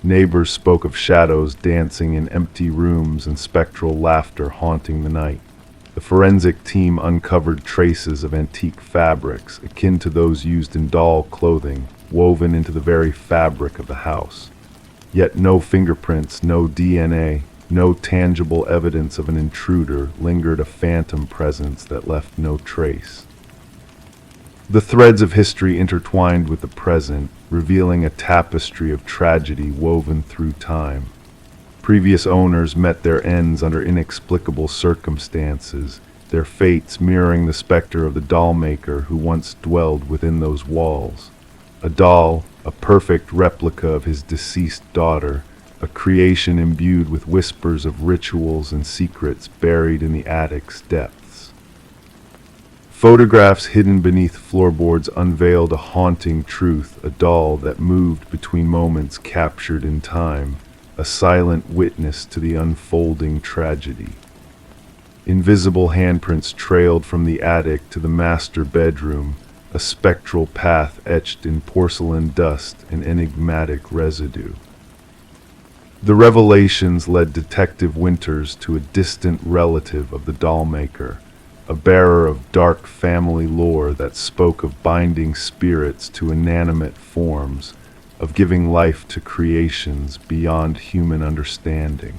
Neighbors spoke of shadows dancing in empty rooms and spectral laughter haunting the night. The forensic team uncovered traces of antique fabrics, akin to those used in doll clothing, woven into the very fabric of the house. Yet no fingerprints, no DNA, no tangible evidence of an intruder, lingered a phantom presence that left no trace. The threads of history intertwined with the present, revealing a tapestry of tragedy woven through time. Previous owners met their ends under inexplicable circumstances, their fates mirroring the specter of the doll maker who once dwelled within those walls. A doll, a perfect replica of his deceased daughter, a creation imbued with whispers of rituals and secrets buried in the attic's depths. Photographs hidden beneath floorboards unveiled a haunting truth, a doll that moved between moments captured in time, a silent witness to the unfolding tragedy. Invisible handprints trailed from the attic to the master bedroom, a spectral path etched in porcelain dust and enigmatic residue. The revelations led Detective Winters to a distant relative of the doll maker, a bearer of dark family lore that spoke of binding spirits to inanimate forms, of giving life to creations beyond human understanding.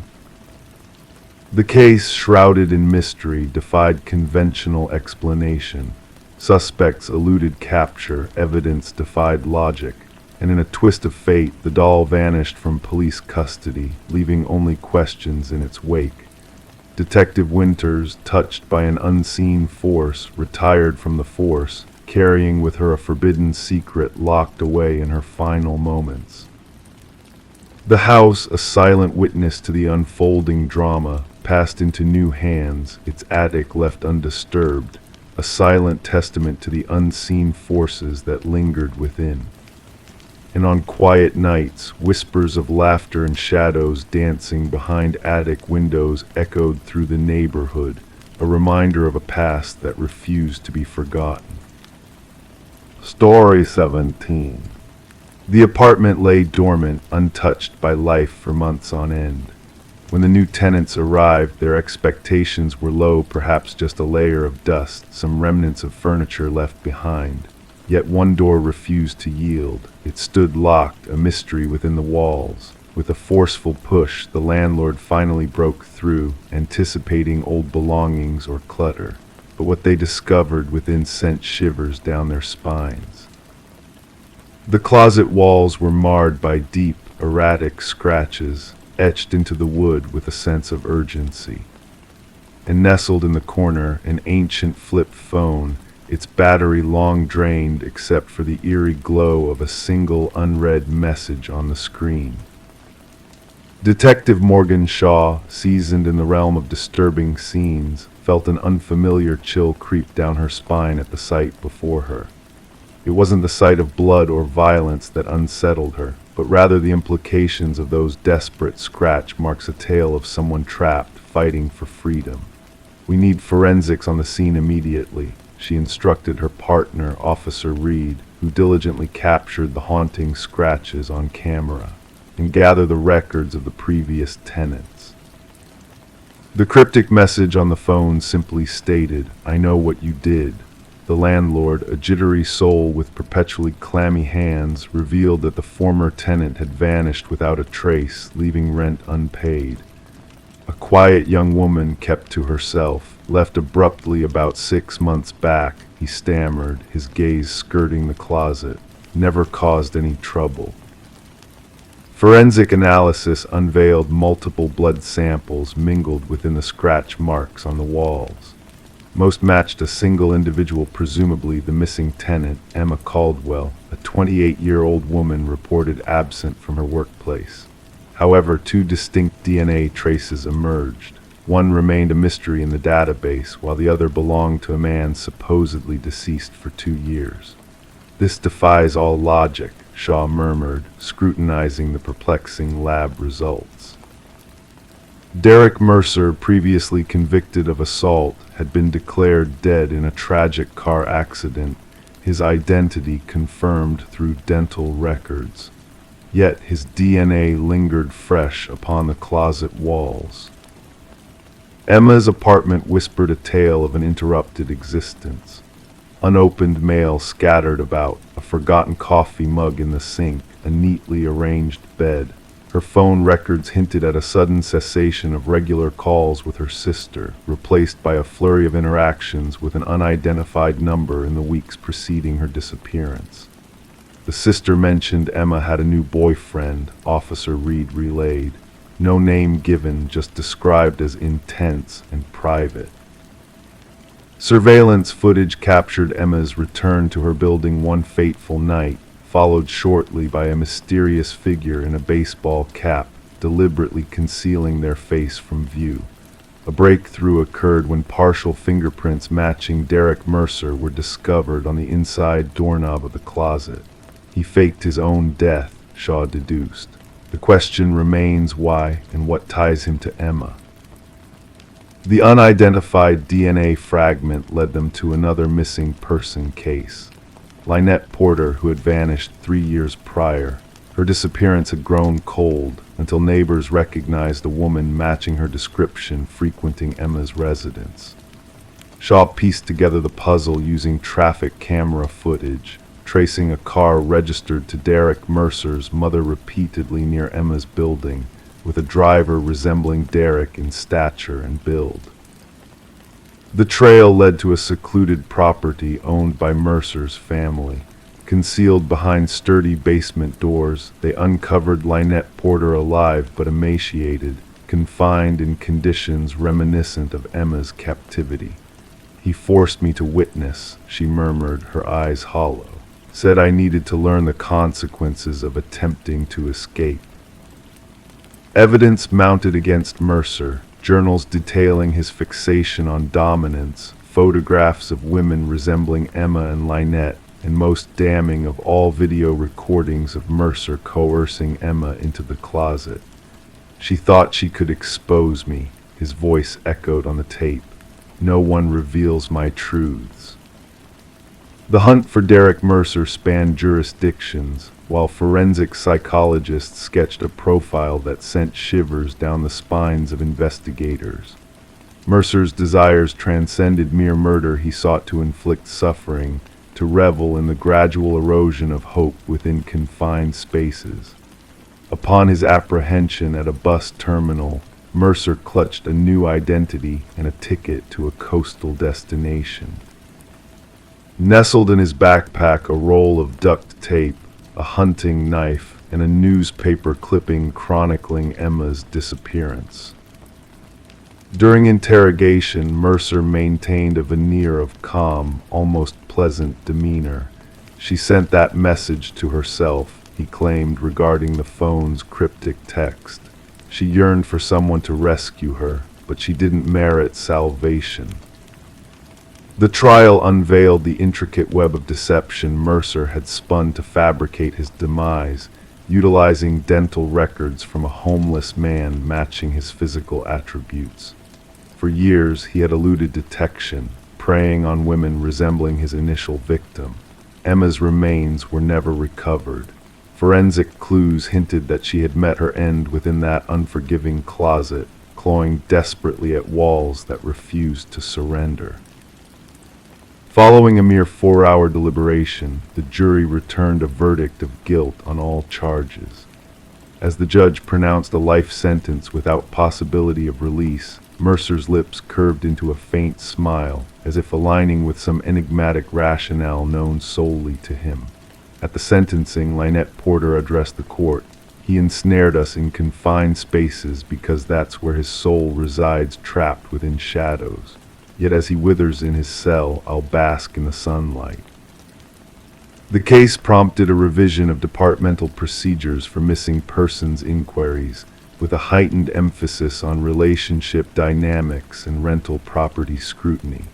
The case, shrouded in mystery, defied conventional explanation, Suspects eluded capture, evidence defied logic, and in a twist of fate, the doll vanished from police custody, leaving only questions in its wake. Detective Winters, touched by an unseen force, retired from the force, carrying with her a forbidden secret locked away in her final moments. The house, a silent witness to the unfolding drama, passed into new hands, its attic left undisturbed, a silent testament to the unseen forces that lingered within. And on quiet nights, whispers of laughter and shadows dancing behind attic windows echoed through the neighborhood, a reminder of a past that refused to be forgotten. Story 17. The apartment lay dormant, untouched by life for months on end. When the new tenants arrived, their expectations were low, perhaps just a layer of dust, some remnants of furniture left behind. Yet one door refused to yield. It stood locked, a mystery within the walls. With a forceful push, the landlord finally broke through, anticipating old belongings or clutter. But what they discovered within sent shivers down their spines. The closet walls were marred by deep, erratic scratches, etched into the wood with a sense of urgency. And nestled in the corner, an ancient flip phone, its battery long drained except for the eerie glow of a single unread message on the screen. Detective Morgan Shaw, seasoned in the realm of disturbing scenes, felt an unfamiliar chill creep down her spine at the sight before her. It wasn't the sight of blood or violence that unsettled her, but rather the implications of those desperate scratch marks, a tale of someone trapped, fighting for freedom. "We need forensics on the scene immediately," she instructed her partner, Officer Reed, who diligently captured the haunting scratches on camera, and gather the records of the previous tenants. The cryptic message on the phone simply stated, "I know what you did." The landlord, a jittery soul with perpetually clammy hands, revealed that the former tenant had vanished without a trace, leaving rent unpaid. A quiet young woman kept to herself, left abruptly about 6 months back, he stammered, his gaze skirting the closet, never caused any trouble. Forensic analysis unveiled multiple blood samples mingled within the scratch marks on the walls. Most matched a single individual, presumably the missing tenant, Emma Caldwell, a 28-year-old woman reported absent from her workplace. However, 2 distinct DNA traces emerged. One remained a mystery in the database, while the other belonged to a man supposedly deceased for 2 years. "This defies all logic," Shaw murmured, scrutinizing the perplexing lab results. Derek Mercer, previously convicted of assault, had been declared dead in a tragic car accident, his identity confirmed through dental records. Yet his DNA lingered fresh upon the closet walls. Emma's apartment whispered a tale of an interrupted existence. Unopened mail scattered about, a forgotten coffee mug in the sink, a neatly arranged bed. Her phone records hinted at a sudden cessation of regular calls with her sister, replaced by a flurry of interactions with an unidentified number in the weeks preceding her disappearance. The sister mentioned Emma had a new boyfriend, Officer Reed relayed. No name given, just described as intense and private. Surveillance footage captured Emma's return to her building one fateful night, followed shortly by a mysterious figure in a baseball cap, deliberately concealing their face from view. A breakthrough occurred when partial fingerprints matching Derek Mercer were discovered on the inside doorknob of the closet. He faked his own death, Shaw deduced. The question remains why and what ties him to Emma. The unidentified DNA fragment led them to another missing person case. Lynette Porter, who had vanished 3 years prior. Her disappearance had grown cold until neighbors recognized a woman matching her description frequenting Emma's residence. Shaw pieced together the puzzle using traffic camera footage, tracing a car registered to Derek Mercer's mother repeatedly near Emma's building, with a driver resembling Derek in stature and build. The trail led to a secluded property owned by Mercer's family. Concealed behind sturdy basement doors, they uncovered Lynette Porter alive but emaciated, confined in conditions reminiscent of Emma's captivity. "He forced me to witness," she murmured, her eyes hollow. "Said I needed to learn the consequences of attempting to escape." Evidence mounted against Mercer, journals detailing his fixation on dominance, photographs of women resembling Emma and Lynette, and most damning of all, video recordings of Mercer coercing Emma into the closet. "She thought she could expose me," his voice echoed on the tape. "No one reveals my truths." The hunt for Derek Mercer spanned jurisdictions, while forensic psychologists sketched a profile that sent shivers down the spines of investigators. Mercer's desires transcended mere murder. He sought to inflict suffering, to revel in the gradual erosion of hope within confined spaces. Upon his apprehension at a bus terminal, Mercer clutched a new identity and a ticket to a coastal destination. Nestled in his backpack, a roll of duct tape, a hunting knife, and a newspaper clipping chronicling Emma's disappearance. During interrogation, Mercer maintained a veneer of calm, almost pleasant demeanor. "She sent that message to herself," he claimed regarding the phone's cryptic text. "She yearned for someone to rescue her, but she didn't merit salvation." The trial unveiled the intricate web of deception Mercer had spun to fabricate his demise, utilizing dental records from a homeless man matching his physical attributes. For years, he had eluded detection, preying on women resembling his initial victim. Emma's remains were never recovered. Forensic clues hinted that she had met her end within that unforgiving closet, clawing desperately at walls that refused to surrender. Following a mere 4-hour deliberation, the jury returned a verdict of guilt on all charges. As the judge pronounced a life sentence without possibility of release, Mercer's lips curved into a faint smile, as if aligning with some enigmatic rationale known solely to him. At the sentencing, Lynette Porter addressed the court. "He ensnared us in confined spaces because that's where his soul resides, trapped within shadows. Yet as he withers in his cell, I'll bask in the sunlight." The case prompted a revision of departmental procedures for missing persons inquiries, with a heightened emphasis on relationship dynamics and rental property scrutiny.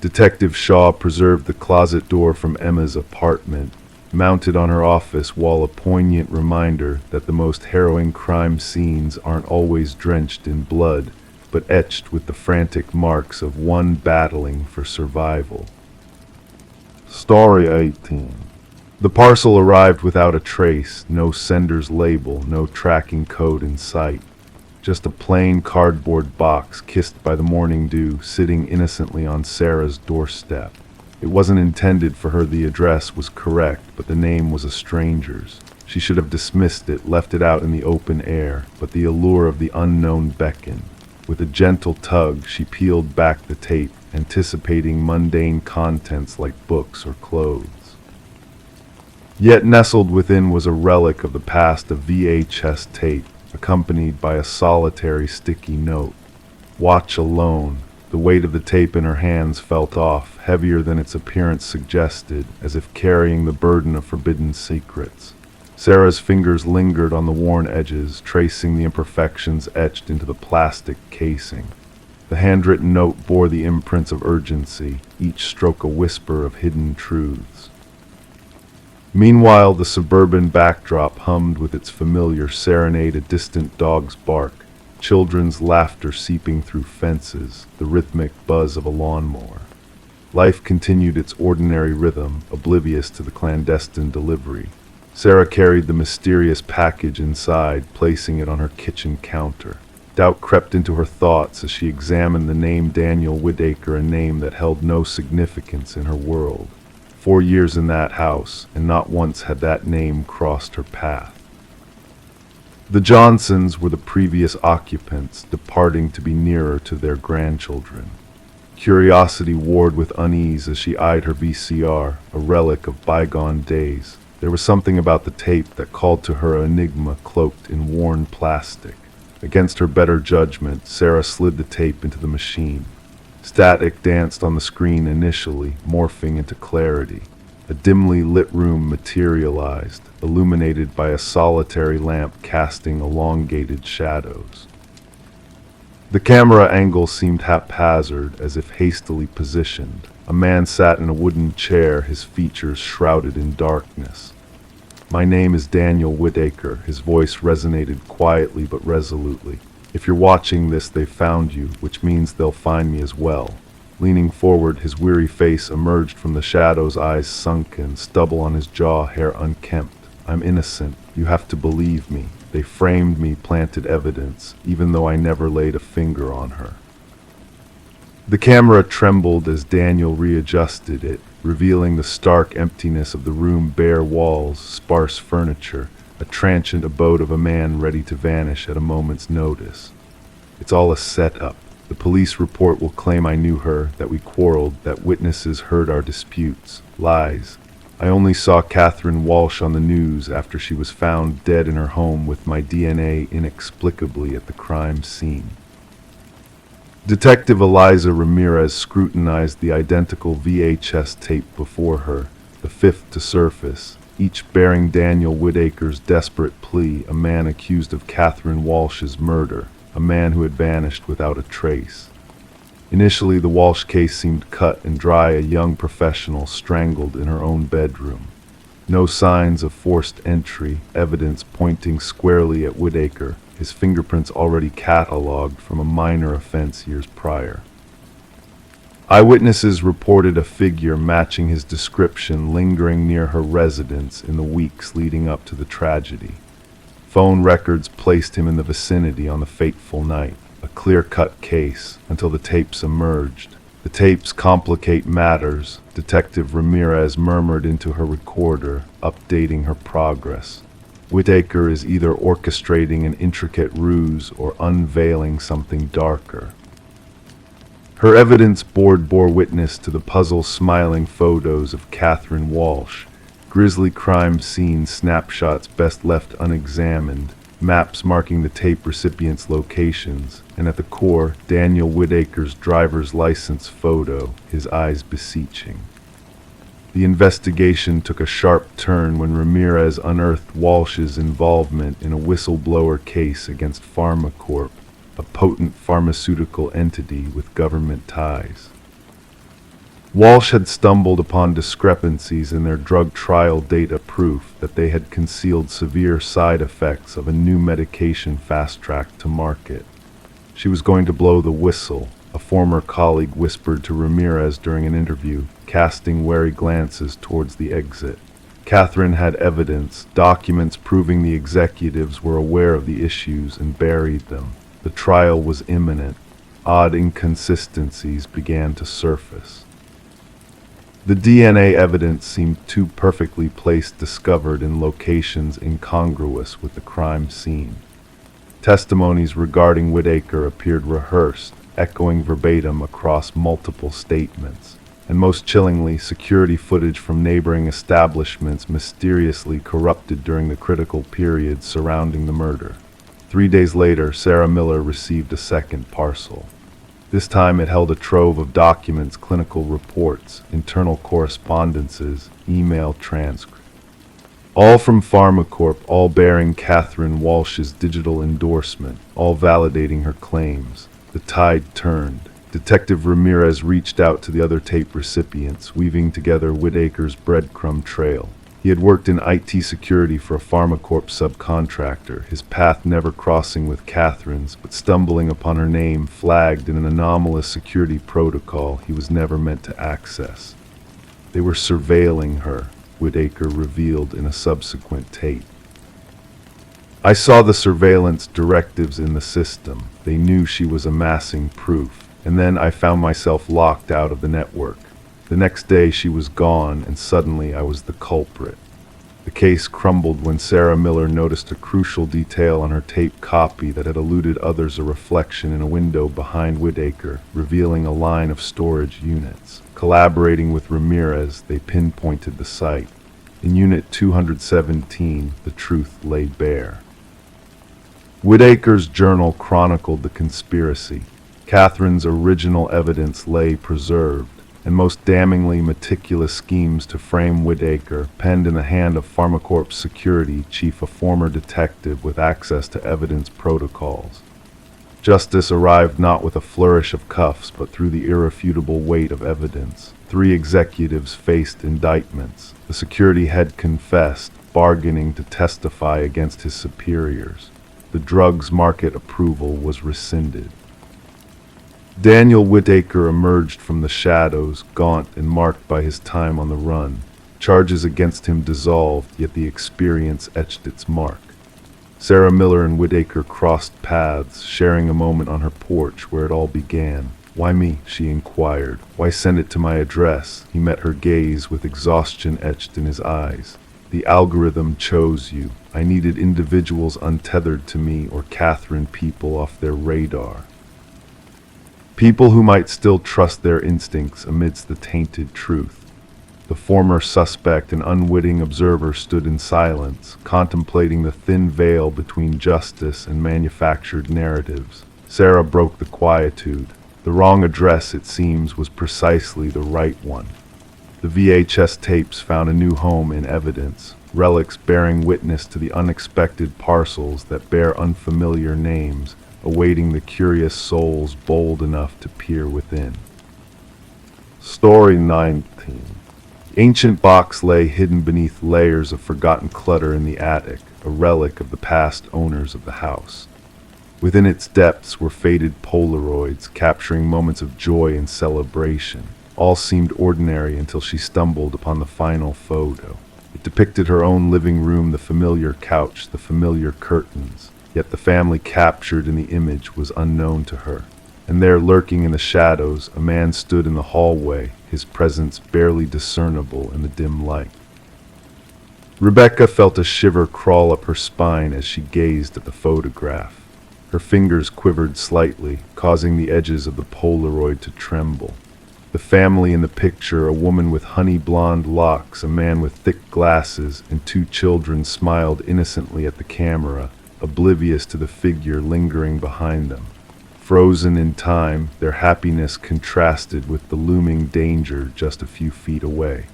Detective Shaw preserved the closet door from Emma's apartment, mounted on her office wall, a poignant reminder that the most harrowing crime scenes aren't always drenched in blood, but etched with the frantic marks of one battling for survival. Story 18. The parcel arrived without a trace, no sender's label, no tracking code in sight. Just a plain cardboard box kissed by the morning dew, sitting innocently on Sarah's doorstep. It wasn't intended for her. The address was correct, but the name was a stranger's. She should have dismissed it, left it out in the open air, but the allure of the unknown beckoned. With a gentle tug, she peeled back the tape, anticipating mundane contents like books or clothes. Yet nestled within was a relic of the past, a VHS tape, accompanied by a solitary sticky note. "Watch alone." The weight of the tape in her hands felt off, heavier than its appearance suggested, as if carrying the burden of forbidden secrets. Sarah's fingers lingered on the worn edges, tracing the imperfections etched into the plastic casing. The handwritten note bore the imprints of urgency, each stroke a whisper of hidden truths. Meanwhile, the suburban backdrop hummed with its familiar serenade, a distant dog's bark, children's laughter seeping through fences, the rhythmic buzz of a lawnmower. Life continued its ordinary rhythm, oblivious to the clandestine delivery. Sarah carried the mysterious package inside, placing it on her kitchen counter. Doubt crept into her thoughts as she examined the name Daniel Whitaker, a name that held no significance in her world. 4 years in that house, and not once had that name crossed her path. The Johnsons were the previous occupants, departing to be nearer to their grandchildren. Curiosity warred with unease as she eyed her VCR, a relic of bygone days. There was something about the tape that called to her enigma cloaked in worn plastic. Against her better judgment, Sarah slid the tape into the machine. Static danced on the screen initially, morphing into clarity. A dimly lit room materialized, illuminated by a solitary lamp casting elongated shadows. The camera angle seemed haphazard, as if hastily positioned. A man sat in a wooden chair, his features shrouded in darkness. "My name is Daniel Whitaker," his voice resonated quietly but resolutely. "If you're watching this, they've found you, which means they'll find me as well." Leaning forward, his weary face emerged from the shadows, eyes sunken, stubble on his jaw, hair unkempt. "I'm innocent. You have to believe me. They framed me, planted evidence, even though I never laid a finger on her." The camera trembled as Daniel readjusted it, revealing the stark emptiness of the room, bare walls, sparse furniture, a transient abode of a man ready to vanish at a moment's notice. "It's all a setup. The police report will claim I knew her, that we quarreled, that witnesses heard our disputes. Lies. I only saw Catherine Walsh on the news after she was found dead in her home with my DNA inexplicably at the crime scene." Detective Eliza Ramirez scrutinized the identical VHS tape before her, the fifth to surface, each bearing Daniel Whitaker's desperate plea, a man accused of Catherine Walsh's murder, a man who had vanished without a trace. Initially, the Walsh case seemed cut and dry, a young professional strangled in her own bedroom. No signs of forced entry, evidence pointing squarely at Whitaker, his fingerprints already catalogued from a minor offense years prior. Eyewitnesses reported a figure matching his description lingering near her residence in the weeks leading up to the tragedy. Phone records placed him in the vicinity on the fateful night, a clear-cut case, until the tapes emerged. "The tapes complicate matters," Detective Ramirez murmured into her recorder, updating her progress. "Whitaker is either orchestrating an intricate ruse or unveiling something darker." Her evidence board bore witness to the puzzle-smiling photos of Catherine Walsh, grisly crime scene snapshots best left unexamined, maps marking the tape recipients' locations, and at the core, Daniel Whitaker's driver's license photo, his eyes beseeching. The investigation took a sharp turn when Ramirez unearthed Walsh's involvement in a whistleblower case against PharmaCorp, a potent pharmaceutical entity with government ties. Walsh had stumbled upon discrepancies in their drug trial data, proof that they had concealed severe side effects of a new medication fast-tracked to market. She was going to blow the whistle, a former colleague whispered to Ramirez during an interview, casting wary glances towards the exit. Catherine had evidence, documents proving the executives were aware of the issues and buried them. The trial was imminent. Odd inconsistencies began to surface. The DNA evidence seemed too perfectly placed, discovered in locations incongruous with the crime scene. Testimonies regarding Whitaker appeared rehearsed, echoing verbatim across multiple statements. And most chillingly, security footage from neighboring establishments mysteriously corrupted during the critical period surrounding the murder. 3 days later, Sarah Miller received a second parcel. This time it held a trove of documents, clinical reports, internal correspondences, email transcripts. All from PharmaCorp, all bearing Catherine Walsh's digital endorsement, all validating her claims. The tide turned. Detective Ramirez reached out to the other tape recipients, weaving together Whitaker's breadcrumb trail. He had worked in IT security for a PharmaCorp subcontractor, his path never crossing with Catherine's, but stumbling upon her name flagged in an anomalous security protocol he was never meant to access. They were surveilling her, Whitaker revealed in a subsequent tape. "I saw the surveillance directives in the system. They knew she was amassing proof, and then I found myself locked out of the network. The next day she was gone, and suddenly I was the culprit." The case crumbled when Sarah Miller noticed a crucial detail on her tape copy that had eluded others: a reflection in a window behind Whitaker, revealing a line of storage units. Collaborating with Ramirez, they pinpointed the site. In Unit 217, the truth lay bare. Whitaker's journal chronicled the conspiracy. Catherine's original evidence lay preserved, and most damningly meticulous schemes to frame Whitaker, penned in the hand of Pharmacorp's security chief, a former detective with access to evidence protocols. Justice arrived not with a flourish of cuffs, but through the irrefutable weight of evidence. 3 executives faced indictments. The security head confessed, bargaining to testify against his superiors. The drug's market approval was rescinded. Daniel Whitaker emerged from the shadows, gaunt and marked by his time on the run. Charges against him dissolved, yet the experience etched its mark. Sarah Miller and Whitaker crossed paths, sharing a moment on her porch where it all began. "Why me?" she inquired. "Why send it to my address?" He met her gaze with exhaustion etched in his eyes. "The algorithm chose you. I needed individuals untethered to me, or Catherine people off their radar. People who might still trust their instincts amidst the tainted truth." The former suspect, an unwitting observer, stood in silence, contemplating the thin veil between justice and manufactured narratives. Sarah broke the quietude. The wrong address, it seems, was precisely the right one. The VHS tapes found a new home in evidence, relics bearing witness to the unexpected parcels that bear unfamiliar names, awaiting the curious souls bold enough to peer within. Story 19. The ancient box lay hidden beneath layers of forgotten clutter in the attic, a relic of the past owners of the house. Within its depths were faded Polaroids, capturing moments of joy and celebration. All seemed ordinary until she stumbled upon the final photo. It depicted her own living room, the familiar couch, the familiar curtains. Yet the family captured in the image was unknown to her. And there, lurking in the shadows, a man stood in the hallway, his presence barely discernible in the dim light. Rebecca felt a shiver crawl up her spine as she gazed at the photograph. Her fingers quivered slightly, causing the edges of the Polaroid to tremble. The family in the picture, a woman with honey blonde locks, a man with thick glasses, and 2 children, smiled innocently at the camera, oblivious to the figure lingering behind them. Frozen in time, their happiness contrasted with the looming danger just a few feet away.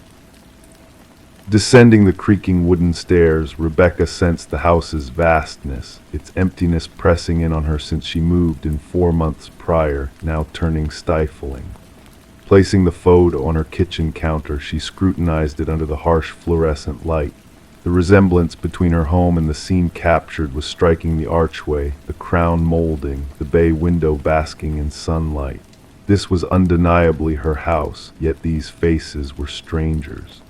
Descending the creaking wooden stairs, Rebecca sensed the house's vastness, its emptiness pressing in on her since she moved in 4 months prior, now turning stifling. Placing the photo on her kitchen counter, she scrutinized it under the harsh fluorescent light. The resemblance between her home and the scene captured was striking: the archway, the crown molding, the bay window basking in sunlight. This was undeniably her house, yet these faces were strangers.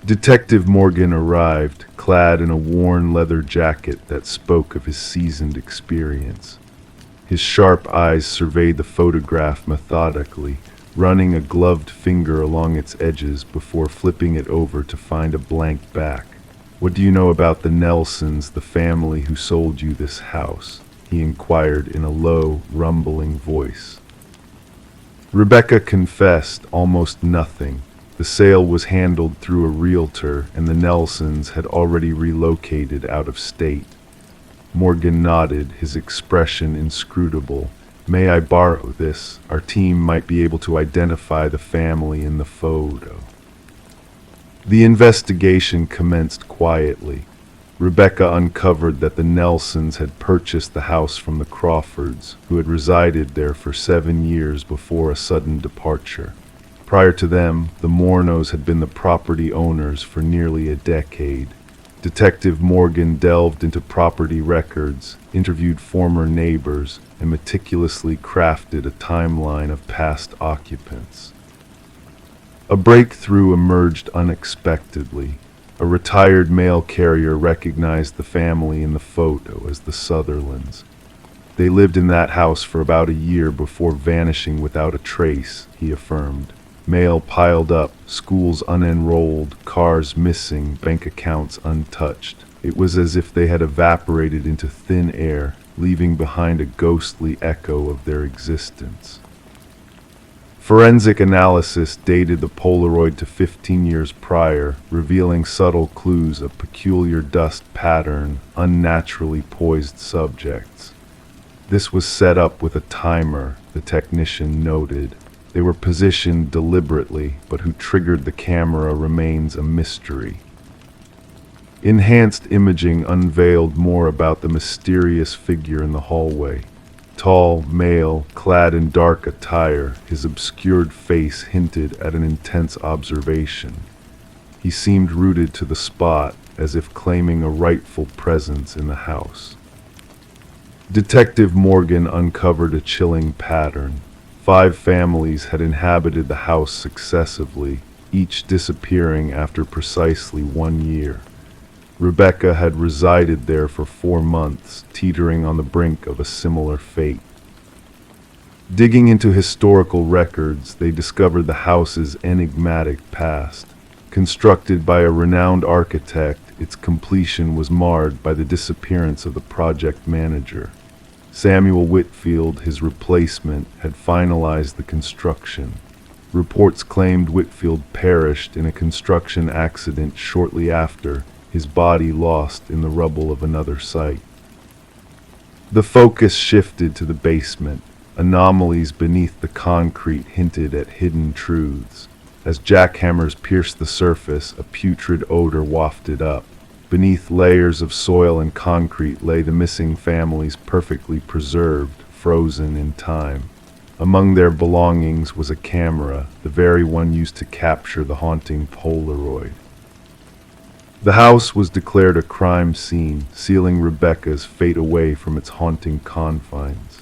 Detective Morgan arrived, clad in a worn leather jacket that spoke of his seasoned experience. His sharp eyes surveyed the photograph methodically, running a gloved finger along its edges before flipping it over to find a blank back. "What do you know about the Nelsons, the family who sold you this house?" he inquired in a low, rumbling voice. Rebecca confessed almost nothing. The sale was handled through a realtor, and the Nelsons had already relocated out of state. Morgan nodded, his expression inscrutable. "May I borrow this? Our team might be able to identify the family in the photo." The investigation commenced quietly. Rebecca uncovered that the Nelsons had purchased the house from the Crawfords, who had resided there for 7 years before a sudden departure. Prior to them, the Mornos had been the property owners for nearly a decade. Detective Morgan delved into property records, interviewed former neighbors, and meticulously crafted a timeline of past occupants. A breakthrough emerged unexpectedly. A retired mail carrier recognized the family in the photo as the Sutherlands. They lived in that house for about a year before vanishing without a trace, he affirmed. Mail piled up, schools unenrolled, cars missing, bank accounts untouched. It was as if they had evaporated into thin air, leaving behind a ghostly echo of their existence. Forensic analysis dated the Polaroid to 15 years prior, revealing subtle clues of peculiar dust pattern, unnaturally poised subjects. This was set up with a timer, the technician noted. They were positioned deliberately, but who triggered the camera remains a mystery. Enhanced imaging unveiled more about the mysterious figure in the hallway. Tall, male, clad in dark attire, his obscured face hinted at an intense observation. He seemed rooted to the spot, as if claiming a rightful presence in the house. Detective Morgan uncovered a chilling pattern. 5 families had inhabited the house successively, each disappearing after precisely 1 year. Rebecca had resided there for 4 months, teetering on the brink of a similar fate. Digging into historical records, they discovered the house's enigmatic past. Constructed by a renowned architect, its completion was marred by the disappearance of the project manager. Samuel Whitfield, his replacement, had finalized the construction. Reports claimed Whitfield perished in a construction accident shortly after, his body lost in the rubble of another site. The focus shifted to the basement. Anomalies beneath the concrete hinted at hidden truths. As jackhammers pierced the surface, a putrid odor wafted up. Beneath layers of soil and concrete lay the missing families perfectly preserved, frozen in time. Among their belongings was a camera, the very one used to capture the haunting Polaroid. The house was declared a crime scene, sealing Rebecca's fate away from its haunting confines.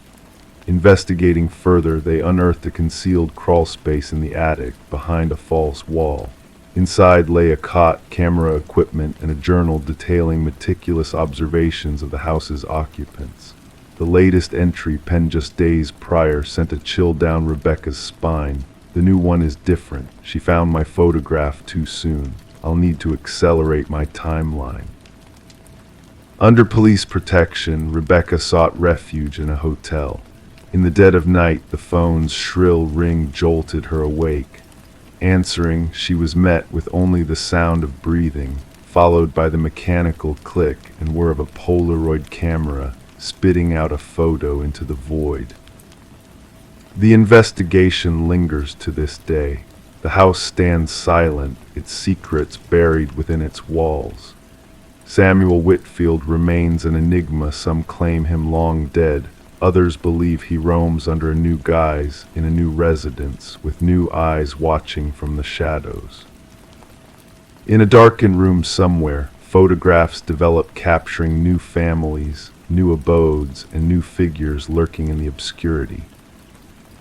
Investigating further, they unearthed a concealed crawlspace in the attic, behind a false wall. Inside lay a cot, camera equipment, and a journal detailing meticulous observations of the house's occupants. The latest entry, penned just days prior, sent a chill down Rebecca's spine. The new one is different. She found my photograph too soon. I'll need to accelerate my timeline. Under police protection, Rebecca sought refuge in a hotel. In the dead of night, the phone's shrill ring jolted her awake. Answering, she was met with only the sound of breathing, followed by the mechanical click and whir of a Polaroid camera spitting out a photo into the void. The investigation lingers to this day. The house stands silent, its secrets buried within its walls. Samuel Whitfield remains an enigma. Some claim him long dead. Others believe he roams under a new guise, in a new residence, with new eyes watching from the shadows. In a darkened room somewhere, photographs develop capturing new families, new abodes, and new figures lurking in the obscurity.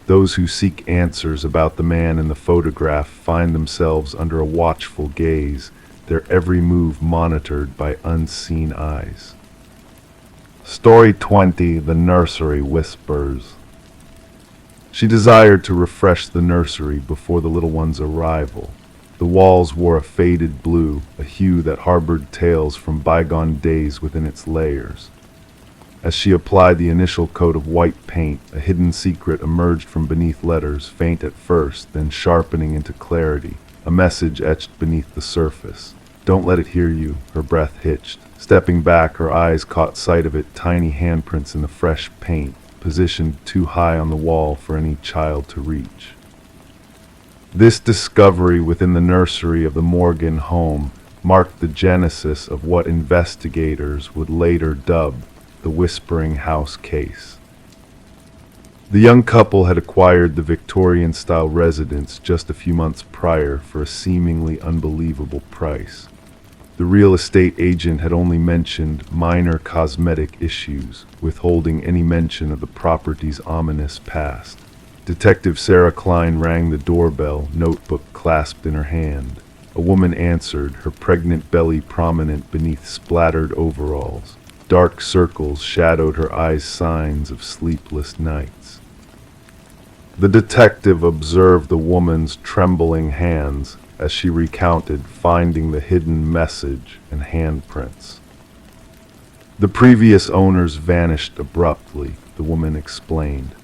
Those who seek answers about the man in the photograph find themselves under a watchful gaze, their every move monitored by unseen eyes. Story 20, The Nursery Whispers. She desired to refresh the nursery before the little one's arrival. The walls wore a faded blue, a hue that harbored tales from bygone days within its layers. As she applied the initial coat of white paint, a hidden secret emerged from beneath letters, faint at first, then sharpening into clarity. A message etched beneath the surface. "Don't let it hear you," her breath hitched. Stepping back, her eyes caught sight of it, tiny handprints in the fresh paint, positioned too high on the wall for any child to reach. This discovery within the nursery of the Morgan home marked the genesis of what investigators would later dub the Whispering House case. The young couple had acquired the Victorian-style residence just a few months prior for a seemingly unbelievable price. The real estate agent had only mentioned minor cosmetic issues, withholding any mention of the property's ominous past. Detective Sarah Klein rang the doorbell, notebook clasped in her hand. A woman answered, her pregnant belly prominent beneath splattered overalls. Dark circles shadowed her eyes, signs of sleepless nights. The detective observed the woman's trembling hands as she recounted finding the hidden message and handprints. The previous owners vanished abruptly, the woman explained.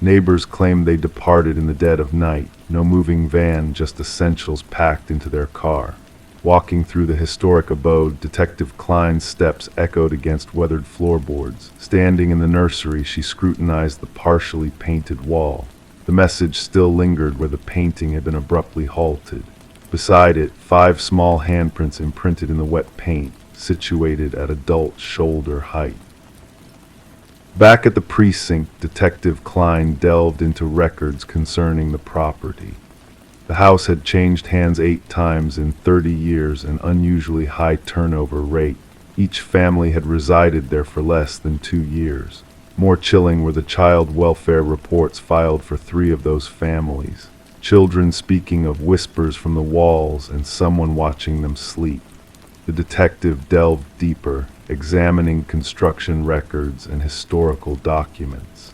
Neighbors claimed they departed in the dead of night, no moving van, just essentials packed into their car. Walking through the historic abode, Detective Klein's steps echoed against weathered floorboards. Standing in the nursery, she scrutinized the partially painted wall. The message still lingered where the painting had been abruptly halted. Beside it, 5 small handprints imprinted in the wet paint, situated at adult shoulder height. Back at the precinct, Detective Klein delved into records concerning the property. The house had changed hands 8 times in 30 years, an unusually high turnover rate. Each family had resided there for less than 2 years. More chilling were the child welfare reports filed for 3 of those families. Children speaking of whispers from the walls and someone watching them sleep. The detective delved deeper, examining construction records and historical documents.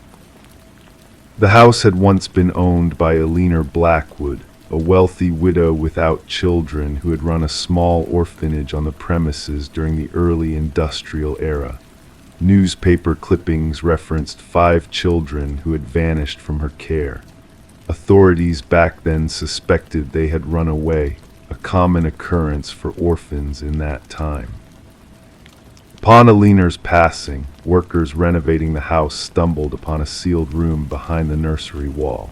The house had once been owned by Eleanor Blackwood, a wealthy widow without children who had run a small orphanage on the premises during the early industrial era. Newspaper clippings referenced 5 children who had vanished from her care. Authorities back then suspected they had run away, a common occurrence for orphans in that time. Upon Eleanor's passing, workers renovating the house stumbled upon a sealed room behind the nursery wall.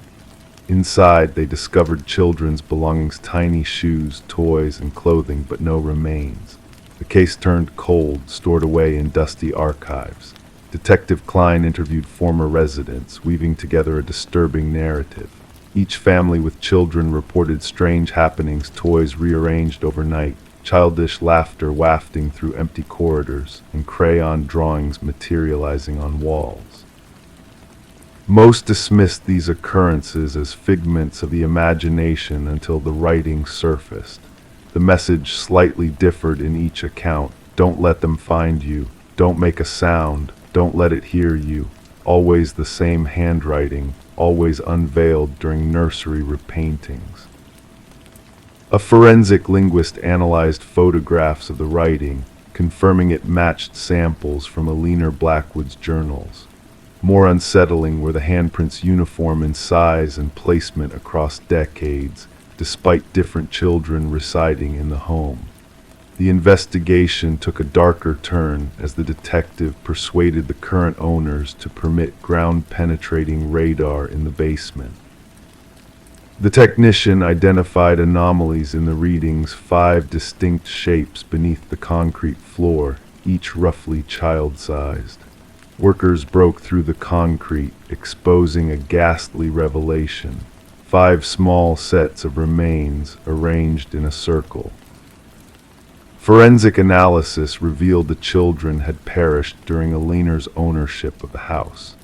Inside, they discovered children's belongings, tiny shoes, toys, and clothing, but no remains. The case turned cold, stored away in dusty archives. Detective Klein interviewed former residents, weaving together a disturbing narrative. Each family with children reported strange happenings, toys rearranged overnight, childish laughter wafting through empty corridors, and crayon drawings materializing on walls. Most dismissed these occurrences as figments of the imagination until the writing surfaced. The message slightly differed in each account. Don't let them find you. Don't make a sound. Don't let it hear you. Always the same handwriting, always unveiled during nursery repaintings. A forensic linguist analyzed photographs of the writing, confirming it matched samples from Eleanor Blackwood's journals. More unsettling were the handprints uniform in size and placement across decades, despite different children residing in the home. The investigation took a darker turn as the detective persuaded the current owners to permit ground-penetrating radar in the basement. The technician identified anomalies in the readings, 5 distinct shapes beneath the concrete floor, each roughly child-sized. Workers broke through the concrete, exposing a ghastly revelation. 5 small sets of remains arranged in a circle. Forensic analysis revealed the children had perished during Eleanor's ownership of the house.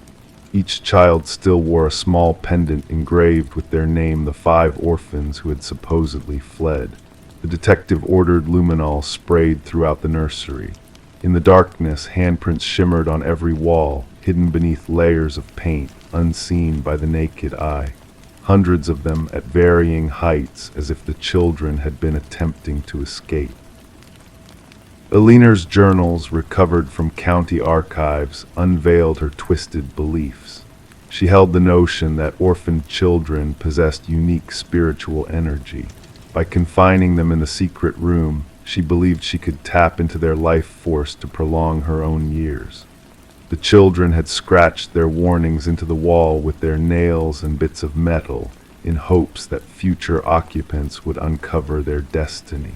Each child still wore a small pendant engraved with their name, the 5 orphans who had supposedly fled. The detective ordered luminol sprayed throughout the nursery. In the darkness, handprints shimmered on every wall, hidden beneath layers of paint, unseen by the naked eye. Hundreds of them at varying heights, as if the children had been attempting to escape. Eleanor's journals, recovered from county archives, unveiled her twisted beliefs. She held the notion that orphaned children possessed unique spiritual energy. By confining them in the secret room, she believed she could tap into their life force to prolong her own years. The children had scratched their warnings into the wall with their nails and bits of metal in hopes that future occupants would uncover their destiny.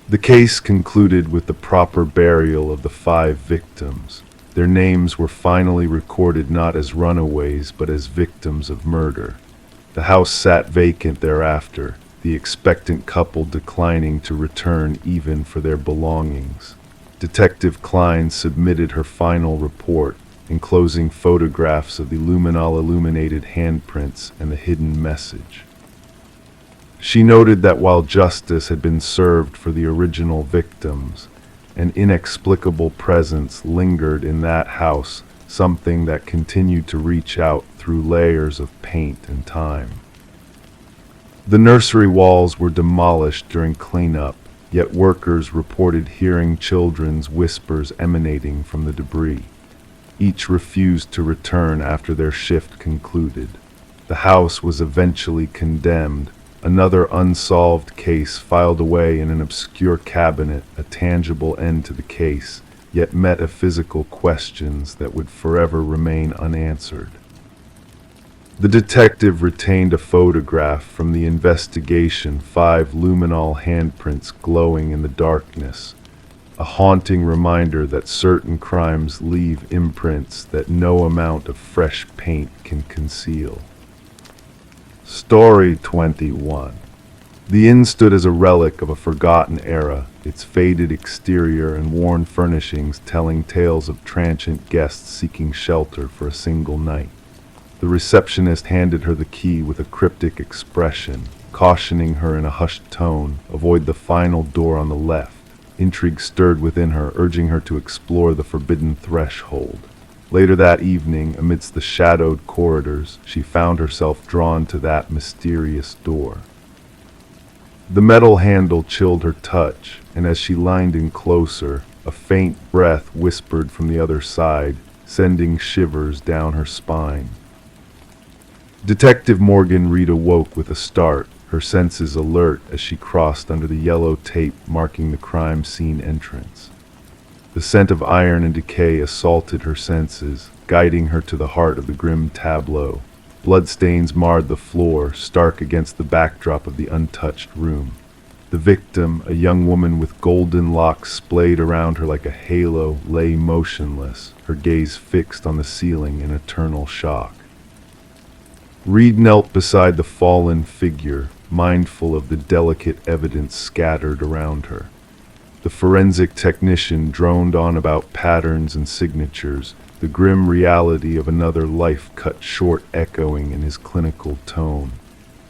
The case concluded with the proper burial of the 5 victims. Their names were finally recorded not as runaways but as victims of murder. The house sat vacant thereafter, the expectant couple declining to return even for their belongings. Detective Klein submitted her final report, enclosing photographs of the luminol-illuminated handprints and the hidden message. She noted that while justice had been served for the original victims, an inexplicable presence lingered in that house, something that continued to reach out through layers of paint and time. The nursery walls were demolished during cleanup, yet workers reported hearing children's whispers emanating from the debris. Each refused to return after their shift concluded. The house was eventually condemned, another unsolved case filed away in an obscure cabinet, a tangible end to the case, yet metaphysical questions that would forever remain unanswered. The detective retained a photograph from the investigation, 5 luminol handprints glowing in the darkness, a haunting reminder that certain crimes leave imprints that no amount of fresh paint can conceal. Story 21. The inn stood as a relic of a forgotten era, its faded exterior and worn furnishings telling tales of transient guests seeking shelter for a single night. The receptionist handed her the key with a cryptic expression, cautioning her in a hushed tone, avoid the final door on the left. Intrigue stirred within her, urging her to explore the forbidden threshold. Later that evening, amidst the shadowed corridors, she found herself drawn to that mysterious door. The metal handle chilled her touch, and as she leaned in closer, a faint breath whispered from the other side, sending shivers down her spine. Detective Morgan Reed awoke with a start, her senses alert as she crossed under the yellow tape marking the crime scene entrance. The scent of iron and decay assaulted her senses, guiding her to the heart of the grim tableau. Bloodstains marred the floor, stark against the backdrop of the untouched room. The victim, a young woman with golden locks splayed around her like a halo, lay motionless, her gaze fixed on the ceiling in eternal shock. Reed knelt beside the fallen figure, mindful of the delicate evidence scattered around her. The forensic technician droned on about patterns and signatures, the grim reality of another life cut short echoing in his clinical tone.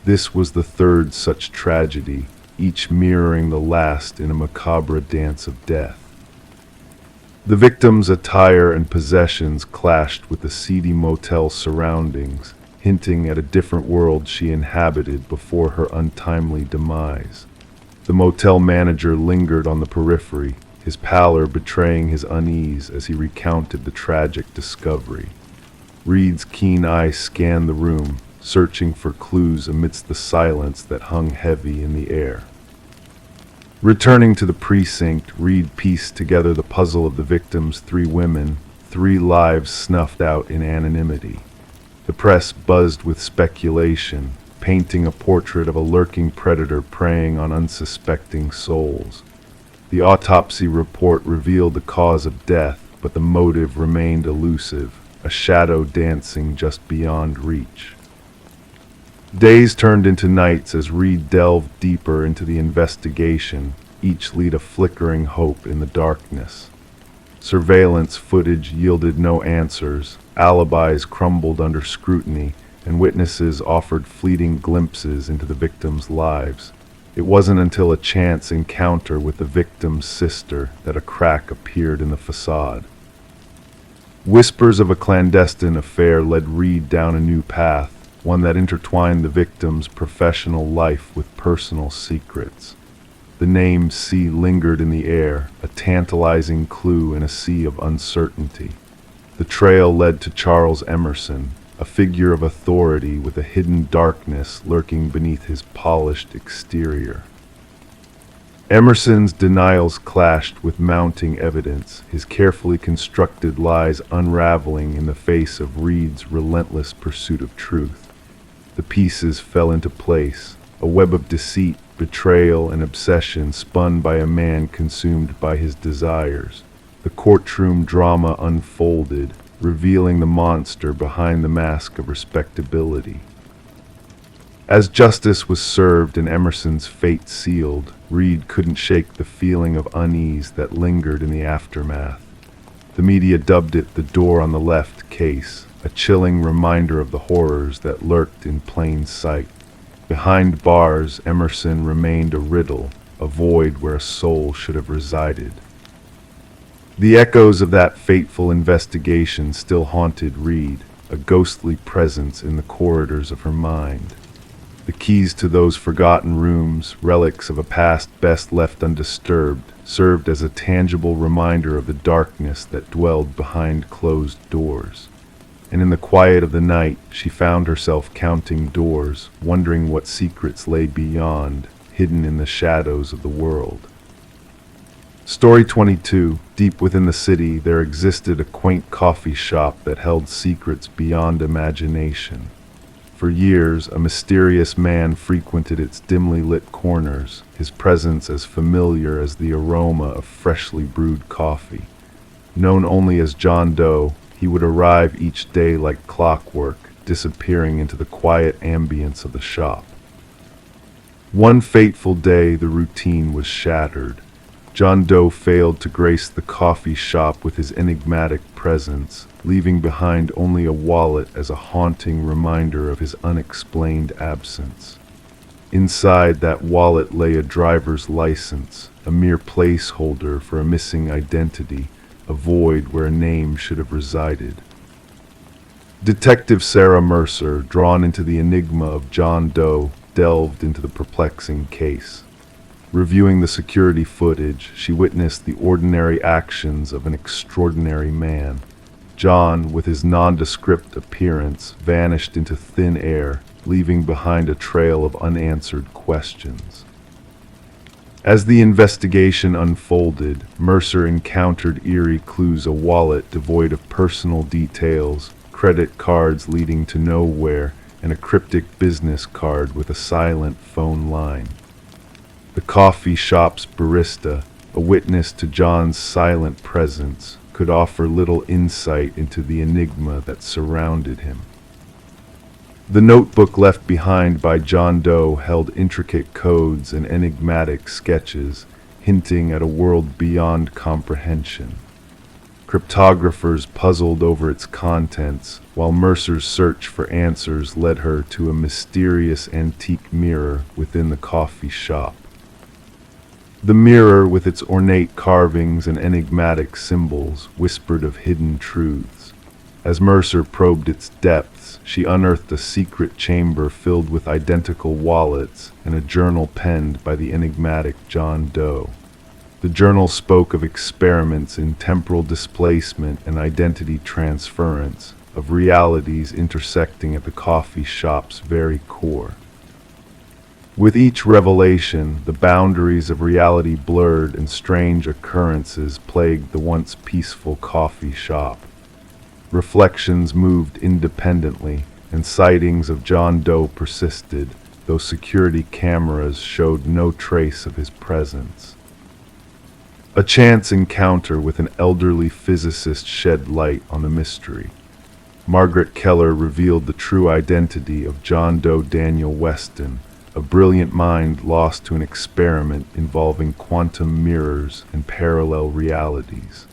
This was the third such tragedy, each mirroring the last in a macabre dance of death. The victim's attire and possessions clashed with the seedy motel surroundings, hinting at a different world she inhabited before her untimely demise. The motel manager lingered on the periphery, his pallor betraying his unease as he recounted the tragic discovery. Reed's keen eye scanned the room, searching for clues amidst the silence that hung heavy in the air. Returning to the precinct, Reed pieced together the puzzle of the victim's 3 women, 3 lives snuffed out in anonymity. The press buzzed with speculation, painting a portrait of a lurking predator preying on unsuspecting souls. The autopsy report revealed the cause of death, but the motive remained elusive, a shadow dancing just beyond reach. Days turned into nights as Reed delved deeper into the investigation, each lead a flickering hope in the darkness. Surveillance footage yielded no answers, alibis crumbled under scrutiny, and witnesses offered fleeting glimpses into the victims' lives. It wasn't until a chance encounter with the victim's sister that a crack appeared in the facade. Whispers of a clandestine affair led Reed down a new path, one that intertwined the victim's professional life with personal secrets. The name C lingered in the air, a tantalizing clue in a sea of uncertainty. The trail led to Charles Emerson, a figure of authority with a hidden darkness lurking beneath his polished exterior. Emerson's denials clashed with mounting evidence, his carefully constructed lies unraveling in the face of Reed's relentless pursuit of truth. The pieces fell into place, a web of deceit, betrayal, and obsession spun by a man consumed by his desires. The courtroom drama unfolded, revealing the monster behind the mask of respectability. As justice was served and Emerson's fate sealed, Reed couldn't shake the feeling of unease that lingered in the aftermath. The media dubbed it the door on the left case, a chilling reminder of the horrors that lurked in plain sight. Behind bars, Emerson remained a riddle, a void where a soul should have resided. The echoes of that fateful investigation still haunted Reed, a ghostly presence in the corridors of her mind. The keys to those forgotten rooms, relics of a past best left undisturbed, served as a tangible reminder of the darkness that dwelled behind closed doors. And in the quiet of the night, she found herself counting doors, wondering what secrets lay beyond, hidden in the shadows of the world. Story 22. Deep within the city, there existed a quaint coffee shop that held secrets beyond imagination. For years, a mysterious man frequented its dimly lit corners, his presence as familiar as the aroma of freshly brewed coffee. Known only as John Doe, he would arrive each day like clockwork, disappearing into the quiet ambience of the shop. One fateful day, the routine was shattered. John Doe failed to grace the coffee shop with his enigmatic presence, leaving behind only a wallet as a haunting reminder of his unexplained absence. Inside that wallet lay a driver's license, a mere placeholder for a missing identity, a void where a name should have resided. Detective Sarah Mercer, drawn into the enigma of John Doe, delved into the perplexing case. Reviewing the security footage, she witnessed the ordinary actions of an extraordinary man. John, with his nondescript appearance, vanished into thin air, leaving behind a trail of unanswered questions. As the investigation unfolded, Mercer encountered eerie clues: a wallet devoid of personal details, credit cards leading to nowhere, and a cryptic business card with a silent phone line. The coffee shop's barista, a witness to John's silent presence, could offer little insight into the enigma that surrounded him. The notebook left behind by John Doe held intricate codes and enigmatic sketches, hinting at a world beyond comprehension. Cryptographers puzzled over its contents, while Mercer's search for answers led her to a mysterious antique mirror within the coffee shop. The mirror, with its ornate carvings and enigmatic symbols, whispered of hidden truths. As Mercer probed its depths, she unearthed a secret chamber filled with identical wallets and a journal penned by the enigmatic John Doe. The journal spoke of experiments in temporal displacement and identity transference, of realities intersecting at the coffee shop's very core. With each revelation, the boundaries of reality blurred and strange occurrences plagued the once peaceful coffee shop. Reflections moved independently, and sightings of John Doe persisted, though security cameras showed no trace of his presence. A chance encounter with an elderly physicist shed light on the mystery. Margaret Keller revealed the true identity of John Doe Daniel Weston, a brilliant mind lost to an experiment involving quantum mirrors and parallel realities.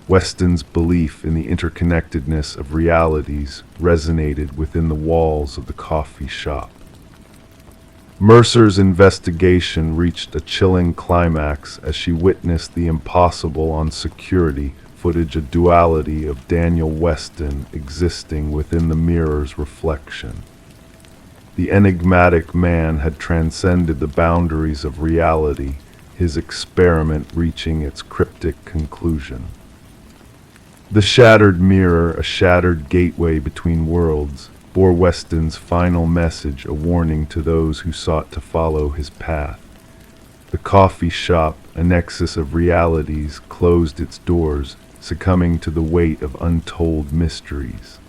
Weston's belief in the interconnectedness of realities resonated within the walls of the coffee shop. Mercer's investigation reached a chilling climax as she witnessed the impossible on security footage, a duality of Daniel Weston existing within the mirror's reflection. The enigmatic man had transcended the boundaries of reality, his experiment reaching its cryptic conclusion. The shattered mirror, a shattered gateway between worlds, bore Weston's final message, a warning to those who sought to follow his path. The coffee shop, a nexus of realities, closed its doors, succumbing to the weight of untold mysteries.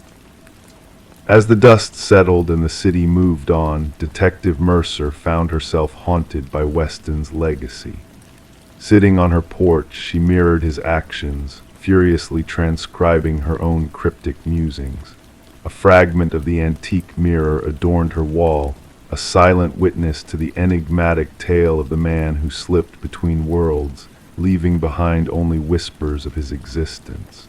As the dust settled and the city moved on, Detective Mercer found herself haunted by Weston's legacy. Sitting on her porch, she mirrored his actions, furiously transcribing her own cryptic musings. A fragment of the antique mirror adorned her wall, a silent witness to the enigmatic tale of the man who slipped between worlds, leaving behind only whispers of his existence.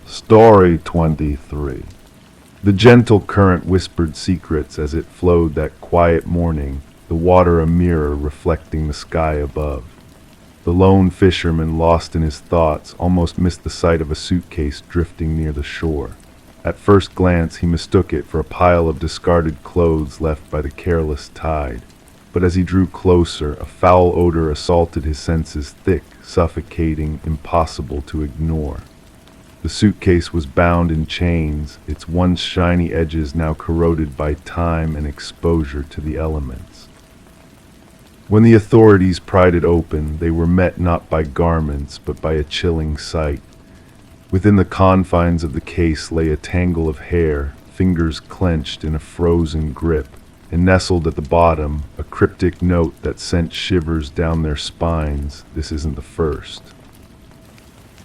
Story 23. The gentle current whispered secrets as it flowed that quiet morning, the water a mirror reflecting the sky above. The lone fisherman, lost in his thoughts, almost missed the sight of a suitcase drifting near the shore. At first glance, he mistook it for a pile of discarded clothes left by the careless tide. But as he drew closer, a foul odor assaulted his senses, thick, suffocating, impossible to ignore. The suitcase was bound in chains, its once shiny edges now corroded by time and exposure to the elements. When the authorities pried it open, they were met not by garments, but by a chilling sight. Within the confines of the case lay a tangle of hair, fingers clenched in a frozen grip, and nestled at the bottom, a cryptic note that sent shivers down their spines. This isn't the first.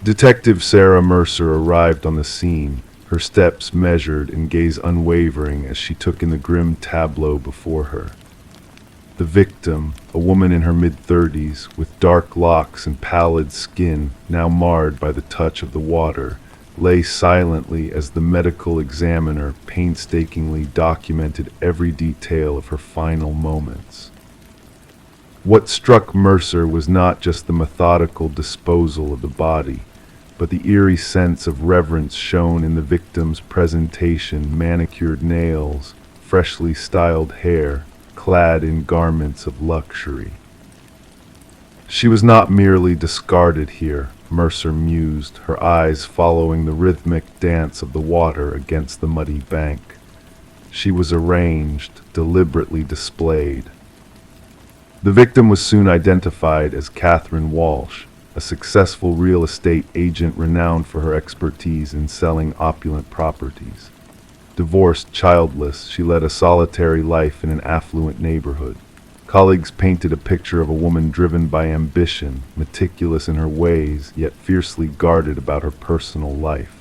Detective Sarah Mercer arrived on the scene, her steps measured and gaze unwavering as she took in the grim tableau before her. The victim, a woman in her mid-30s, with dark locks and pallid skin now marred by the touch of the water, lay silently as the medical examiner painstakingly documented every detail of her final moments. What struck Mercer was not just the methodical disposal of the body, but the eerie sense of reverence shown in the victim's presentation: manicured nails, freshly styled hair, clad in garments of luxury. She was not merely discarded here, Mercer mused, her eyes following the rhythmic dance of the water against the muddy bank. She was arranged, deliberately displayed. The victim was soon identified as Catherine Walsh, a successful real estate agent renowned for her expertise in selling opulent properties. Divorced, childless, she led a solitary life in an affluent neighborhood. Colleagues painted a picture of a woman driven by ambition, meticulous in her ways, yet fiercely guarded about her personal life.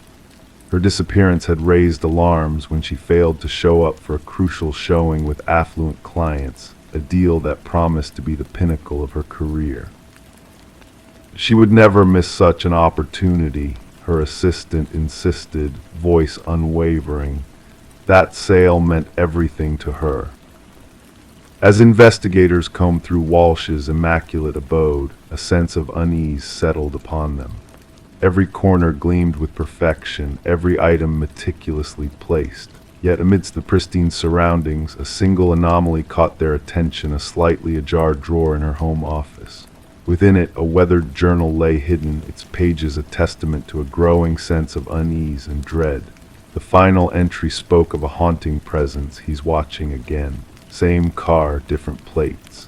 Her disappearance had raised alarms when she failed to show up for a crucial showing with affluent clients, a deal that promised to be the pinnacle of her career. She would never miss such an opportunity, her assistant insisted, voice unwavering. That sale meant everything to her. As investigators combed through Walsh's immaculate abode, a sense of unease settled upon them. Every corner gleamed with perfection, every item meticulously placed. Yet amidst the pristine surroundings, a single anomaly caught their attention: a slightly ajar drawer in her home office. Within it, a weathered journal lay hidden, its pages a testament to a growing sense of unease and dread. The final entry spoke of a haunting presence. He's watching again. Same car, different plates.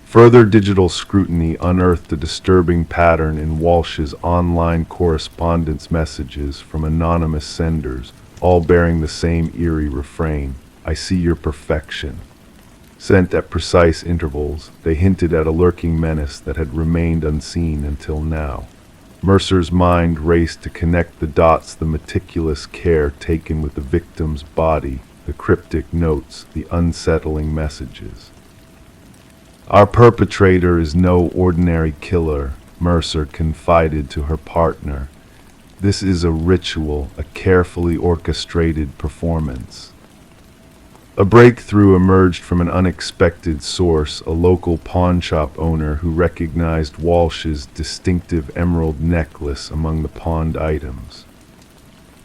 Further digital scrutiny unearthed a disturbing pattern in Walsh's online correspondence messages from anonymous senders, all bearing the same eerie refrain: "I see your perfection." Sent at precise intervals, they hinted at a lurking menace that had remained unseen until now. Mercer's mind raced to connect the dots: the meticulous care taken with the victim's body, the cryptic notes, the unsettling messages. "Our perpetrator is no ordinary killer," Mercer confided to her partner. "This is a ritual, a carefully orchestrated performance." A breakthrough emerged from an unexpected source: a local pawnshop owner who recognized Walsh's distinctive emerald necklace among the pawned items.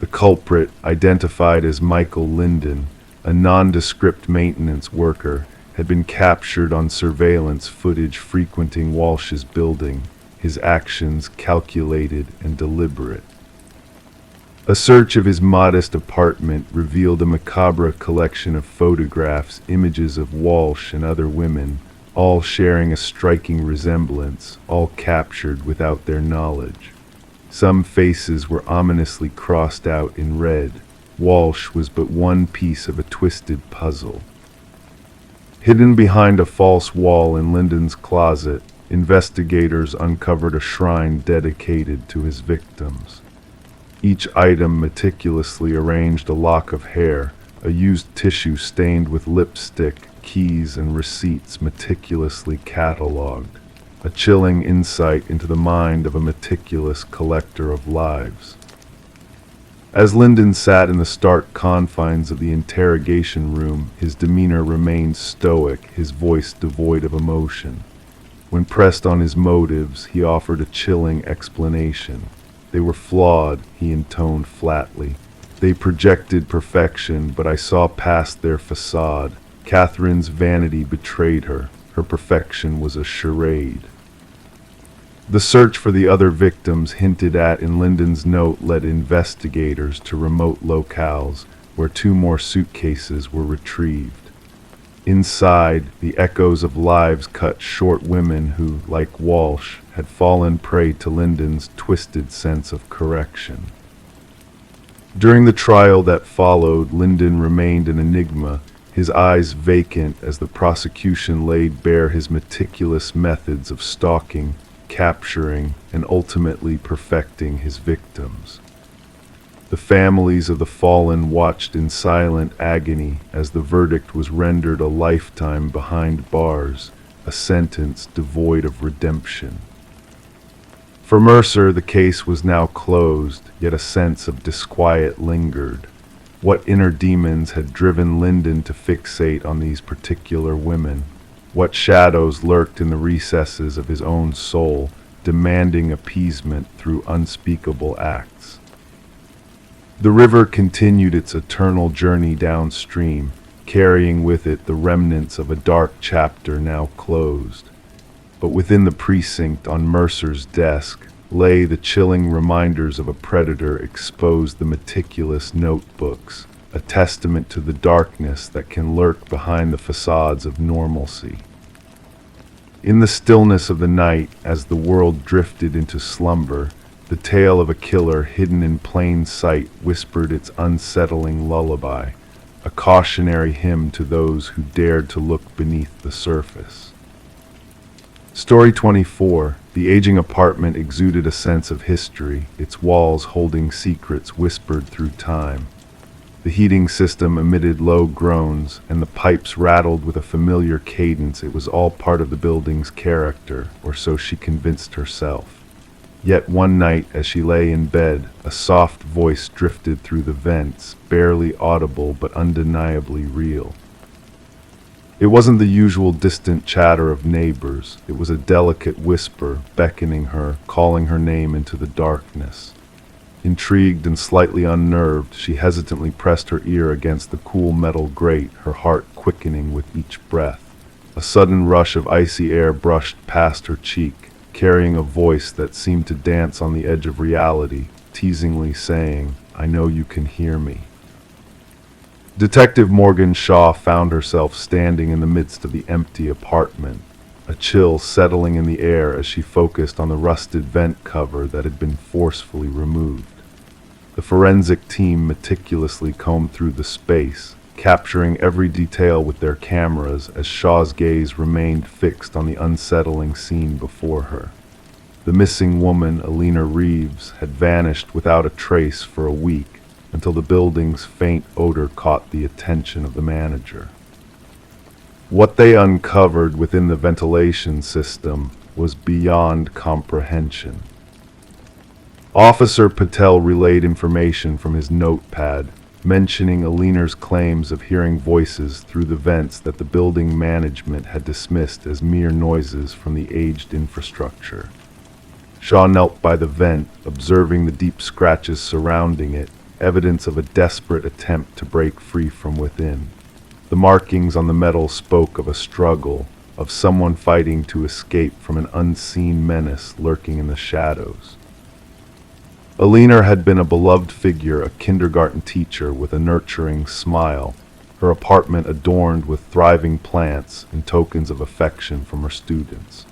The culprit, identified as Michael Linden, a nondescript maintenance worker, had been captured on surveillance footage frequenting Walsh's building, his actions calculated and deliberate. A search of his modest apartment revealed a macabre collection of photographs, images of Walsh and other women, all sharing a striking resemblance, all captured without their knowledge. Some faces were ominously crossed out in red. Walsh was but one piece of a twisted puzzle. Hidden behind a false wall in Linden's closet, investigators uncovered a shrine dedicated to his victims. Each item meticulously arranged: a lock of hair, a used tissue stained with lipstick, keys and receipts meticulously catalogued. A chilling insight into the mind of a meticulous collector of lives. As Linden sat in the stark confines of the interrogation room, his demeanor remained stoic, his voice devoid of emotion. When pressed on his motives, he offered a chilling explanation. They were flawed, he intoned flatly. They projected perfection, but I saw past their facade. Catherine's vanity betrayed her. Her perfection was a charade. The search for the other victims hinted at in Lyndon's note led investigators to remote locales where 2 more suitcases were retrieved. Inside, the echoes of lives cut short women who, like Walsh, had fallen prey to Lyndon's twisted sense of correction. During the trial that followed, Lyndon remained an enigma, his eyes vacant as the prosecution laid bare his meticulous methods of stalking, capturing, and ultimately perfecting his victims. The families of the fallen watched in silent agony as the verdict was rendered a lifetime behind bars, a sentence devoid of redemption. For Mercer, the case was now closed, yet a sense of disquiet lingered. What inner demons had driven Lyndon to fixate on these particular women? What shadows lurked in the recesses of his own soul, demanding appeasement through unspeakable acts? The river continued its eternal journey downstream, carrying with it the remnants of a dark chapter now closed. But within the precinct on Mercer's desk lay the chilling reminders of a predator exposed, the meticulous notebooks, a testament to the darkness that can lurk behind the facades of normalcy. In the stillness of the night, as the world drifted into slumber, the tale of a killer hidden in plain sight whispered its unsettling lullaby, a cautionary hymn to those who dared to look beneath the surface. Story 24. The aging apartment exuded a sense of history, its walls holding secrets whispered through time. The heating system emitted low groans, and the pipes rattled with a familiar cadence. It was all part of the building's character, or so she convinced herself. Yet one night, as she lay in bed, a soft voice drifted through the vents, barely audible but undeniably real. It wasn't the usual distant chatter of neighbors. It was a delicate whisper, beckoning her, calling her name into the darkness. Intrigued and slightly unnerved, she hesitantly pressed her ear against the cool metal grate, her heart quickening with each breath. A sudden rush of icy air brushed past her cheek, carrying a voice that seemed to dance on the edge of reality, teasingly saying, "I know you can hear me." Detective Morgan Shaw found herself standing in the midst of the empty apartment, a chill settling in the air as she focused on the rusted vent cover that had been forcefully removed. The forensic team meticulously combed through the space, capturing every detail with their cameras as Shaw's gaze remained fixed on the unsettling scene before her. The missing woman, Alina Reeves, had vanished without a trace for a week, until the building's faint odor caught the attention of the manager. What they uncovered within the ventilation system was beyond comprehension. Officer Patel relayed information from his notepad, mentioning Alina's claims of hearing voices through the vents that the building management had dismissed as mere noises from the aged infrastructure. Shaw knelt by the vent, observing the deep scratches surrounding it, evidence of a desperate attempt to break free from within. The markings on the metal spoke of a struggle, of someone fighting to escape from an unseen menace lurking in the shadows. Alina had been a beloved figure, a kindergarten teacher with a nurturing smile, her apartment adorned with thriving plants and tokens of affection from her students.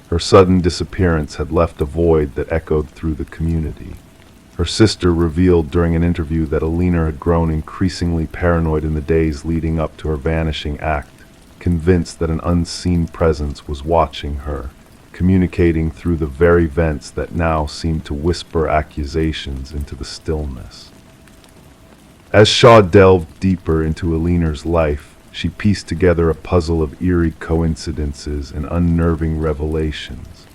Her sudden disappearance had left a void that echoed through the community. Her sister revealed during an interview that Alina had grown increasingly paranoid in the days leading up to her vanishing act, convinced that an unseen presence was watching her, communicating through the very vents that now seemed to whisper accusations into the stillness. As Shaw delved deeper into Alina's life, she pieced together a puzzle of eerie coincidences and unnerving revelations.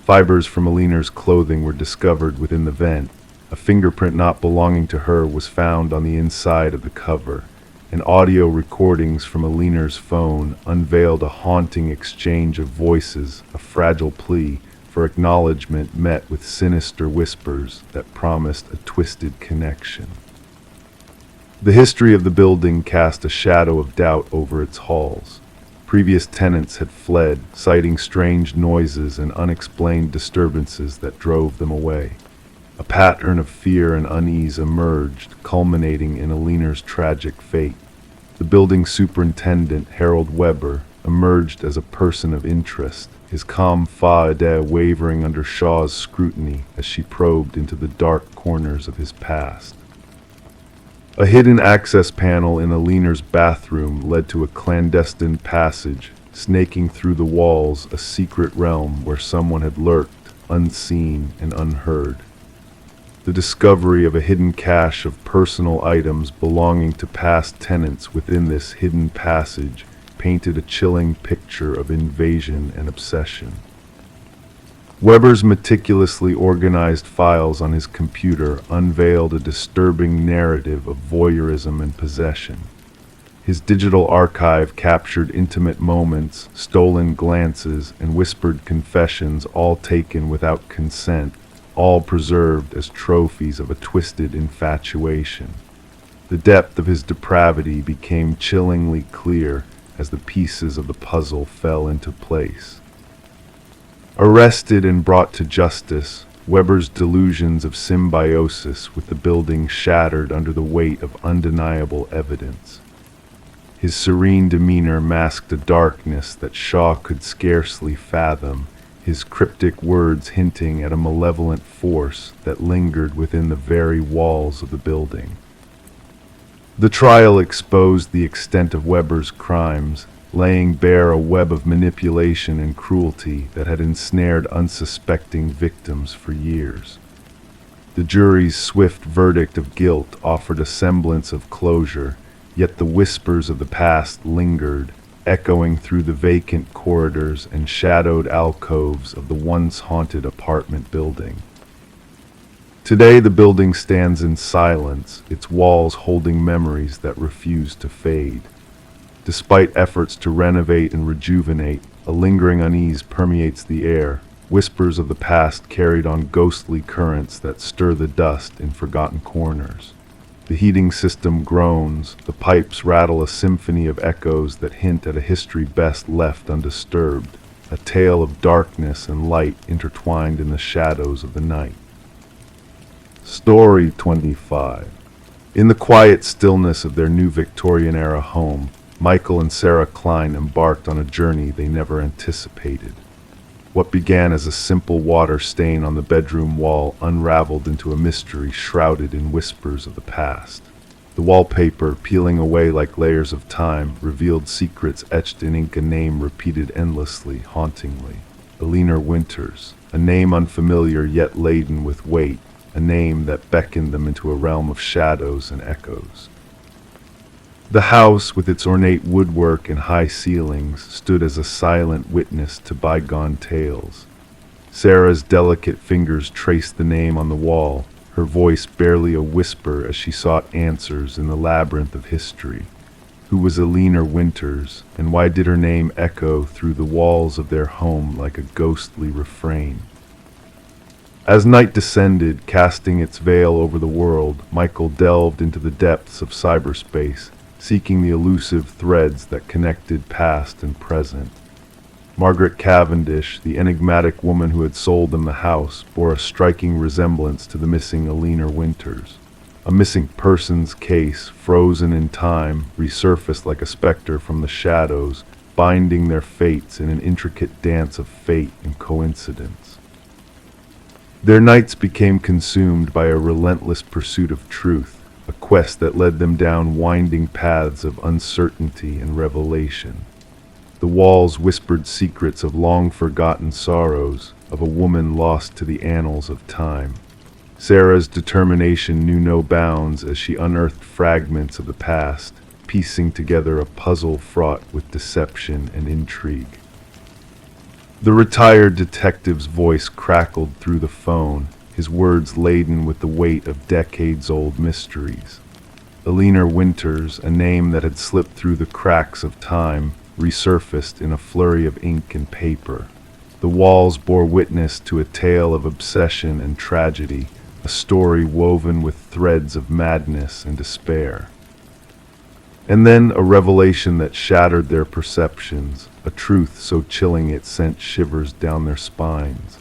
Fibers from Alina's clothing were discovered within the vent. A fingerprint not belonging to her was found on the inside of the cover, and audio recordings from Alina's phone unveiled a haunting exchange of voices, a fragile plea for acknowledgement met with sinister whispers that promised a twisted connection. The history of the building cast a shadow of doubt over its halls. Previous tenants had fled, citing strange noises and unexplained disturbances that drove them away. A pattern of fear and unease emerged, culminating in Alina's tragic fate. The building superintendent, Harold Weber, emerged as a person of interest, his calm faade wavering under Shaw's scrutiny as she probed into the dark corners of his past. A hidden access panel in Alina's bathroom led to a clandestine passage, snaking through the walls, a secret realm where someone had lurked, unseen and unheard. The discovery of a hidden cache of personal items belonging to past tenants within this hidden passage painted a chilling picture of invasion and obsession. Weber's meticulously organized files on his computer unveiled a disturbing narrative of voyeurism and possession. His digital archive captured intimate moments, stolen glances, and whispered confessions, all taken without consent, all preserved as trophies of a twisted infatuation. The depth of his depravity became chillingly clear as the pieces of the puzzle fell into place. Arrested and brought to justice, Weber's delusions of symbiosis with the building shattered under the weight of undeniable evidence. His serene demeanor masked a darkness that Shaw could scarcely fathom, his cryptic words hinting at a malevolent force that lingered within the very walls of the building. The trial exposed the extent of Weber's crimes, laying bare a web of manipulation and cruelty that had ensnared unsuspecting victims for years. The jury's swift verdict of guilt offered a semblance of closure, yet the whispers of the past lingered, echoing through the vacant corridors and shadowed alcoves of the once haunted apartment building. Today the building stands in silence, its walls holding memories that refuse to fade. Despite efforts to renovate and rejuvenate, a lingering unease permeates the air, whispers of the past carried on ghostly currents that stir the dust in forgotten corners. The heating system groans, the pipes rattle a symphony of echoes that hint at a history best left undisturbed, a tale of darkness and light intertwined in the shadows of the night. Story 25. In the quiet stillness of their new Victorian-era home, Michael and Sarah Klein embarked on a journey they never anticipated. What began as a simple water stain on the bedroom wall unraveled into a mystery shrouded in whispers of the past. The wallpaper, peeling away like layers of time, revealed secrets etched in ink, a name repeated endlessly, hauntingly. Alina Winters, a name unfamiliar yet laden with weight, a name that beckoned them into a realm of shadows and echoes. The house, with its ornate woodwork and high ceilings, stood as a silent witness to bygone tales. Sarah's delicate fingers traced the name on the wall, her voice barely a whisper as she sought answers in the labyrinth of history. Who was Alina Winters, and why did her name echo through the walls of their home like a ghostly refrain? As night descended, casting its veil over the world, Michael delved into the depths of cyberspace, seeking the elusive threads that connected past and present. Margaret Cavendish, the enigmatic woman who had sold them the house, bore a striking resemblance to the missing Alina Winters. A missing persons case, frozen in time, resurfaced like a specter from the shadows, binding their fates in an intricate dance of fate and coincidence. Their nights became consumed by a relentless pursuit of truth, a quest that led them down winding paths of uncertainty and revelation. The walls whispered secrets of long-forgotten sorrows, of a woman lost to the annals of time. Sarah's determination knew no bounds as she unearthed fragments of the past, piecing together a puzzle fraught with deception and intrigue. The retired detective's voice crackled through the phone, his words laden with the weight of decades-old mysteries. Alina Winters, a name that had slipped through the cracks of time, resurfaced in a flurry of ink and paper. The walls bore witness to a tale of obsession and tragedy, a story woven with threads of madness and despair. And then a revelation that shattered their perceptions, a truth so chilling it sent shivers down their spines.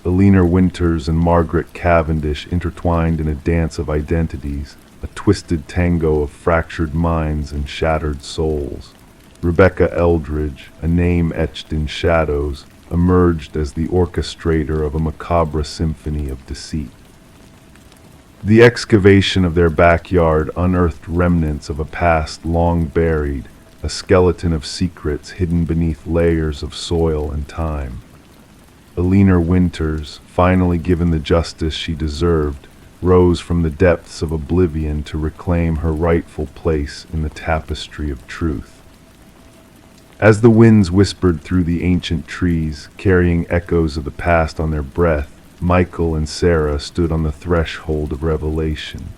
Alina Winters and Margaret Cavendish intertwined in a dance of identities, a twisted tango of fractured minds and shattered souls. Rebecca Eldridge, a name etched in shadows, emerged as the orchestrator of a macabre symphony of deceit. The excavation of their backyard unearthed remnants of a past long buried, a skeleton of secrets hidden beneath layers of soil and time. Alina Winters, finally given the justice she deserved, rose from the depths of oblivion to reclaim her rightful place in the tapestry of truth. As the winds whispered through the ancient trees, carrying echoes of the past on their breath, Michael and Sarah stood on the threshold of revelation.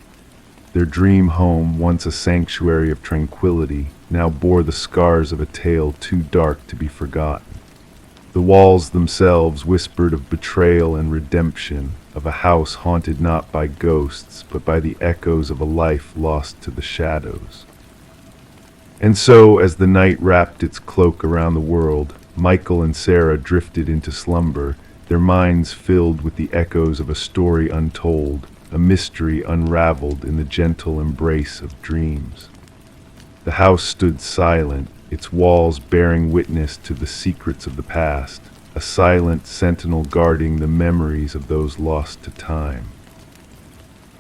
Their dream home, once a sanctuary of tranquility, now bore the scars of a tale too dark to be forgotten. The walls themselves whispered of betrayal and redemption, of a house haunted not by ghosts, but by the echoes of a life lost to the shadows. And so, as the night wrapped its cloak around the world, Michael and Sarah drifted into slumber, their minds filled with the echoes of a story untold, a mystery unraveled in the gentle embrace of dreams. The house stood silent, its walls bearing witness to the secrets of the past, a silent sentinel guarding the memories of those lost to time.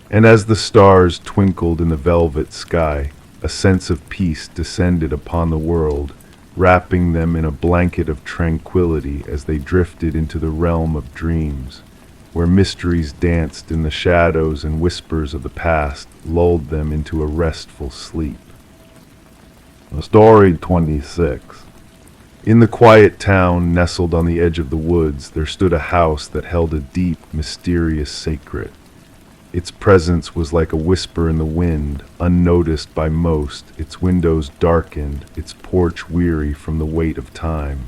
And as the stars twinkled in the velvet sky, a sense of peace descended upon the world, wrapping them in a blanket of tranquility as they drifted into the realm of dreams, where mysteries danced in the shadows and whispers of the past lulled them into a restful sleep. Story 26. In the quiet town nestled on the edge of the woods, there stood a house that held a deep, mysterious secret. Its presence was like a whisper in the wind, unnoticed by most, its windows darkened, its porch weary from the weight of time.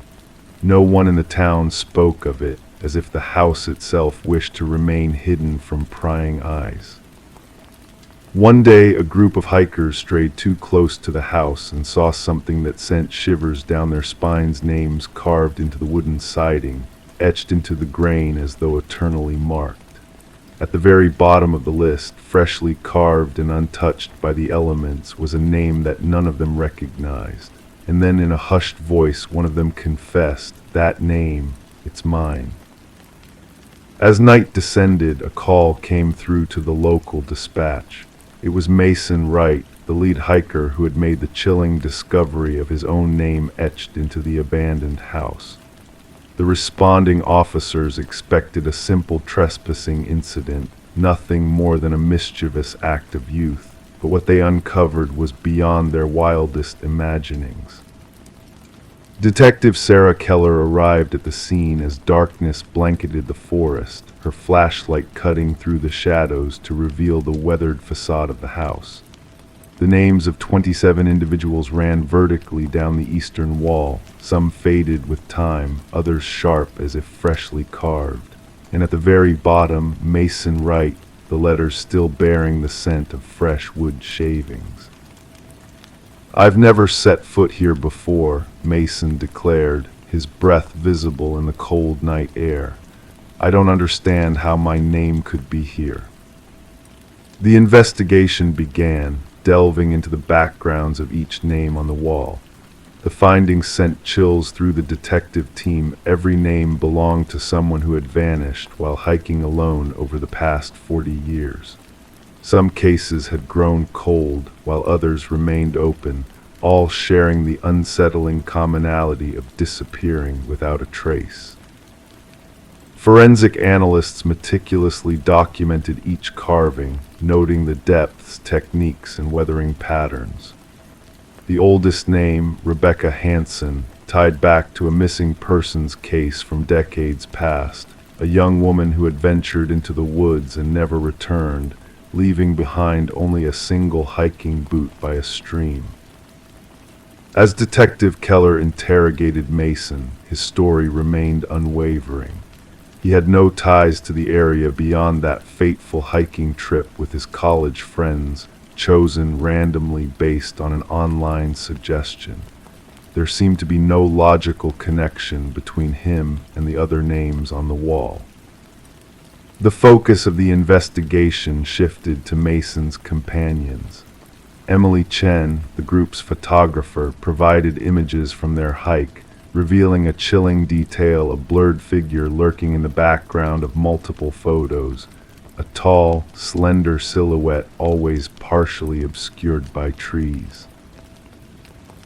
No one in the town spoke of it, as if the house itself wished to remain hidden from prying eyes. One day, a group of hikers strayed too close to the house and saw something that sent shivers down their spines, names carved into the wooden siding, etched into the grain as though eternally marked. At the very bottom of the list, freshly carved and untouched by the elements, was a name that none of them recognized. And then in a hushed voice, one of them confessed, "That name, it's mine." As night descended, a call came through to the local dispatch. It was Mason Wright, the lead hiker who had made the chilling discovery of his own name etched into the abandoned house. The responding officers expected a simple trespassing incident, nothing more than a mischievous act of youth, but what they uncovered was beyond their wildest imaginings. Detective Sarah Keller arrived at the scene as darkness blanketed the forest, her flashlight cutting through the shadows to reveal the weathered facade of the house. The names of 27 individuals ran vertically down the eastern wall, some faded with time, others sharp as if freshly carved. And at the very bottom, Mason Wright, the letters still bearing the scent of fresh wood shavings. "I've never set foot here before," Mason declared, his breath visible in the cold night air. "I don't understand how my name could be here." The investigation began, delving into the backgrounds of each name on the wall. The findings sent chills through the detective team. Every name belonged to someone who had vanished while hiking alone over the past 40 years. Some cases had grown cold, while others remained open, all sharing the unsettling commonality of disappearing without a trace. Forensic analysts meticulously documented each carving, noting the depths, techniques, and weathering patterns. The oldest name, Rebecca Hansen, tied back to a missing persons case from decades past, a young woman who had ventured into the woods and never returned, leaving behind only a single hiking boot by a stream. As Detective Keller interrogated Mason, his story remained unwavering. He had no ties to the area beyond that fateful hiking trip with his college friends, chosen randomly based on an online suggestion. There seemed to be no logical connection between him and the other names on the wall. The focus of the investigation shifted to Mason's companions. Emily Chen, the group's photographer, provided images from their hike, revealing a chilling detail: a blurred figure lurking in the background of multiple photos, a tall, slender silhouette always partially obscured by trees.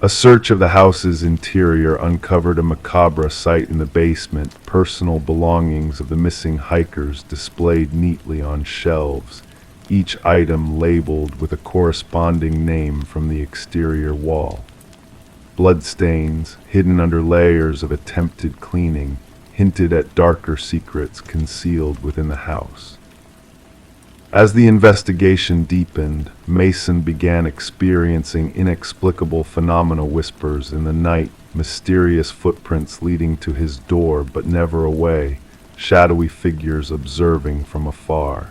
A search of the house's interior uncovered a macabre sight in the basement: personal belongings of the missing hikers displayed neatly on shelves, each item labeled with a corresponding name from the exterior wall. Bloodstains, hidden under layers of attempted cleaning, hinted at darker secrets concealed within the house. As the investigation deepened, Mason began experiencing inexplicable phenomena: whispers in the night, mysterious footprints leading to his door but never away, shadowy figures observing from afar.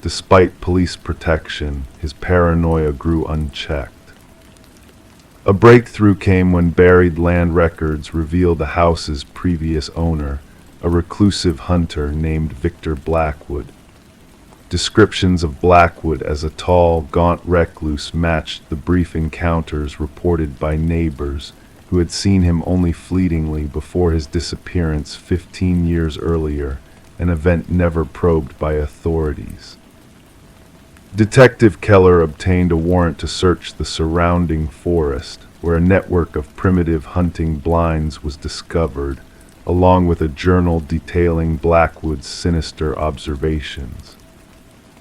Despite police protection, his paranoia grew unchecked. A breakthrough came when buried land records revealed the house's previous owner, a reclusive hunter named Victor Blackwood. Descriptions of Blackwood as a tall, gaunt recluse matched the brief encounters reported by neighbors who had seen him only fleetingly before his disappearance 15 years earlier, an event never probed by authorities. Detective Keller obtained a warrant to search the surrounding forest, where a network of primitive hunting blinds was discovered, along with a journal detailing Blackwood's sinister observations.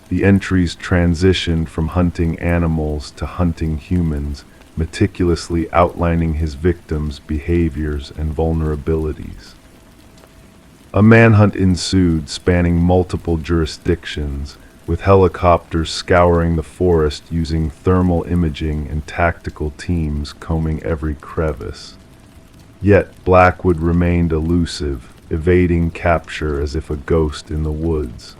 The entries transitioned from hunting animals to hunting humans, meticulously outlining his victims' behaviors and vulnerabilities. A manhunt ensued, spanning multiple jurisdictions, with helicopters scouring the forest using thermal imaging and tactical teams combing every crevice. Yet Blackwood remained elusive, evading capture as if a ghost in the woods.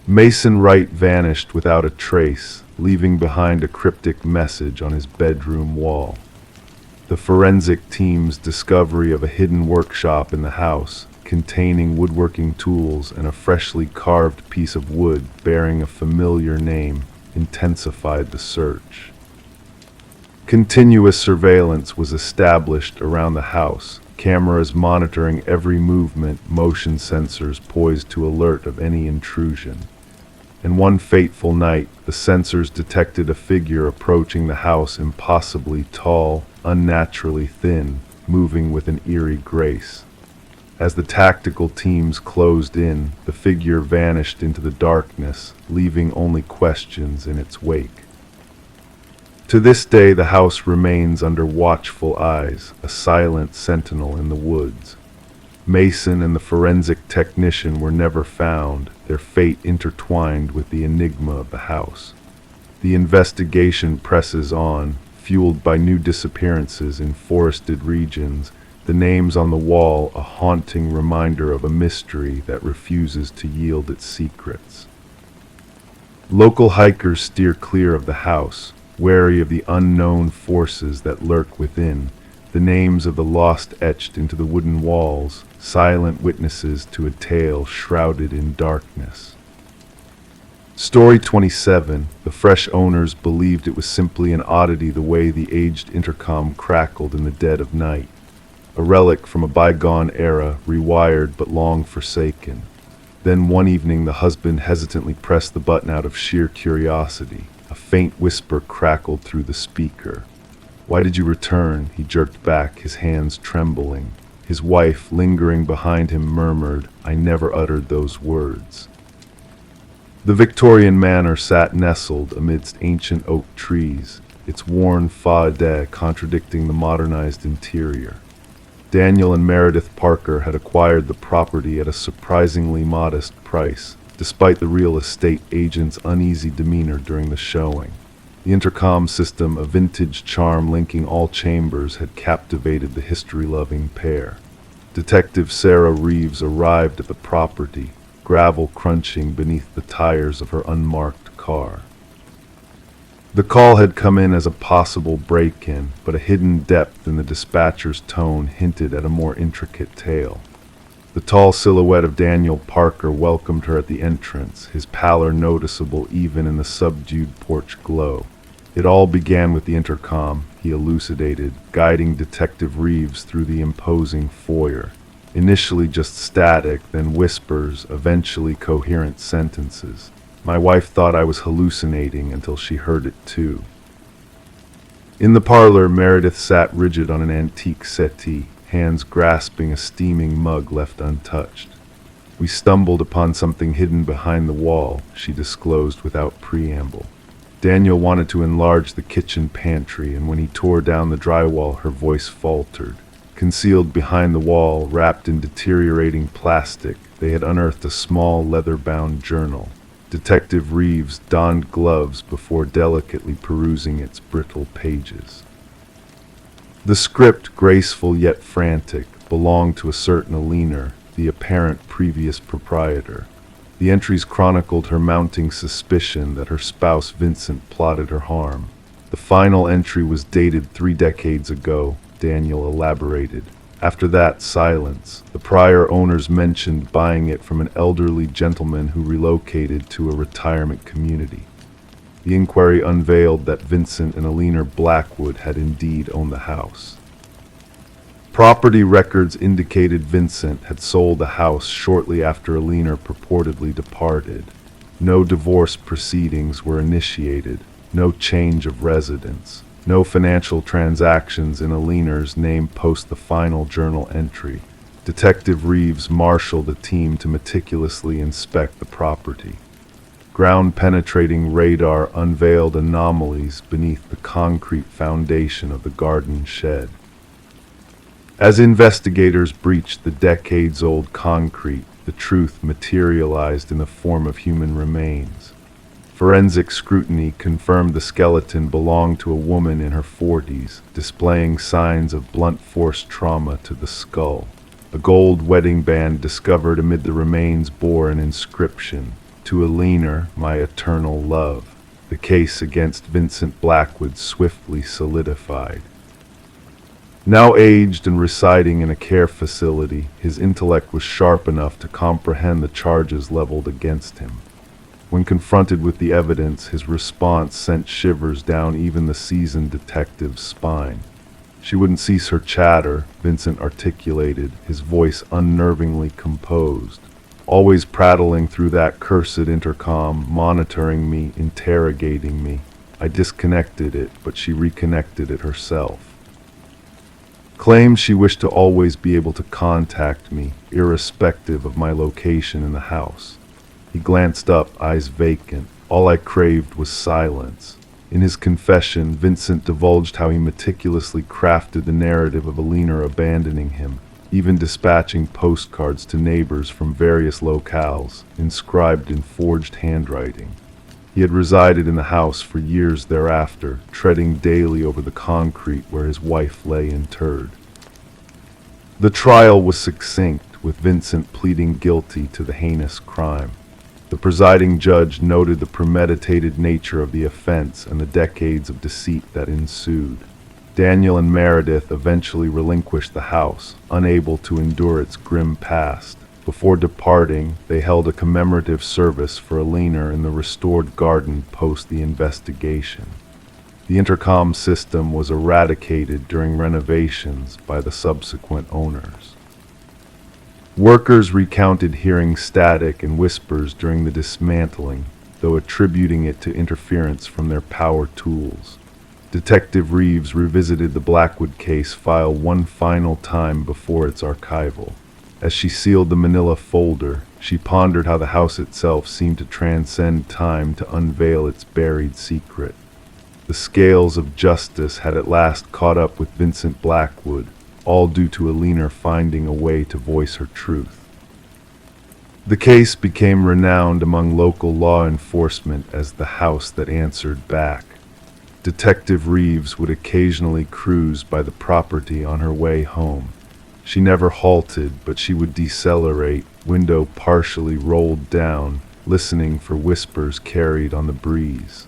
Mason Wright vanished without a trace, leaving behind a cryptic message on his bedroom wall. The forensic team's discovery of a hidden workshop in the house, containing woodworking tools and a freshly carved piece of wood bearing a familiar name, intensified the search. Continuous surveillance was established around the house, cameras monitoring every movement, motion sensors poised to alert of any intrusion. And one fateful night, the sensors detected a figure approaching the house, impossibly tall, unnaturally thin, moving with an eerie grace. As the tactical teams closed in, the figure vanished into the darkness, leaving only questions in its wake. To this day, the house remains under watchful eyes, a silent sentinel in the woods. Mason and the forensic technician were never found, their fate intertwined with the enigma of the house. The investigation presses on, fueled by new disappearances in forested regions, the names on the wall a haunting reminder of a mystery that refuses to yield its secrets. Local hikers steer clear of the house, wary of the unknown forces that lurk within, the names of the lost etched into the wooden walls, silent witnesses to a tale shrouded in darkness. Story 27. The fresh owners believed it was simply an oddity, the way the aged intercom crackled in the dead of night. A relic from a bygone era, rewired but long forsaken. Then one evening the husband hesitantly pressed the button out of sheer curiosity. A faint whisper crackled through the speaker. "Why did you return?" He jerked back, his hands trembling. His wife, lingering behind him, murmured, "I never uttered those words." The Victorian manor sat nestled amidst ancient oak trees, its worn façade contradicting the modernized interior. Daniel and Meredith Parker had acquired the property at a surprisingly modest price, despite the real estate agent's uneasy demeanor during the showing. The intercom system, a vintage charm linking all chambers, had captivated the history-loving pair. Detective Sarah Reeves arrived at the property, gravel crunching beneath the tires of her unmarked car. The call had come in as a possible break-in, but a hidden depth in the dispatcher's tone hinted at a more intricate tale. The tall silhouette of Daniel Parker welcomed her at the entrance, his pallor noticeable even in the subdued porch glow. It all began with the intercom, he elucidated, guiding Detective Reeves through the imposing foyer. Initially just static, then whispers, eventually coherent sentences. My wife thought I was hallucinating until she heard it too. In the parlor, Meredith sat rigid on an antique settee, hands grasping a steaming mug left untouched. We stumbled upon something hidden behind the wall, she disclosed without preamble. Daniel wanted to enlarge the kitchen pantry, and when he tore down the drywall, her voice faltered. Concealed behind the wall, wrapped in deteriorating plastic, they had unearthed a small leather-bound journal. Detective Reeves donned gloves before delicately perusing its brittle pages. The script, graceful yet frantic, belonged to a certain Alina, the apparent previous proprietor. The entries chronicled her mounting suspicion that her spouse Vincent plotted her harm. The final entry was dated 3 decades ago, Daniel elaborated. After that, silence. The prior owners mentioned buying it from an elderly gentleman who relocated to a retirement community. The inquiry unveiled that Vincent and Alina Blackwood had indeed owned the house. Property records indicated Vincent had sold the house shortly after Alina purportedly departed. No divorce proceedings were initiated, no change of residence, no financial transactions in Alina's name post the final journal entry. Detective Reeves marshaled a team to meticulously inspect the property. Ground-penetrating radar unveiled anomalies beneath the concrete foundation of the garden shed. As investigators breached the decades-old concrete, the truth materialized in the form of human remains. Forensic scrutiny confirmed the skeleton belonged to a woman in her 40s, displaying signs of blunt force trauma to the skull. A gold wedding band discovered amid the remains bore an inscription, "To Alina, my eternal love." The case against Vincent Blackwood swiftly solidified. Now aged and residing in a care facility, his intellect was sharp enough to comprehend the charges leveled against him. When confronted with the evidence, his response sent shivers down even the seasoned detective's spine. "She wouldn't cease her chatter," Vincent articulated, his voice unnervingly composed. "Always prattling through that cursed intercom, monitoring me, interrogating me. I disconnected it, but she reconnected it herself. Claimed she wished to always be able to contact me, irrespective of my location in the house." He glanced up, eyes vacant. "All I craved was silence." In his confession, Vincent divulged how he meticulously crafted the narrative of Alina abandoning him, even dispatching postcards to neighbors from various locales, inscribed in forged handwriting. He had resided in the house for years thereafter, treading daily over the concrete where his wife lay interred. The trial was succinct, with Vincent pleading guilty to the heinous crime. The presiding judge noted the premeditated nature of the offense and the decades of deceit that ensued. Daniel and Meredith eventually relinquished the house, unable to endure its grim past. Before departing, they held a commemorative service for Alina in the restored garden post the investigation. The intercom system was eradicated during renovations by the subsequent owners. Workers recounted hearing static and whispers during the dismantling, though attributing it to interference from their power tools. Detective Reeves revisited the Blackwood case file one final time before its archival. As she sealed the manila folder, she pondered how the house itself seemed to transcend time to unveil its buried secret. The scales of justice had at last caught up with Vincent Blackwood, all due to Alina finding a way to voice her truth. The case became renowned among local law enforcement as the house that answered back. Detective Reeves would occasionally cruise by the property on her way home. She never halted, but she would decelerate, window partially rolled down, listening for whispers carried on the breeze.